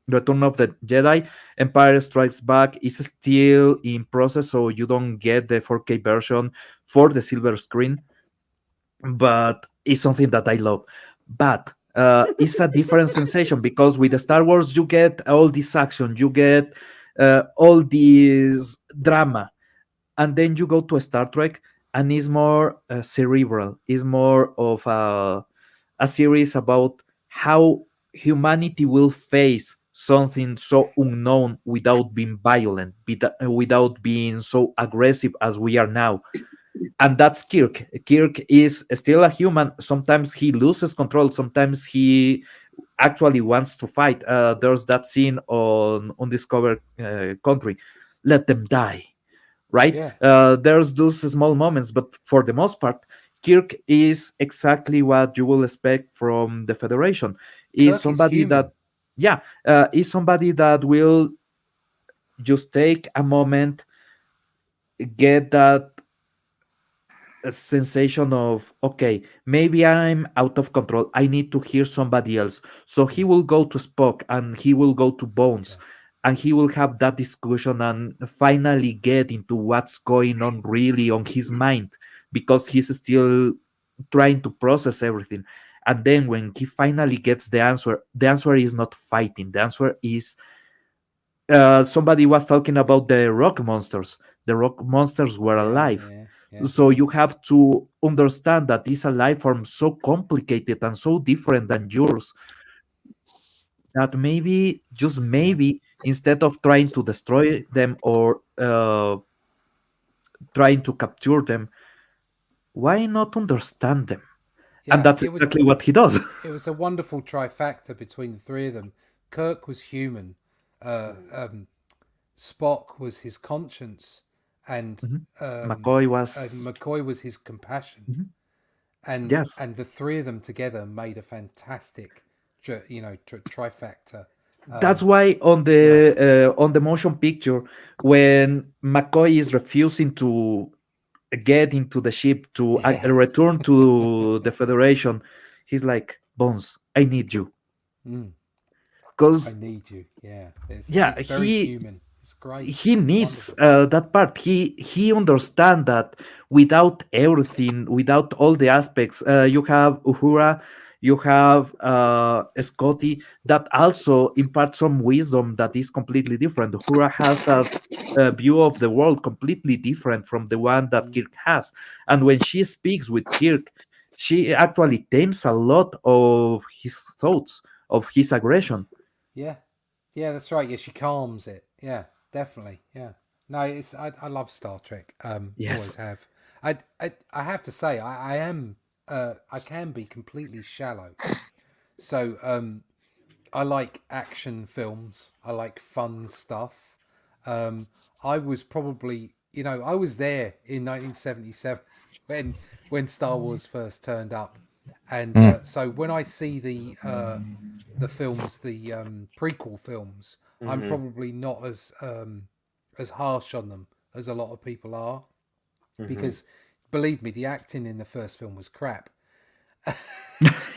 Return of the Jedi. Empire Strikes Back is still in process, so you don't get the 4K version for the silver screen, but it's something that I love. But it's a different sensation because with the Star Wars, you get all this action, you get all this drama, and then you go to a Star Trek, and it's more cerebral. It's more of a series about how humanity will face something so unknown without being violent, without being so aggressive as we are now. And that's Kirk. Kirk is still a human. Sometimes he loses control. Sometimes he actually wants to fight. There's that scene on Undiscovered Country. Let them die, right? yeah. There's those small moments, but for the most part, Kirk is exactly what you will expect from the Federation. Is Kirk is somebody that, human. yeah, is somebody that will just take a moment, get that a sensation of okay, maybe I'm out of control, I need to hear somebody else. So he will go to Spock and he will go to Bones, Yeah, and he will have that discussion and finally get into what's going on really on his mind, because he's still trying to process everything. And then when he finally gets the answer is not fighting. The answer is somebody was talking about the rock monsters. The rock monsters were alive. yeah. So you have to understand that it's a life form so complicated and so different than yours that maybe, just Yeah. maybe, instead of trying to destroy them or trying to capture them, why not understand them? And Yeah, that's exactly what he does. it was a wonderful trifecta between the three of them. Kirk was human. Spock was his conscience, and McCoy was McCoy was his compassion, and yes, and the three of them together made a fantastic, trifecta. that's why on the motion picture, when McCoy is refusing to get into the ship to return to the Federation, he's like, Bones, I need you. I Because need you. Yeah, it's very he human. It's great. he needs that part. He understand that without everything, without all the aspects, you have Uhura, you have Scotty that also impart some wisdom that is completely different. Uhura has a view of the world completely different from the one that Kirk has, and when she speaks with Kirk, she actually tames a lot of his thoughts, of his aggression. Yeah, that's right. Yeah, she calms it. Yeah, definitely. Yeah. No, it's I love Star Trek. Yes. Always have. I have to say I am I can be completely shallow. So I like action films. I like fun stuff. I was probably, I was there in 1977 when Star Wars first turned up, and so when I see the films, the prequel films, I'm probably not as harsh on them as a lot of people are, because believe me, the acting in the first film was crap.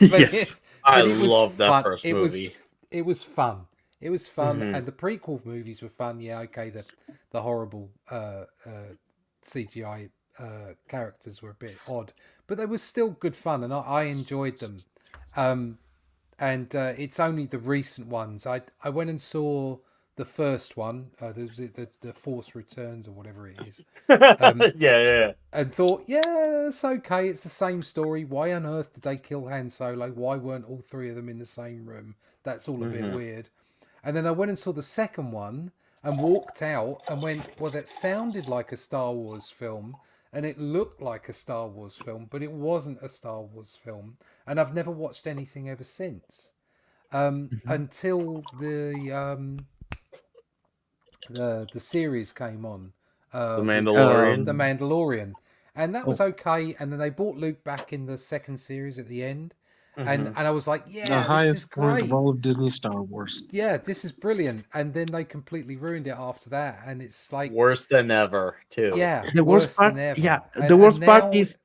Yes. I love that first movie. It was fun. It was fun, and the prequel movies were fun. Yeah, okay. The horrible CGI characters were a bit odd, but they were still good fun, and I enjoyed them. And it's only the recent ones. I went and saw the first one. There was the Force Returns or whatever it is. Yeah. And thought, yeah, it's okay. It's the same story. Why on earth did they kill Han Solo? Why weren't all three of them in the same room? That's all a bit weird. And then I went and saw the second one and walked out and went, well, that sounded like a Star Wars film and it looked like a Star Wars film, but it wasn't a Star Wars film. And I've never watched anything ever since. Until the series came on. The Mandalorian. The Mandalorian. And that was okay. And then they brought Luke back in the second series at the end. And I was like, yeah, The this is highest point great. of all of Disney Star Wars. Yeah, this is brilliant. And then they completely ruined it after that. And it's like Worse than ever, too. Yeah, The worst part, than ever. yeah, And- the worst and part now- is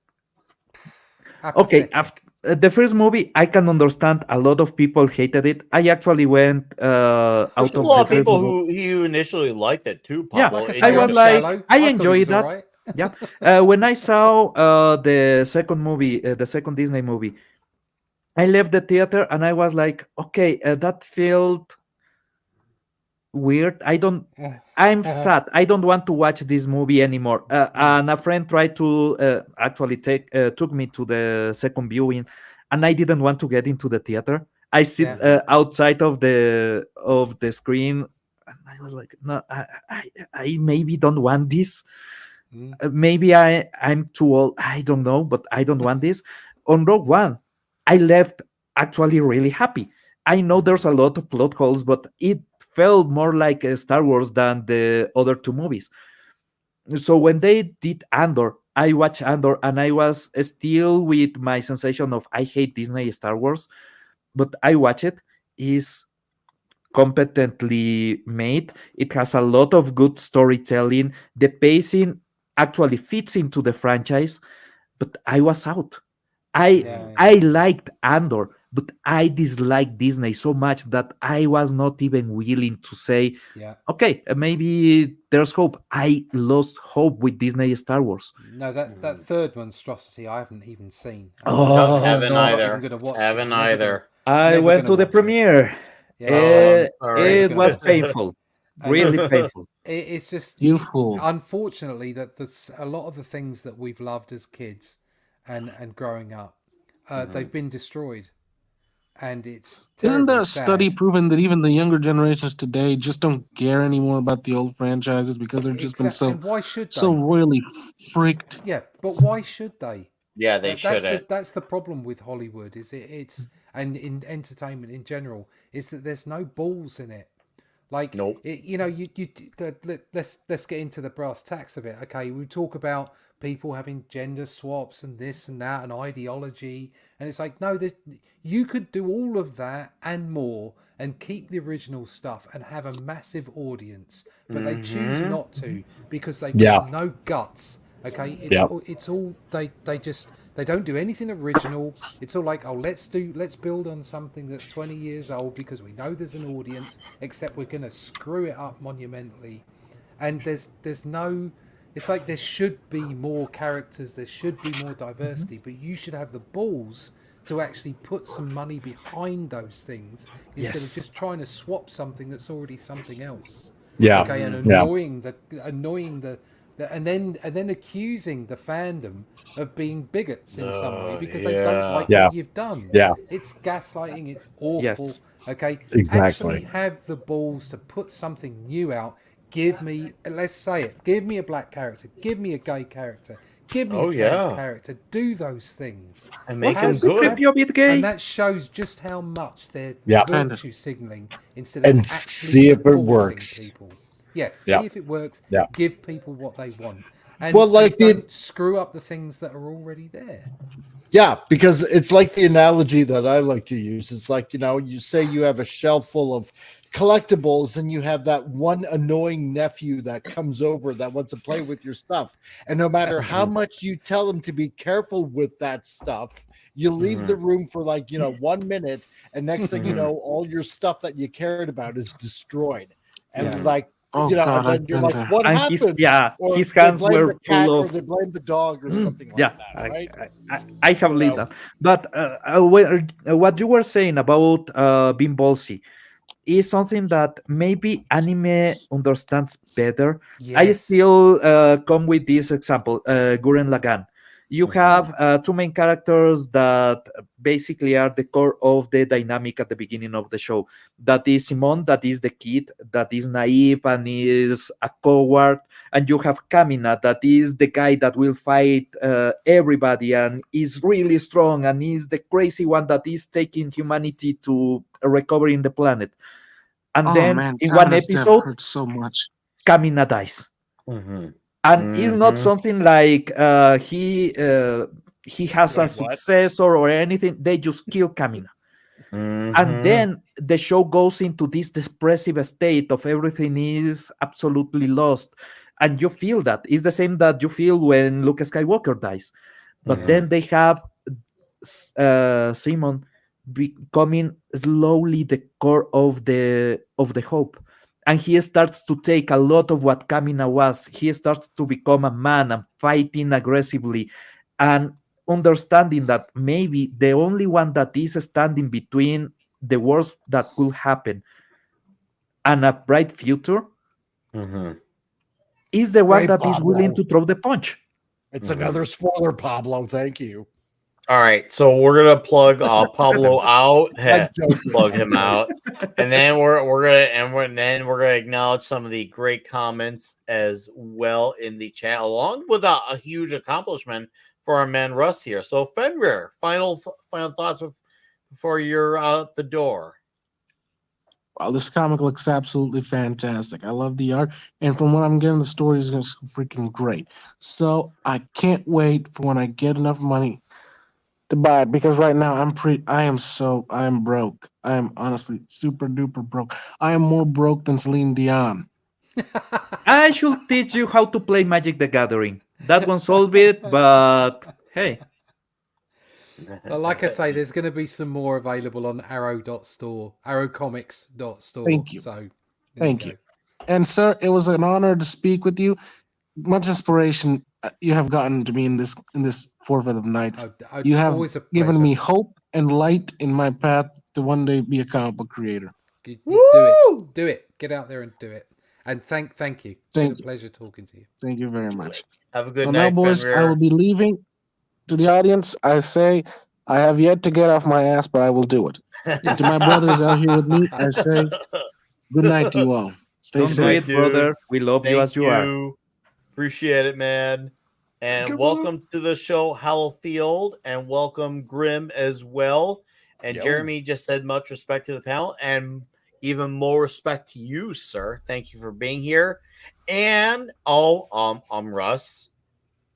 okay. apathetic. After the first movie, I can understand a lot of people hated it. I actually went out There's a of lot the of first people movie. who initially liked it, too, Yeah, Pablo. Like I It say, I I'm was just- like, shallow. I thought it enjoyed was that. alright. Yeah. When I saw the second movie, the second Disney movie, I left the theater and I was like, okay, that felt weird. I'm sad. I don't want to watch this movie anymore. And a friend tried to actually took me to the second viewing, and I didn't want to get into the theater. I sit outside of the screen, and I was like, no, I maybe don't want this. Maybe I'm too old. I don't know, but I don't want this. On Rogue One, I left actually really happy. I know there's a lot of plot holes, but it felt more like Star Wars than the other two movies. So when they did Andor, I watched Andor and I was still with my sensation of I hate Disney Star Wars, but I watch it. Is competently made. It has a lot of good storytelling. The pacing actually fits into the franchise, but I was out. I liked Andor, but I disliked Disney so much that I was not even willing to say, okay, maybe there's hope. I lost hope with Disney Star Wars. No, that third monstrosity I haven't even seen. Oh, haven't not either. even gonna watch it. Haven't Never either. I never went to gonna the watch it. premiere. It was painful, And really it's- painful. It's just You fool. Unfortunately, that there's a lot of the things that we've loved as kids and growing up, they've been destroyed, and it's Isn't there terribly a study sad. proving that even the younger generations today just don't care anymore about the old franchises because they've just been And why should they? so royally freaked? Yeah, but why should they? Yeah, they shouldn't. That's the problem with Hollywood. It's and in entertainment in general is that there's no balls in it. Like, Nope. let's get into the brass tacks of it. Okay, we talk about people having gender swaps and this and that and ideology, and it's like, no, you could do all of that and more and keep the original stuff and have a massive audience, but they choose not to because they've Yeah. got no guts. Okay, Yep. it's all they don't do anything original. It's all like, oh, let's build on something that's 20 years old because we know there's an audience, except we're going to screw it up monumentally. And there's no, it's like there should be more characters, there should be more diversity, but you should have the balls to actually put some money behind those things instead of just trying to swap something that's already something else. Yeah. Okay, and Yeah. annoying the and then accusing the fandom of being bigots in some way because they don't like Yeah. what you've done. Yeah. It's gaslighting. It's awful. Yes. Okay, Exactly. actually have the balls to put something new out. Give me, let's say it. Give me a black character. Give me a gay character. Give me a trans character. Do those things. And make Was them good. C-3PO a bit gay? And that shows just how much they're Yeah. virtue signaling instead of And actually see if it supporting works. people. Yes, see Yeah. if it works. Yeah. Give people what they want. And, Well, like and the- don't screw up the things that are already there. Yeah, because it's like the analogy that I like to use. It's like, you say you have a shelf full of collectibles and you have that one annoying nephew that comes over that wants to play with your stuff. And no matter how much you tell him to be careful with that stuff, you leave the room for 1 minute, and next thing you know, all your stuff that you cared about is destroyed. And Oh, and God, then I've you're been like, there. what And happened? Or his they hands blame were the cat, full or of. they blame the dog or something like Yeah, that, right? I have lived that. But what you were saying about being ballsy is something that maybe anime understands better. I Yes. still come with this example, Gurren Lagann. You have two main characters that basically are the core of the dynamic at the beginning of the show. That is Simon, that is the kid, that is naive and is a coward. And you have Kamina, that is the guy that will fight everybody and is really strong and is the crazy one that is taking humanity to recovering the planet. And Oh then man, in one Kamina's death episode, hurts so much. Kamina dies. And it's not something like he has a Wait, what? successor or anything. They just kill Kamina. And then the show goes into this depressive state of everything is absolutely lost. And you feel that. It's the same that you feel when Luke Skywalker dies. But then they have Simon becoming slowly the core of the hope. And he starts to take a lot of what Kamina was. He starts to become a man and fighting aggressively and understanding that maybe the only one that is standing between the worst that could happen and a bright future is the one Great, that is willing Pablo. to throw the punch. It's another spoiler, Pablo. Thank you. All right, so we're gonna plug Pablo out, I'm joking. plug him out, and then we're gonna acknowledge some of the great comments as well in the chat, along with a huge accomplishment for our man Russ here. So Fenrir, final thoughts before you're out the door. Wow, this comic looks absolutely fantastic. I love the art, and from what I'm getting, the story is just freaking great. So I can't wait for when I get enough money to buy it, because right now I am broke. I am honestly super duper broke. I am more broke than Celine Dion. I should teach you how to play Magic the Gathering. That won't solve it, but hey. But like I say, there's going to be some more available on arrow.store, arrowcomics.store. Thank you. So Thank you. And sir, it was an honor to speak with you. Much inspiration you have gotten to me in this forfeit of the night. You have given me hope and light in my path to one day be a comic book creator. You do it. Get out there and do it. And thank you. It's been a pleasure talking to you. Thank you very much. Have a good So night, now, boys, Fenrir. I will be leaving. To the audience, I say I have yet to get off my ass, but I will do it. And to my brothers out here with me, I say good night to you all. Stay Don't do safe. it, brother. We love you as you are. Appreciate it, man. And welcome to the show, Hallowfield, and welcome Grim as well. And Jeremy just said much respect to the panel. And even more respect to you, sir. Thank you for being here. And Russ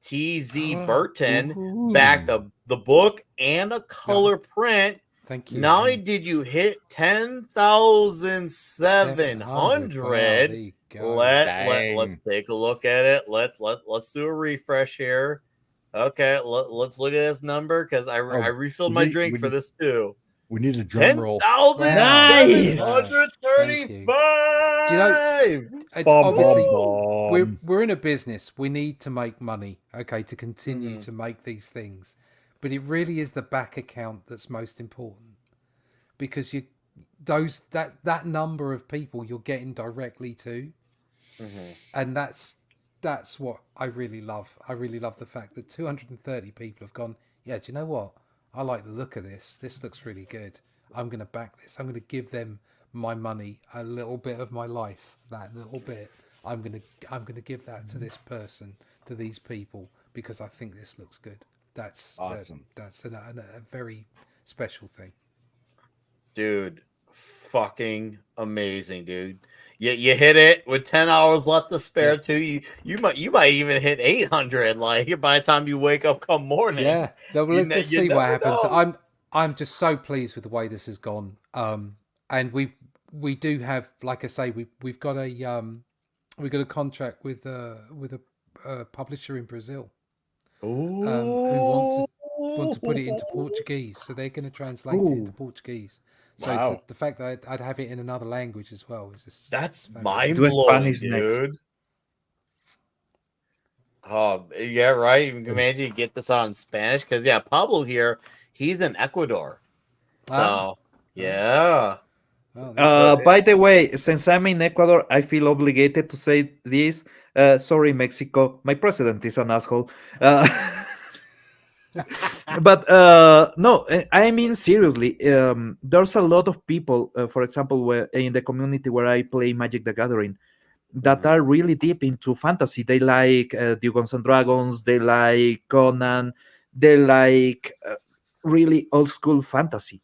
TZ Burton backed the book and a color print. Thank you. Not only did you hit 10,700. Let's take a look at it. Let's do a refresh here. Okay, let's look at this number because I refilled my drink for this too. We need a drum roll. 10,735. Do you know, obviously, we're in a business. We need to make money, okay, to continue to make these things. But it really is the back account that's most important, because that number of people you're getting directly to, and that's what I really love. I really love the fact that 230 people have gone, yeah, do you know what? I like the look of this. This looks really good. I'm going to back this. I'm going to give them my money, a little bit of my life, that little bit. I'm going to give that to this person, to these people, because I think this looks good. That's awesome. That's a very special thing. Dude, fucking amazing, dude. You hit it with 10 hours left to spare too. You might even hit 800 like by the time you wake up come morning. Yeah, let's see what happens. I'm just so pleased with the way this has gone. And we do have, like I say, we've got a contract with a publisher in Brazil. Who want to put it into Portuguese, so they're going to translate it into Portuguese. So the fact that I'd have it in another language as well is just mind blowing, dude. Next. Oh yeah, right. Imagine you get this on Spanish because Pablo here, he's in Ecuador. So yeah. By the way, since I'm in Ecuador, I feel obligated to say this. Sorry, Mexico, my president is an asshole. But no, I mean seriously. There's a lot of people, for example, in the community where I play Magic the Gathering, that are really deep into fantasy. They like Dungeons and Dragons. They like Conan. They like really old school fantasy.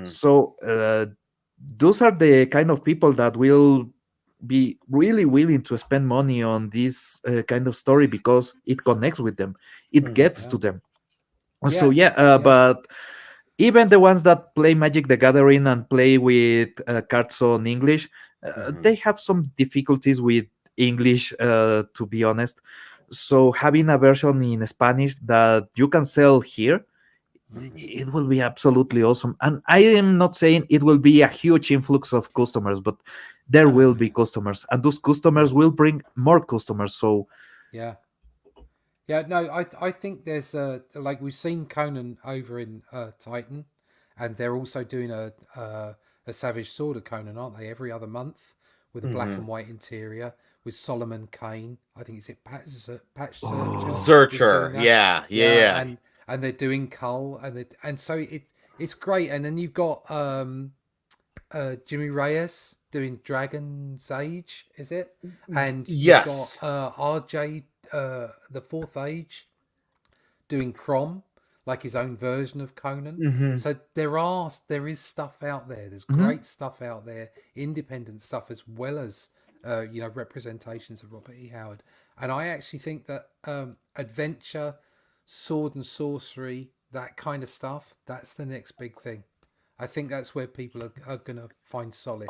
So those are the kind of people that will be really willing to spend money on this kind of story because it connects with them. It gets to them. So but even the ones that play Magic the Gathering and play with cards on English, they have some difficulties with English, to be honest. So having a version in Spanish that you can sell here, it will be absolutely awesome. And I am not saying it will be a huge influx of customers, but there will be customers, and those customers will bring more customers. So no, I think there's like we've seen Conan over in Titan, and they're also doing a Savage Sword of Conan, aren't they? Every other month with a black and white interior with Solomon Kane. I think Patch Searcher. Yeah. And they're doing Cull, and so it's great. And then you've got Jimmy Reyes doing Dragon's Age, is it? And you've got RJ, the Fourth Age, doing Crom, like his own version of Conan. So there is stuff out there. There's great stuff out there, independent stuff as well as representations of Robert E. Howard. And I actually think that adventure, sword and sorcery, that kind of stuff, that's the next big thing. I think that's where people are going to find solace,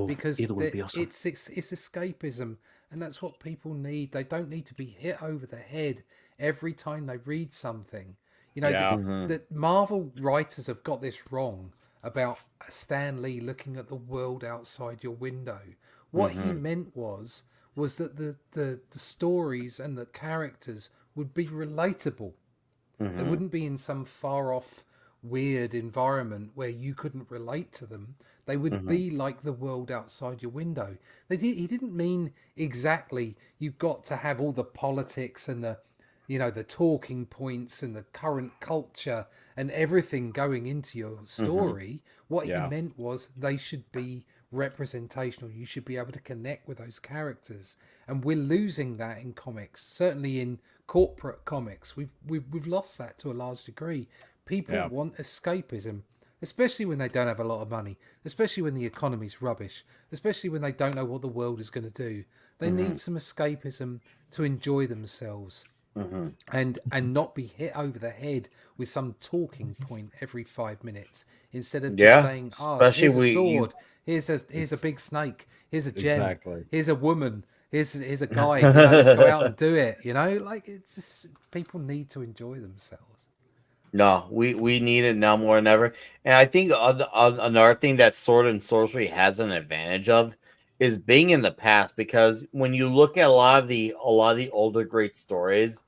because it will be awesome. It's escapism, and that's what people need. They don't need to be hit over the head every time they read something. The Marvel writers have got this wrong about Stan Lee looking at the world outside your window. What he meant was that the stories and the characters would be relatable. They wouldn't be in some far off weird environment where you couldn't relate to them. They would be like the world outside your window. He didn't mean exactly you've got to have all the politics and the talking points and the current culture and everything going into your story. What he meant was they should be representational. You should be able to connect with those characters, and we're losing that in comics. Certainly in corporate comics, we've lost that to a large degree. People want escapism. especially when they don't have a lot of money, especially when the economy's rubbish, especially when they don't know what the world is going to do. They need some escapism to enjoy themselves. And not be hit over the head with some talking point every 5 minutes instead of just Yeah, saying, "Oh, especially here's a sword, here's a big snake, here's a gem, Exactly. here's a woman, here's a guy. Let's go out and do it." Like it's just, people need to enjoy themselves. No, we need it now more than ever. And I think another thing that Sword and Sorcery has an advantage of is being in the past, because when you look at a lot of the older great stories,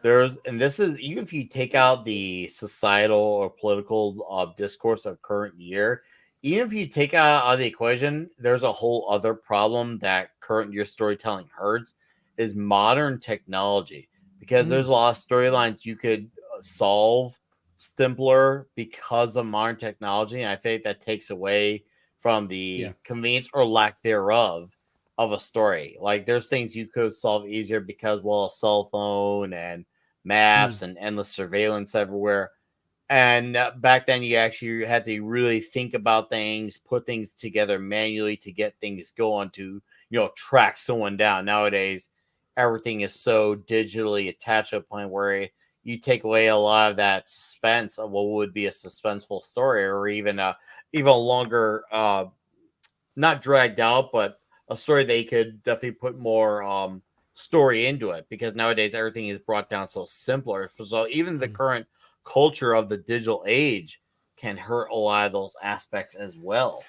and this is even if you take out the societal or political discourse of current year, even if you take out of the equation, there's a whole other problem that current year storytelling hurts is modern technology, because there's a lot of storylines you could solve simpler because of modern technology, and I think that takes away from the convenience or lack thereof of a story. Like there's things you could solve easier because, well, a cell phone and maps and endless surveillance everywhere. And back then, you actually had to really think about things, put things together manually to get things going to, track someone down. Nowadays, everything is so digitally attached to a point where you take away a lot of that suspense of what would be a suspenseful story, or even a longer, not dragged out, but a story they could definitely put more story into it, because nowadays everything is brought down so simpler. So even the current culture of the digital age can hurt a lot of those aspects as well.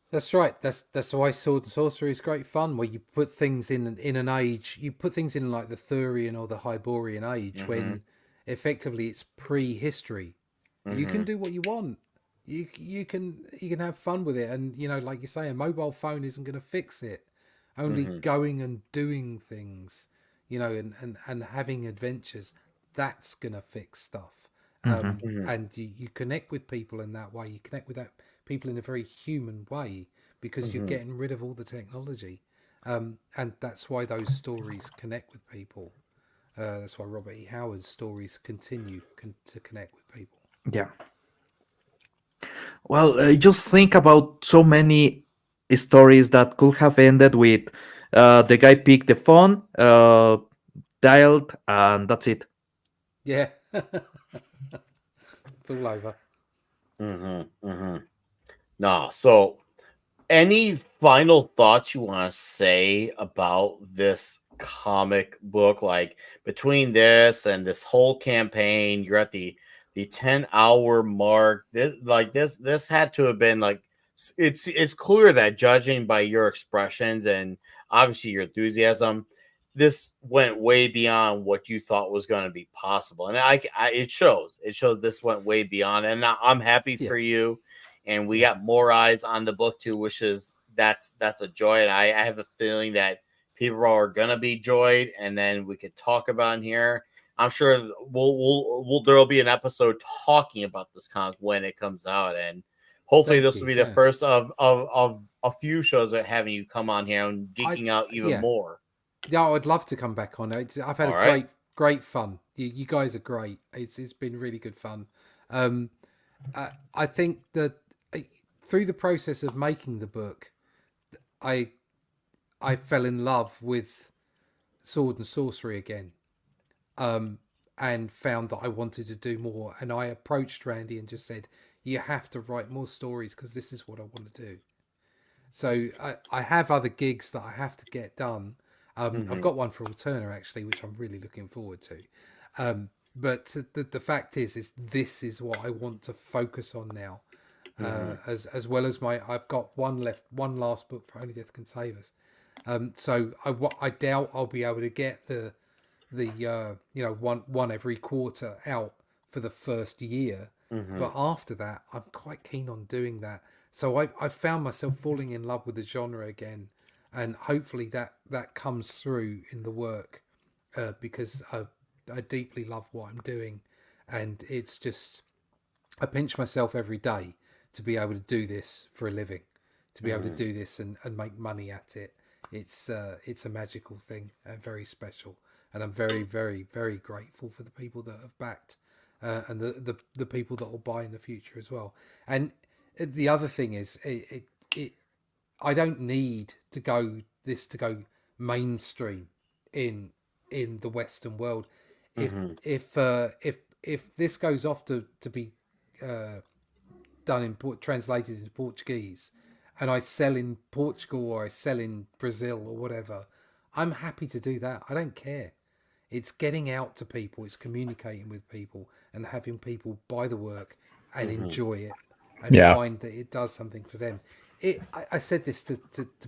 That's right. That's why Sword and Sorcery is great fun, where you put things in an age. You put things in like the Thurian or the Hyborian age, when effectively it's prehistory. You can do what you want. You can have fun with it, and like you say, a mobile phone isn't going to fix it. Only going and doing things, and having adventures, that's going to fix stuff. And you connect with people in that way. You connect with people in a very human way, because you're getting rid of all the technology, and that's why those stories connect with people. That's why Robert E. Howard's stories continue to connect with people. Yeah. Well, just think about so many stories that could have ended with the guy picked the phone, dialed, and that's it. Yeah. It's all over. No, so any final thoughts you want to say about this comic book? Like between this and this whole campaign, you're at the 10-hour mark. This had to have been like, it's clear that, judging by your expressions and obviously your enthusiasm, this went way beyond what you thought was going to be possible. And it shows this went way beyond, and I'm happy for you. And we got more eyes on the book too, which is that's a joy. And I have a feeling that people are gonna be joyed, and then we could talk about in here. I'm sure we'll there'll be an episode talking about this comic when it comes out, and hopefully this will be the first of a few shows that having you come on here and geeking out even more. Yeah, I'd love to come back on it. I've had great fun. You guys are great. It's been really good fun. I think that through the process of making the book, I fell in love with Sword and Sorcery again, and found that I wanted to do more. And I approached Randy and just said, "You have to write more stories, because this is what I want to do." So I have other gigs that I have to get done. I've got one for Alterna actually, which I'm really looking forward to. But the fact is this is what I want to focus on now. As well as I've got one last book for Only Death Can Save Us. So I doubt I'll be able to get the one every quarter out for the first year. But after that, I'm quite keen on doing that. So I found myself falling in love with the genre again, and hopefully that comes through in the work, because I deeply love what I'm doing, and it's just, I pinch myself every day to be able to do this for a living, to be able to do this and make money at it. It's a magical thing and very special, and I'm very, very, very grateful for the people that have backed, and the people that will buy in the future as well. And the other thing is, I don't need to go mainstream in the Western world. If if this goes off to be translated into Portuguese, and I sell in Portugal or I sell in Brazil or whatever, I'm happy to do that. I don't care. It's getting out to people. It's communicating with people and having people buy the work and enjoy it and find that it does something for them. I said this to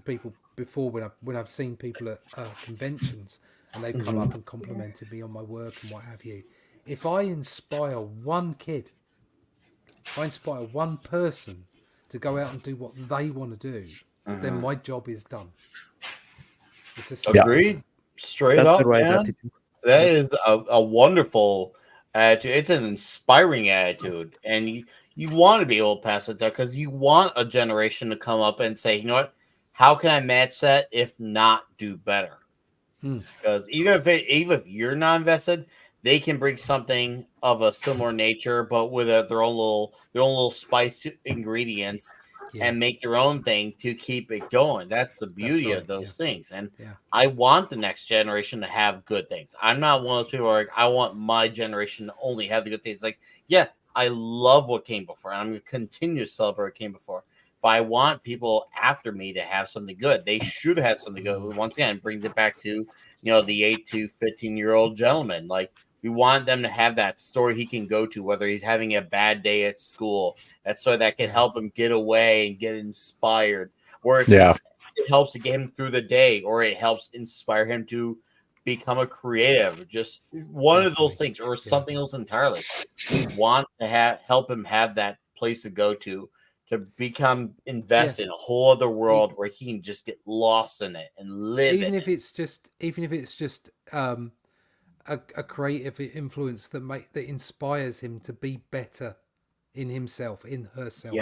people before when I've seen people at conventions and they've come up and complimented me on my work and what have you. If I inspire one kid, if I inspire one person to go out and do what they want to do, then my job is done. Agreed. Straight That's up, the right man. attitude. That is a wonderful attitude. It's an inspiring attitude, and you want to be able to pass it down because you want a generation to come up and say, you know what, how can I match that? If not, do better. Because even if you're not invested, they can bring something of a similar nature, but with their own little spice ingredients. And make their own thing to keep it going. That's the beauty of those things. And I want the next generation to have good things. I'm not one of those people who are like, I want my generation to only have the good things. Like, yeah, I love what came before, and I'm going to continue to celebrate what came before. But I want people after me to have something good. They should have something good. Once again, it brings it back to, the 8 to 15-year-old gentleman. Like, we want them to have that story he can go to, whether he's having a bad day at school. That story that can help him get away and get inspired, or it helps to get him through the day, or it helps inspire him to become a creative. Just one of those things, or something else entirely. We want to help him have that place to go to become invested in a whole other world where he can just get lost in it and live. Even if it's just a creative influence that inspires him to be better in himself, in herself,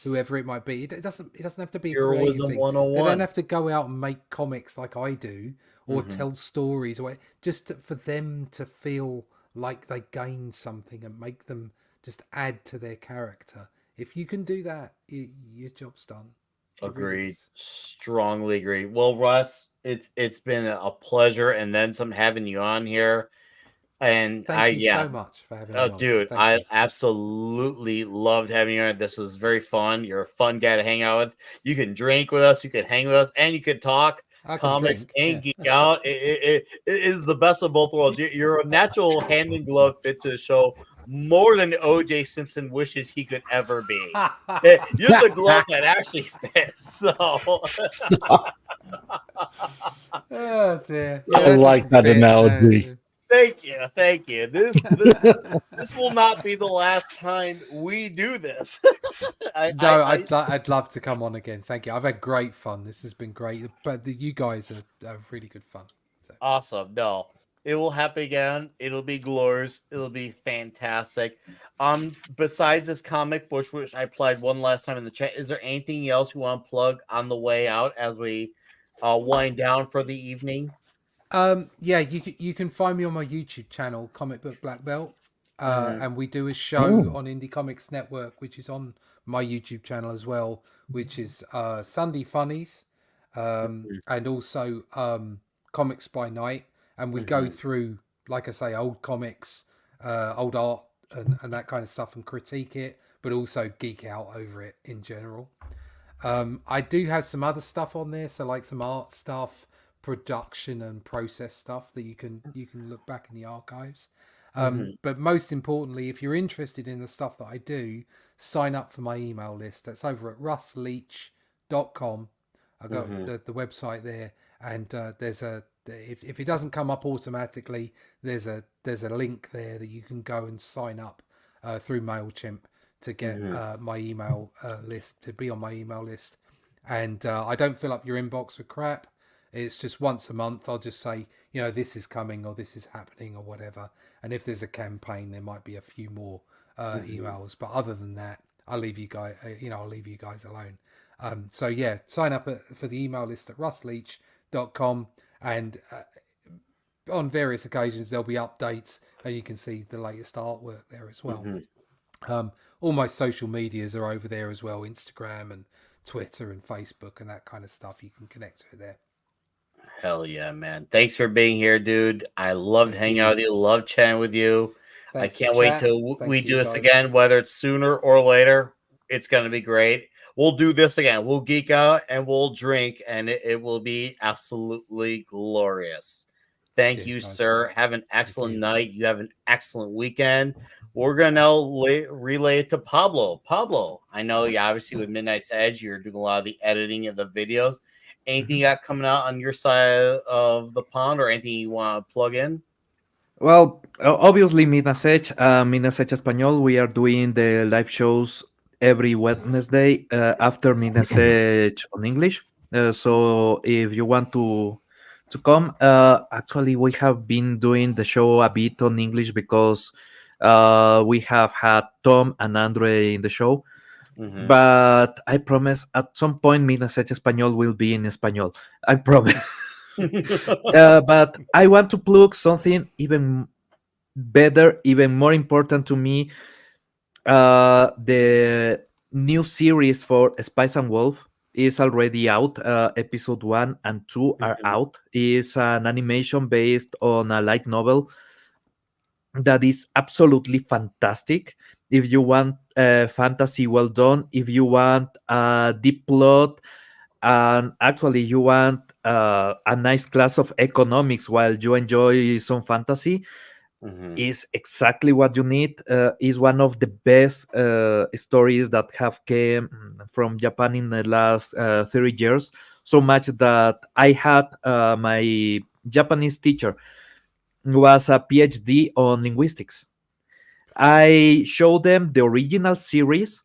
whoever it might be. It doesn't have to be a creative thing. 101. They don't have to go out and make comics like I do, or tell stories, or just for them to feel like they gain something and make them just add to their character. If you can do that, your job's done. Agreed. Strongly agree. Well, Russ, it's been a pleasure, and then some having you on here. And thank you so much for having me on. Dude, I absolutely loved having you on. This was very fun. You're a fun guy to hang out with. You can drink with us, you can hang with us, and you can talk comics and geek out. It is the best of both worlds. You're a natural hand in glove fit to the show, more than O.J. Simpson wishes he could ever be. You're the glove that actually fits. So, oh dear. I like that analogy. Thank you. This will not be the last time we do this. I'd love to come on again. Thank you. I've had great fun. This has been great. But you guys are really good fun. So. Awesome. No, it will happen again. It'll be glorious. It'll be fantastic. Besides this comic bush, which I played one last time in the chat, is there anything else you want to plug on the way out as we wind down for the evening? Yeah, you can find me on my YouTube channel, Comic Book Black Belt, and we do a show on Indie Comics Network, which is on my YouTube channel as well, which is Sunday Funnies, and also Comics by Night, and we go through, like I say, old comics, old art, and that kind of stuff, and critique it, but also geek out over it in general. I do have some other stuff on there, so like some art stuff, production and process stuff that you can look back in the archives. But most importantly, if you're interested in the stuff that I do, sign up for my email list. That's over at russleach.com. I've got the website there, and if it doesn't come up automatically, there's a link there that you can go and sign up through MailChimp to get my email list, to be on my email list. And I don't fill up your inbox with crap. It's just once a month I'll just say, this is coming, or this is happening, or whatever. And if there's a campaign, there might be a few more emails. But other than that, I'll leave you guys alone. So yeah, sign up for the email list at russleach.com, and on various occasions there'll be updates, and you can see the latest artwork there as well. All my social medias are over there as well, Instagram and Twitter and Facebook and that kind of stuff. You can connect to it there. Hell yeah, man. Thanks for being here, dude. I loved hanging out with you. Love chatting with you. Thanks I can't wait till we to do you this guys. again, whether it's sooner or later. It's going to be great. We'll do this again. We'll geek out and we'll drink, and it will be absolutely glorious. Thank Cheers, you, guys. sir. Have an excellent night. You have an excellent weekend. We're going to now relay it to Pablo. Pablo, I know you obviously with Midnight's Edge, you're doing a lot of the editing of the videos. Anything you got coming out on your side of the pond or anything you want to plug in? Well, obviously, Midnasech Español, we are doing the live shows every Wednesday after Midnasech on English. So if you want to come, actually, we have been doing the show a bit on English because we have had Tom and Andre in the show. Mm-hmm. But I promise at some point Midnasech Español will be in Español. I promise. But I want to plug something even better, even more important to me. The new series for Spice and Wolf is already out. Episode 1 and 2 are out. It's an animation based on a light novel that is absolutely fantastic. If you want fantasy well done, if you want a deep plot, and actually you want a nice class of economics while you enjoy some fantasy, is exactly what you need. Is one of the best stories that have came from Japan in the last 30 years. So much that I had my Japanese teacher was a PhD on linguistics. I showed them the original series.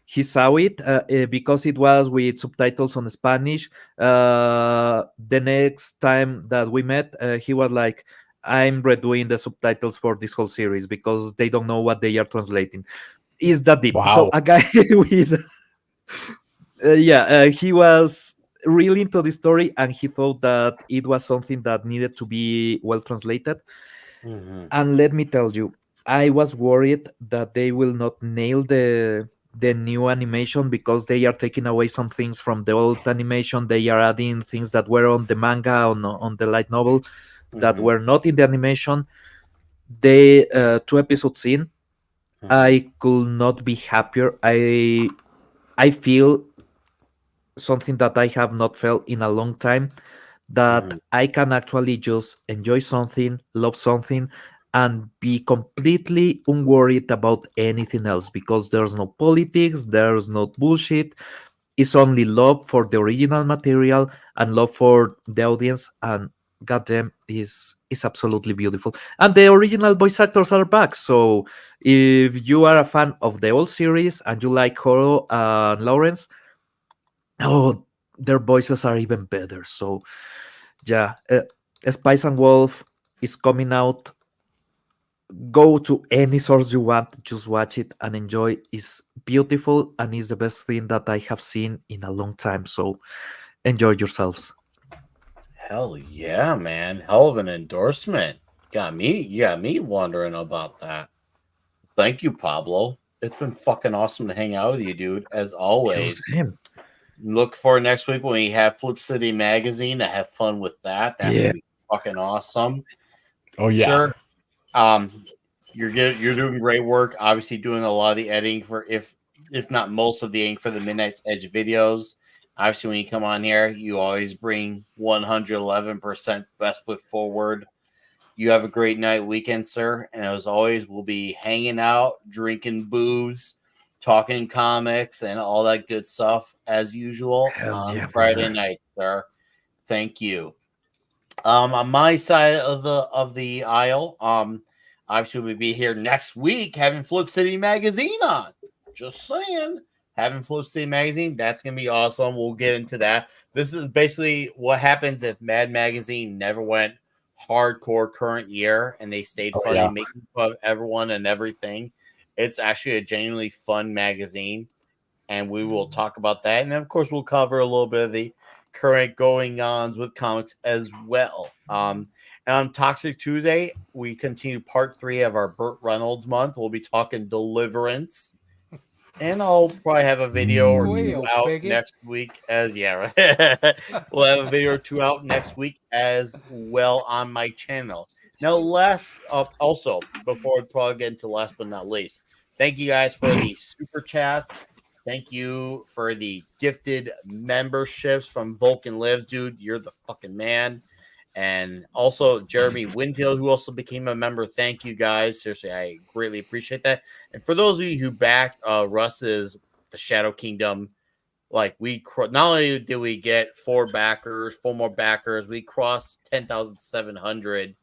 He saw it because it was with subtitles on Spanish. The next time that we met, he was like, I'm redoing the subtitles for this whole series because they don't know what they are translating. Is that deep? Wow. So a guy with, he was really into the story and he thought that it was something that needed to be well translated. And let me tell you, I was worried that they will not nail the new animation because they are taking away some things from the old animation. They are adding things that were on the manga on the light novel that were not in the animation. They 2 episodes in, I could not be happier. I feel something that I have not felt in a long time, that I can actually just enjoy something, love something, and be completely unworried about anything else because there's no politics, there's no bullshit. It's only love for the original material and love for the audience, and goddamn, is absolutely beautiful. And the original voice actors are back. So if you are a fan of the old series and you like Horo and Lawrence, oh, their voices are even better. So yeah, Spice and Wolf is coming out. Go to any source you want, just watch it and enjoy. It's beautiful and it's the best thing that I have seen in a long time. So enjoy yourselves. Hell yeah, man. Hell of an endorsement. You got me wondering about that. Thank you, Pablo. It's been fucking awesome to hang out with you, dude. As always. Look for next week when we have Flip City Magazine to have fun with that. That's gonna be fucking awesome. Oh yeah. Sir, you're good. You're doing great work. Obviously, doing a lot of the editing for if not most of the editing for the Midnight's Edge videos. Obviously, when you come on here, you always bring 111% best foot forward. You have a great night weekend, sir. And as always, we'll be hanging out, drinking booze, talking comics, and all that good stuff as usual on Friday night, sir. Thank you. On my side of the aisle, obviously we'll be here next week having Flip City Magazine on. Just saying. Having Flip City Magazine, that's gonna be awesome. We'll get into that. This is basically what happens if Mad Magazine never went hardcore current year and they stayed funny, making fun of everyone and everything. It's actually a genuinely fun magazine, and we will talk about that. And then, of course, we'll cover a little bit of the current going-ons with comics as well. And on Toxic Tuesday, we continue part 3 of our Burt Reynolds month. We'll be talking Deliverance. And I'll probably have a video or two out next week as we'll have a video or two out next week as well on my channel. Now, also before we probably get into last but not least, thank you guys for the super chats. Thank you for the gifted memberships from Vulcan Lives, dude. You're the fucking man. And also Jeremy Winfield, who also became a member. Thank you guys. Seriously, I greatly appreciate that. And for those of you who backed Russ's The Shadow Kingdom, like not only did we get 4 more backers, we crossed 10,700.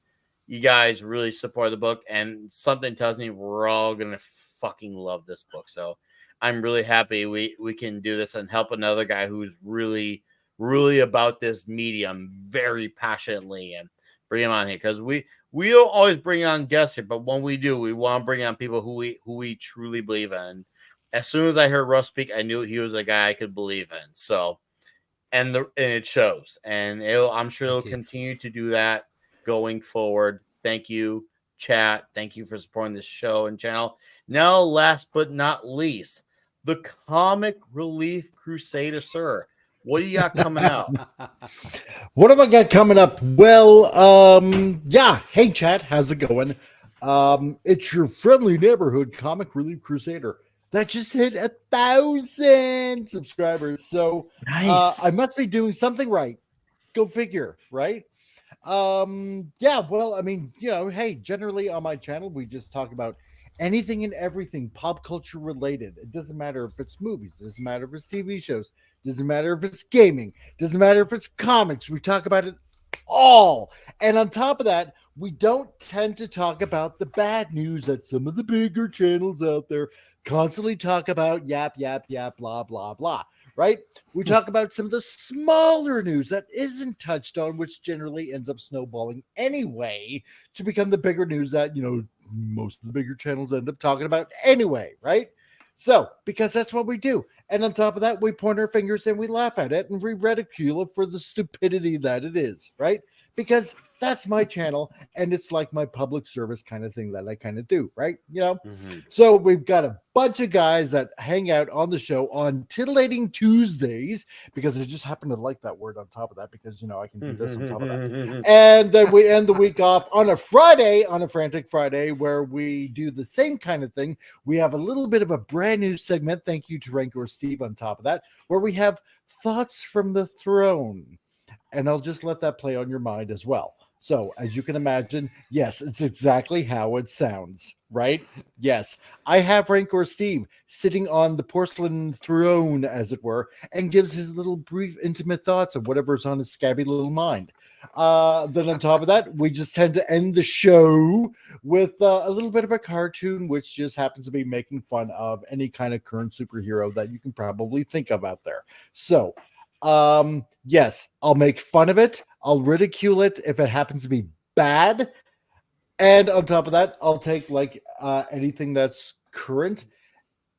You guys really support the book, and something tells me we're all gonna fucking love this book. So I'm really happy we can do this and help another guy who's really about this medium very passionately, and bring him on here, because we don't always bring on guests here, but when we do, we want to bring on people who we truly believe in. As soon as I heard Russ speak, I knew he was a guy I could believe in. So, and it shows, and I'm sure it'll continue to do that going forward. Thank you, chat. Thank you for supporting this show and channel. Now, last but not least, the Comic Relief Crusader, sir. What do you got coming out? What have I got coming up? Well, hey chat, how's it going? It's your friendly neighborhood Comic Relief Crusader that just hit 1,000 subscribers. So nice. I must be doing something right. Go figure, right? Well, I mean, hey, generally on my channel, we just talk about anything and everything pop culture related. It doesn't matter if it's movies, it doesn't matter if it's TV shows, it doesn't matter if it's gaming, it doesn't matter if it's comics. We talk about it all. And on top of that, we don't tend to talk about the bad news that some of the bigger channels out there constantly talk about. Yap, blah, blah, blah. Right? We talk about some of the smaller news that isn't touched on, which generally ends up snowballing anyway to become the bigger news that, most of the bigger channels end up talking about anyway, right? So, because that's what we do. And on top of that, we point our fingers and we laugh at it and we ridicule it for the stupidity that it is, right? Because that's my channel, and it's like my public service kind of thing that I kind of do, right? So we've got a bunch of guys that hang out on the show on Titillating Tuesdays, because I just happen to like that word on top of that, because I can do this on top of that. And then we end the week off on a Friday, on a Frantic Friday, where we do the same kind of thing. We have a little bit of a brand new segment, thank you to Rancor Steve on top of that, where we have Thoughts from the Throne. And I'll just let that play on your mind as well. So, as you can imagine, yes, it's exactly how it sounds, right? Yes, I have Rancor Steve sitting on the porcelain throne, as it were, and gives his little brief, intimate thoughts of whatever's on his scabby little mind. Then on top of that, we just tend to end the show with a little bit of a cartoon, which just happens to be making fun of any kind of current superhero that you can probably think of out there. So, yes, I'll make fun of it. I'll ridicule it if it happens to be bad. And on top of that, I'll take anything that's current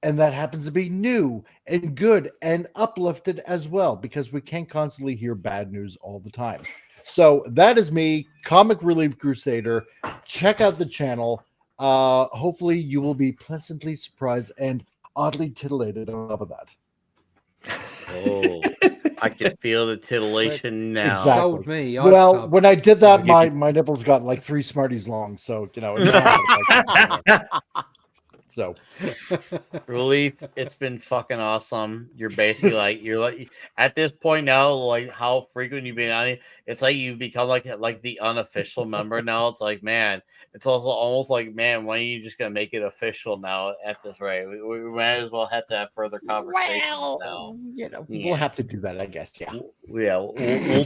and that happens to be new and good and uplifted as well, because we can't constantly hear bad news all the time. So that is me, Comic Relief Crusader. Check out the channel. Hopefully you will be pleasantly surprised and oddly titillated on top of that. Oh, I can feel the titillation now. Exactly. Sold me. Well, when I did that, my nipples got like 3 Smarties long. So, so Relief, it's been fucking awesome. You're basically you're at this point now, like how frequent you've been on it. It's like you've become like the unofficial member now. It's like, man, it's also almost like, man, when are you just gonna make it official now at this rate? We might as well have to have further conversations now. We'll have to do that, I guess. Yeah. We'll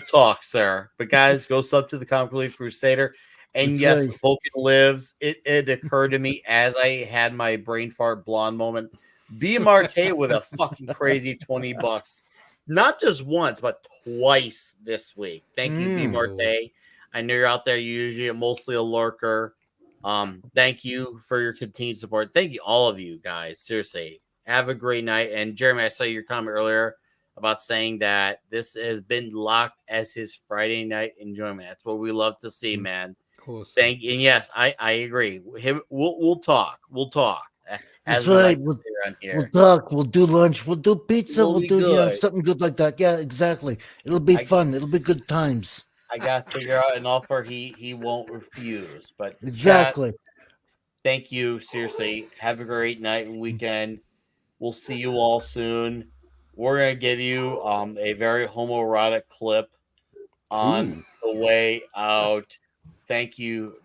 talk, sir. But guys, go sub to the Comic Relief Crusader. And yes, Vulcan lives. It occurred to me as I had my brain fart blonde moment. B. Marte with a fucking crazy $20. Not just once, but twice this week. Thank you, B. Marte. I know you're out there. You're usually mostly a lurker. Thank you for your continued support. Thank you, all of you guys. Seriously. Have a great night. And Jeremy, I saw your comment earlier about saying that this has been locked as his Friday night enjoyment. That's what we love to see, man. Awesome. And yes, I agree. We'll talk. We'll talk. That's right. We'll talk. We'll do lunch. We'll do pizza. We'll do something good like that. Yeah, exactly. It'll be fun. It'll be good times. I got to figure out an offer he won't refuse. But exactly. Chat, thank you. Seriously, have a great night and weekend. We'll see you all soon. We're gonna give you a very homoerotic clip on the way out. Thank you